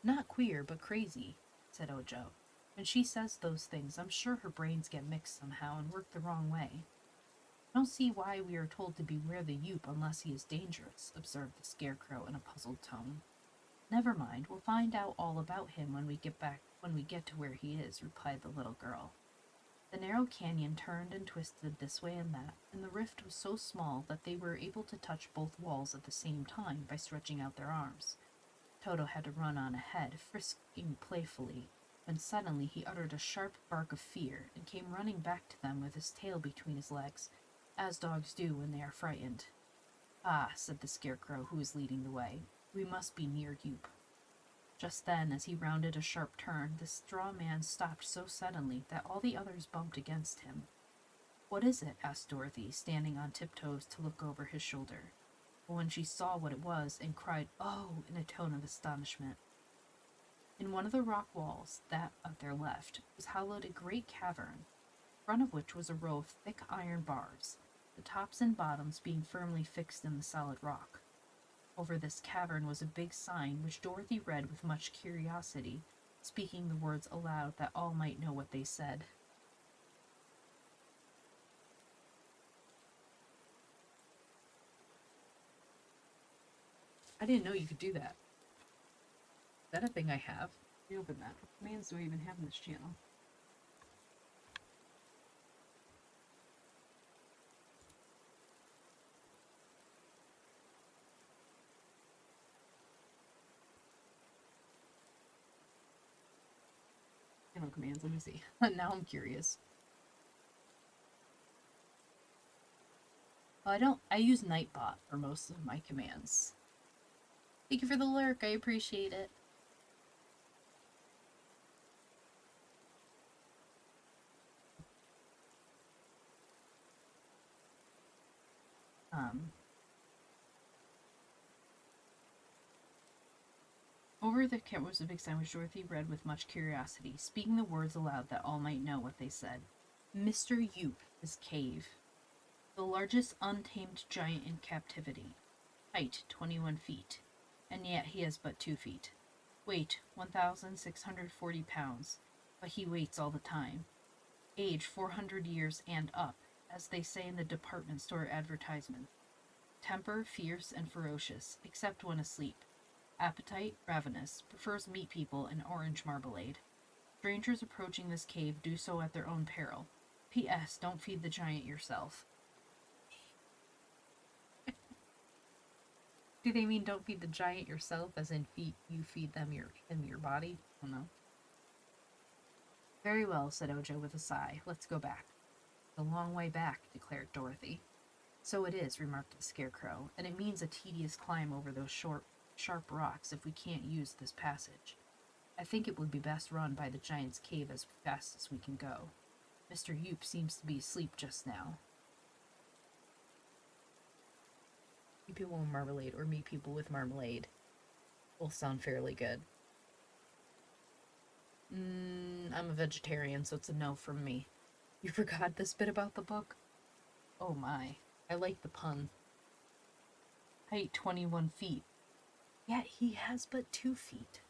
"Not queer, but crazy," said Ojo. "When she says those things, I'm sure her brains get mixed somehow and work the wrong way." "I don't see why we are told to beware the Yoop unless he is dangerous," observed the Scarecrow in a puzzled tone. Never mind, we'll find out all about him when we get to where he is, replied the little girl. The narrow canyon turned and twisted this way and that, and the rift was so small that they were able to touch both walls at the same time by stretching out their arms. Toto had to run on ahead, frisking playfully, when suddenly he uttered a sharp bark of fear and came running back to them with his tail between his legs, as dogs do when they are frightened. Ah, said the Scarecrow, who was leading the way, we must be near Yoop. Just then, as he rounded a sharp turn, the straw man stopped so suddenly that all the others bumped against him. What is it? Asked Dorothy, standing on tiptoes to look over his shoulder. But when she saw what it was and cried, "Oh!" in a tone of astonishment. In one of the rock walls, that of their left, was hollowed a great cavern, in front of which was a row of thick iron bars, the tops and bottoms being firmly fixed in the solid rock. Over this cavern was a big sign, which Dorothy read with much curiosity, speaking the words aloud that all might know what they said. I didn't know you could do that. Is that a thing I have? Let me open that. What commands do I even have in this channel? Channel commands, let me see. Now I'm curious. Well, I use Nightbot for most of my commands. Thank you for the lurk, I appreciate it. Over the cat was a big sign which Dorothy read with much curiosity, speaking the words aloud that all might know what they said. Mr. Yoop, his cave. The largest untamed giant in captivity. Height, 21 feet. And yet he has but 2 feet. Weight, 1,640 pounds. But he waits all the time. Age, 400 years and up, as they say in the department store advertisement. Temper, fierce and ferocious, except when asleep. Appetite, ravenous, prefers meat people and orange marmalade. Strangers approaching this cave do so at their own peril. P.S. Don't feed the giant yourself. Do they mean don't feed the giant yourself, as in you feed them your body? I don't know. Very well, said Ojo with a sigh. Let's go back. A long way back, declared Dorothy. So it is, remarked the Scarecrow, and it means a tedious climb over those sharp rocks if we can't use this passage. I think it would be best run by the giant's cave as fast as we can go. Mr. Yoop seems to be asleep just now. Meat people with marmalade or meat people with marmalade both sound fairly good. I'm a vegetarian, so it's a no from me. You forgot this bit about the book? Oh my, I like the pun. Height 21 feet. Yet he has but 2 feet.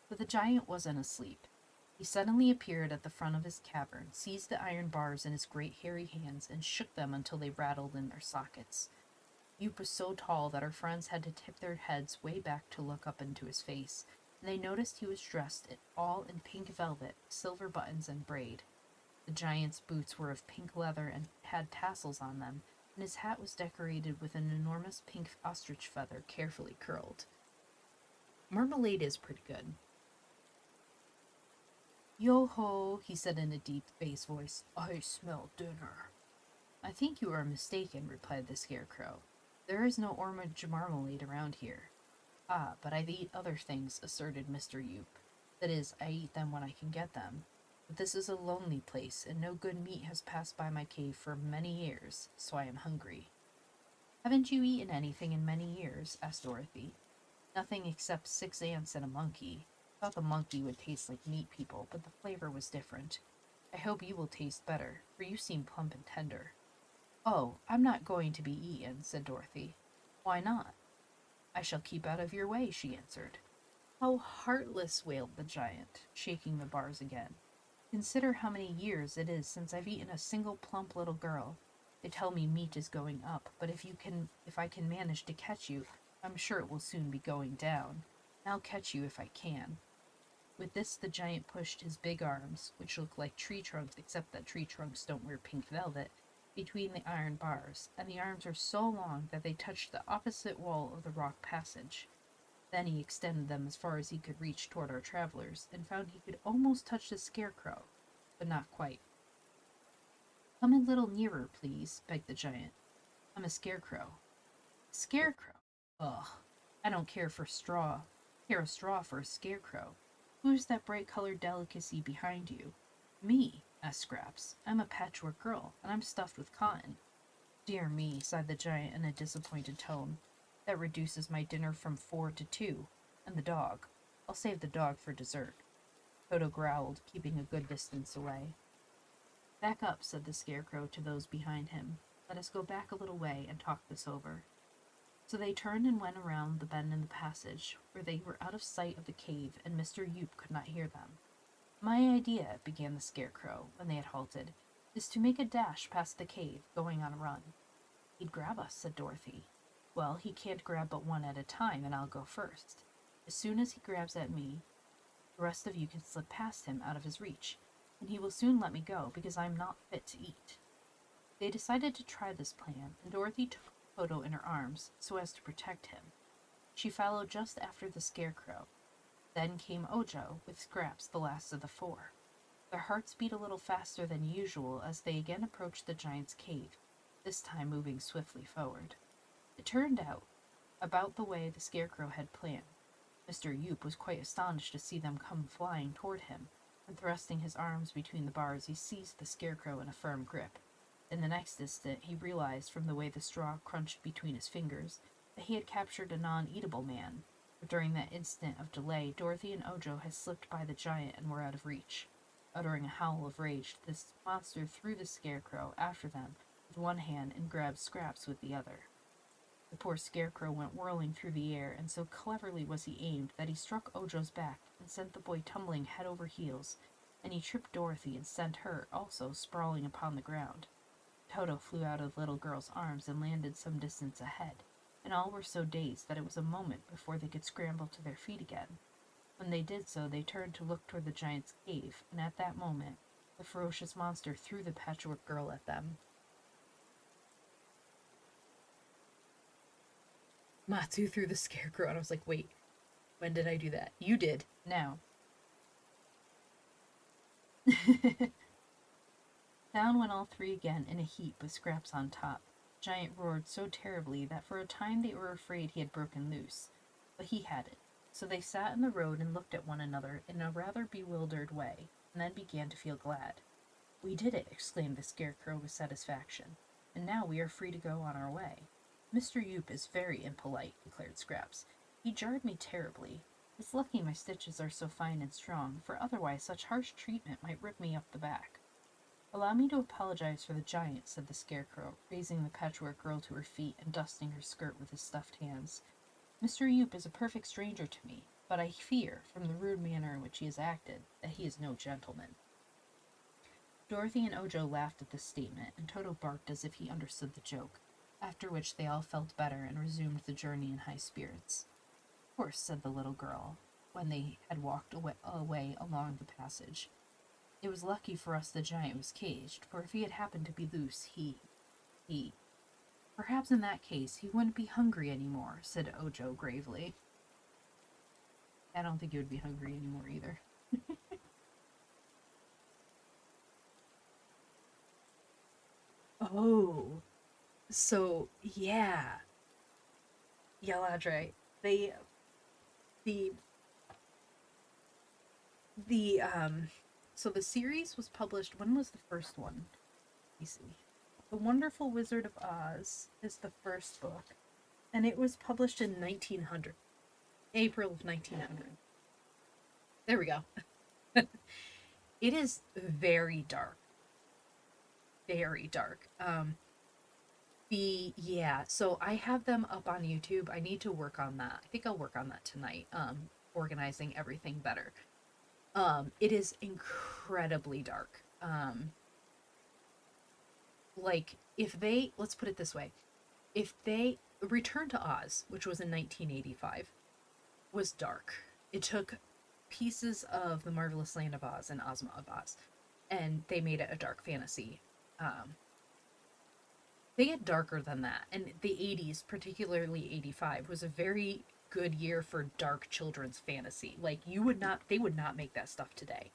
But the giant wasn't asleep. He suddenly appeared at the front of his cavern, seized the iron bars in his great hairy hands, and shook them until they rattled in their sockets. Yoop was so tall that our friends had to tip their heads way back to look up into his face, and they noticed he was dressed all in pink velvet, silver buttons and braid. The giant's boots were of pink leather and had tassels on them, and his hat was decorated with an enormous pink ostrich feather carefully curled. Marmalade is pretty good. Yo-ho, he said in a deep bass voice. I smell dinner. I think you are mistaken, replied the Scarecrow. There is no orange marmalade around here. Ah, but I eat other things, asserted Mr. Yoop. That is, I eat them when I can get them. But this is a lonely place, and no good meat has passed by my cave for many years, so I am hungry. Haven't you eaten anything in many years? Asked Dorothy. Nothing except 6 ants and a monkey. I thought the monkey would taste like meat people, but the flavor was different. I hope you will taste better, for you seem plump and tender. Oh, I'm not going to be eaten, said Dorothy. Why not? I shall keep out of your way, she answered. How heartless, wailed the giant, shaking the bars again. Consider how many years it is since I've eaten a single plump little girl. They tell me meat is going up, but if I can manage to catch you, I'm sure it will soon be going down. I'll catch you if I can." With this, the giant pushed his big arms, which looked like tree trunks except that tree trunks don't wear pink velvet, between the iron bars, and the arms were so long that they touched the opposite wall of the rock passage. Then he extended them as far as he could reach toward our travelers, and found he could almost touch the scarecrow, but not quite. "Come a little nearer, please," begged the giant. "I'm a scarecrow." "Scarecrow? Ugh, I don't care a straw for a scarecrow. Who's that bright-colored delicacy behind you?" "Me," asked Scraps. "I'm a patchwork girl, and I'm stuffed with cotton." "Dear me," sighed the giant in a disappointed tone. "That reduces my dinner from 4 to 2. And the dog. I'll save the dog for dessert." Toto growled, keeping a good distance away. "Back up," said the scarecrow to those behind him. "Let us go back a little way and talk this over." So they turned and went around the bend in the passage, where they were out of sight of the cave, and Mr. Yoop could not hear them. "My idea," began the scarecrow, when they had halted, "is to make a dash past the cave, going on a run." "He'd grab us," said Dorothy. "Well, he can't grab but one at a time, and I'll go first. As soon as he grabs at me, the rest of you can slip past him out of his reach, and he will soon let me go, because I'm not fit to eat." They decided to try this plan, and Dorothy took Toto in her arms, so as to protect him. She followed just after the scarecrow. Then came Ojo, with Scraps the last of the 4. Their hearts beat a little faster than usual as they again approached the giant's cave, this time moving swiftly forward. It turned out about the way the scarecrow had planned. Mr. Yoop was quite astonished to see them come flying toward him, and thrusting his arms between the bars, he seized the scarecrow in a firm grip. In the next instant, he realized from the way the straw crunched between his fingers that he had captured a non-eatable man. But during that instant of delay, Dorothy and Ojo had slipped by the giant and were out of reach. Uttering a howl of rage, this monster threw the scarecrow after them with one hand and grabbed Scraps with the other. The poor scarecrow went whirling through the air, and so cleverly was he aimed that he struck Ojo's back and sent the boy tumbling head over heels, and he tripped Dorothy and sent her, also, sprawling upon the ground. Toto flew out of the little girl's arms and landed some distance ahead, and all were so dazed that it was a moment before they could scramble to their feet again. When they did so, they turned to look toward the giant's cave, and at that moment, the ferocious monster threw the Patchwork Girl at them. Matsu threw the scarecrow, and I was like, wait, when did I do that? You did. Now. Down went all 3 again in a heap with Scraps on top. The giant roared so terribly that for a time they were afraid he had broken loose. But he hadn't. So they sat in the road and looked at one another in a rather bewildered way, and then began to feel glad. "We did it," exclaimed the scarecrow with satisfaction, "and now we are free to go on our way." "Mr. Yoop is very impolite," declared Scraps. "He jarred me terribly. It's lucky my stitches are so fine and strong, for otherwise such harsh treatment might rip me up the back." "Allow me to apologize for the giant," said the scarecrow, raising the Patchwork Girl to her feet and dusting her skirt with his stuffed hands. "Mr. Yoop is a perfect stranger to me, but I fear, from the rude manner in which he has acted, that he is no gentleman." Dorothy and Ojo laughed at this statement, and Toto barked as if he understood the joke, after which they all felt better and resumed the journey in high spirits. "Of course," said the little girl, when they had walked away along the passage, "it was lucky for us the giant was caged, for if he had happened to be loose, he... Perhaps in that case he wouldn't be hungry anymore," said Ojo gravely. "I don't think he would be hungry anymore either." Oh, so yeah, Yaladre, they the the so the series was published. When was the first one? Let me see. The Wonderful Wizard of Oz is the first book, and it was published in 1900, April of 1900. There we go. It is very dark, very dark. So I have them up on YouTube. I need to work on that. I think I'll work on that tonight. Organizing everything better. It is incredibly dark. like, if they, let's put it this way, if they, Return to Oz, which was in 1985, was dark. It took pieces of The Marvelous Land of Oz and Ozma of Oz, and they made it a dark fantasy. They get darker than that, and the 80s, particularly 85, was a very good year for dark children's fantasy. Like, they would not make that stuff today.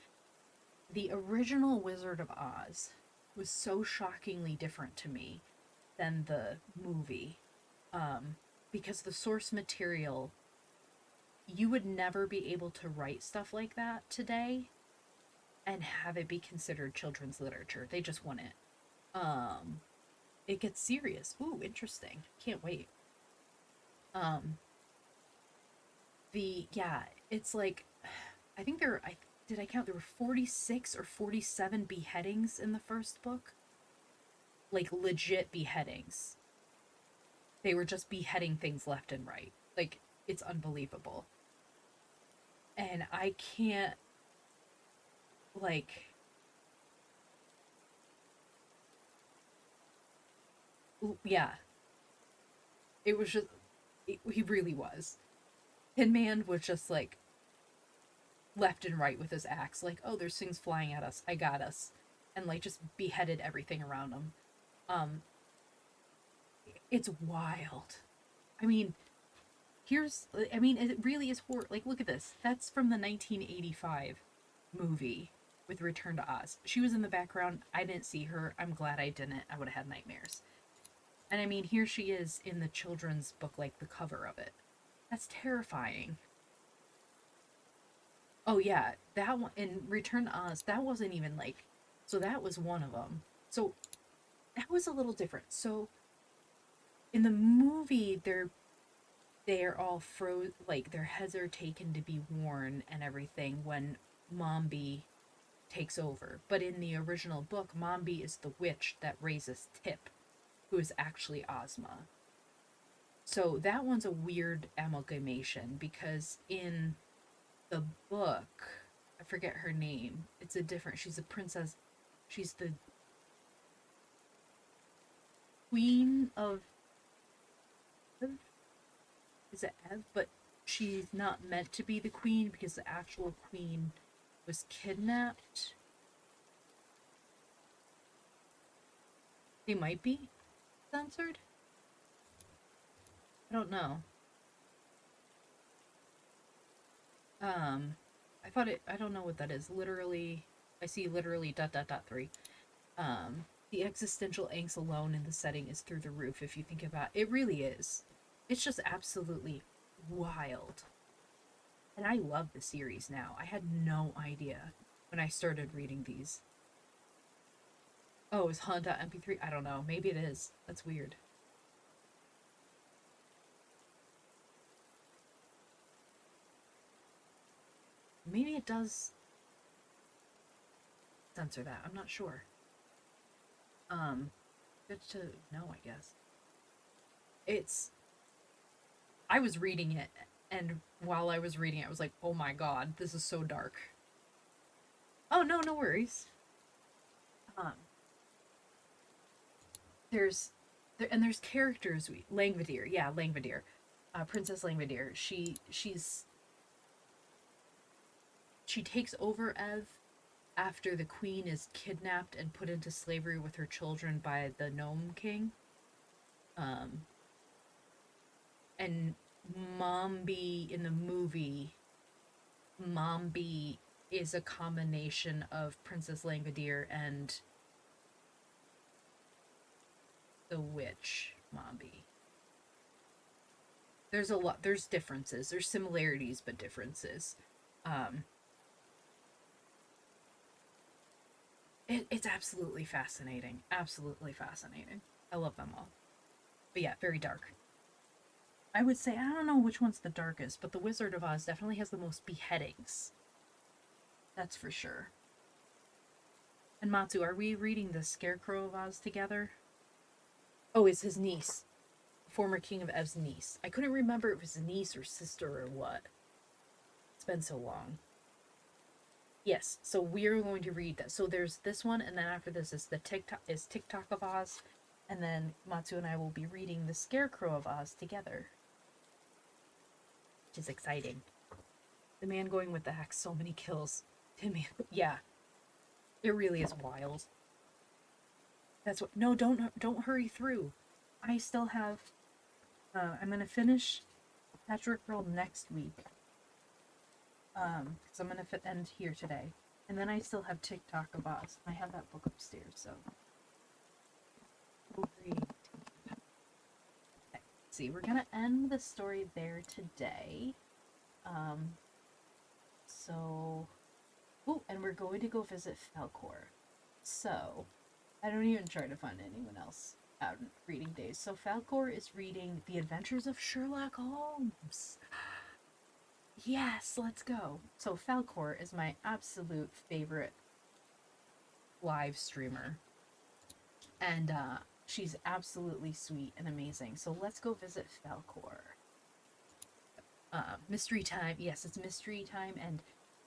The original Wizard of Oz was so shockingly different to me than the movie, because the source material, you would never be able to write stuff like that today and have it be considered children's literature. They just wouldn't. It gets serious. Ooh, interesting. Can't wait. Um, it's like, I think did I count? There were 46 or 47 beheadings in the first book. Like, legit beheadings. They were just beheading things left and right. Like, it's unbelievable. And I can't, like, yeah. It was just, he really was. Tin Man was just like left and right with his axe, like, oh, there's things flying at us, I got us, and like just beheaded everything around him. Um, it's wild. I mean, it really is horror. Like, look at this. That's from the 1985 movie with Return to Oz. She was in the background. I didn't see her. I'm glad I didn't. I would have had nightmares. And I mean, here she is in the children's book, like the cover of it. That's terrifying. Oh yeah, that one in Return to Oz, that wasn't even like, so that was one of them. So that was a little different. So in the movie, they're all like their heads are taken to be worn and everything when Mombi takes over. But in the original book, Mombi is the witch that raises Tip, who is actually Ozma. So that one's a weird amalgamation because in the book, I forget her name. She's a princess. She's the queen of, is it Ev? But she's not meant to be the queen because the actual queen was kidnapped. They might be censored? I don't know. I don't know what that is. Literally, I see literally ... 3. The existential angst alone in the setting is through the roof if you think about it. It really is. It's just absolutely wild. And I love the series now. I had no idea when I started reading these. Oh, is Hunt.mp3? I don't know. Maybe it is. That's weird. Maybe it does censor that. I'm not sure. Good to know, I guess. I was reading it, and while I was reading it, I was like, oh my god, this is so dark. Oh, no, no worries. There's characters. Langvedere, yeah, Langvedere. Princess Langvedere. She takes over Ev after the queen is kidnapped and put into slavery with her children by the Gnome King. And Mombi in the movie, Mombi is a combination of Princess Langvedere and the witch Mombi. There's differences. There's similarities, but differences. It's absolutely fascinating. Absolutely fascinating. I love them all. But yeah, very dark. I would say, I don't know which one's the darkest, but The Wizard of Oz definitely has the most beheadings. That's for sure. And Matsu, are we reading The Scarecrow of Oz together? Oh, it's his niece. Former King of Ev's niece. I couldn't remember if it was niece or sister or what. It's been so long. Yes, so we're going to read that. So there's this one, and then after this is the TikTok of Oz, and then Matsu and I will be reading the Scarecrow of Oz together, which is exciting. The man going with the axe, so many kills. Yeah, it really is wild. That's what. No, don't hurry through. I still have. I'm gonna finish Patchwork Girl next week. Because I'm gonna end here today, and then I still have TikTok of Oz. I have that book upstairs, so. Great. Okay, see, we're gonna end the story there today. So. Oh, and we're going to go visit Falcor. So, I don't even try to find anyone else out reading days. So Falcor is reading The Adventures of Sherlock Holmes. Yes, let's go. So Falcor is my absolute favorite live streamer. And she's absolutely sweet and amazing. So let's go visit Falcor. Mystery time. Yes, it's mystery time. And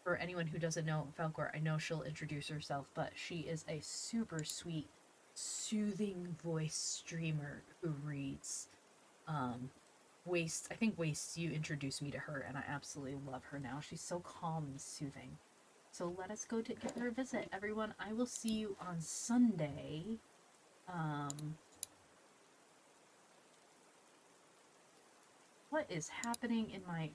for anyone who doesn't know Falcor, I know she'll introduce herself, but she is a super sweet, soothing voice streamer who reads. I think Waste, you introduced me to her, and I absolutely love her now. She's so calm and soothing. So let us go to give her a visit. Everyone, I will see you on Sunday. What is happening in my...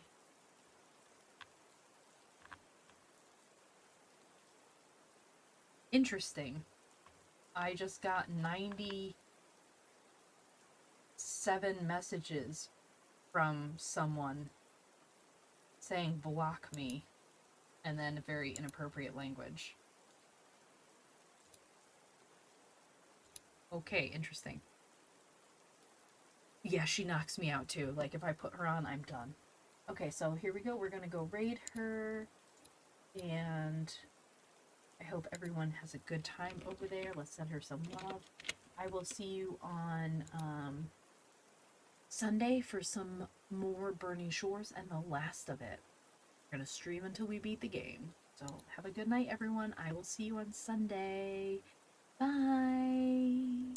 Interesting. I just got 97 messages from someone saying block me, and then very inappropriate language. Okay, interesting. Yeah, she knocks me out too. Like, if I put her on, I'm done. Okay, so here we go. We're gonna go raid her, and I hope everyone has a good time over there. Let's send her some love. I will see you on Sunday for some more Burning Shores and the last of it. We're gonna stream until we beat the game. So have a good night, everyone. I will see you on Sunday. Bye.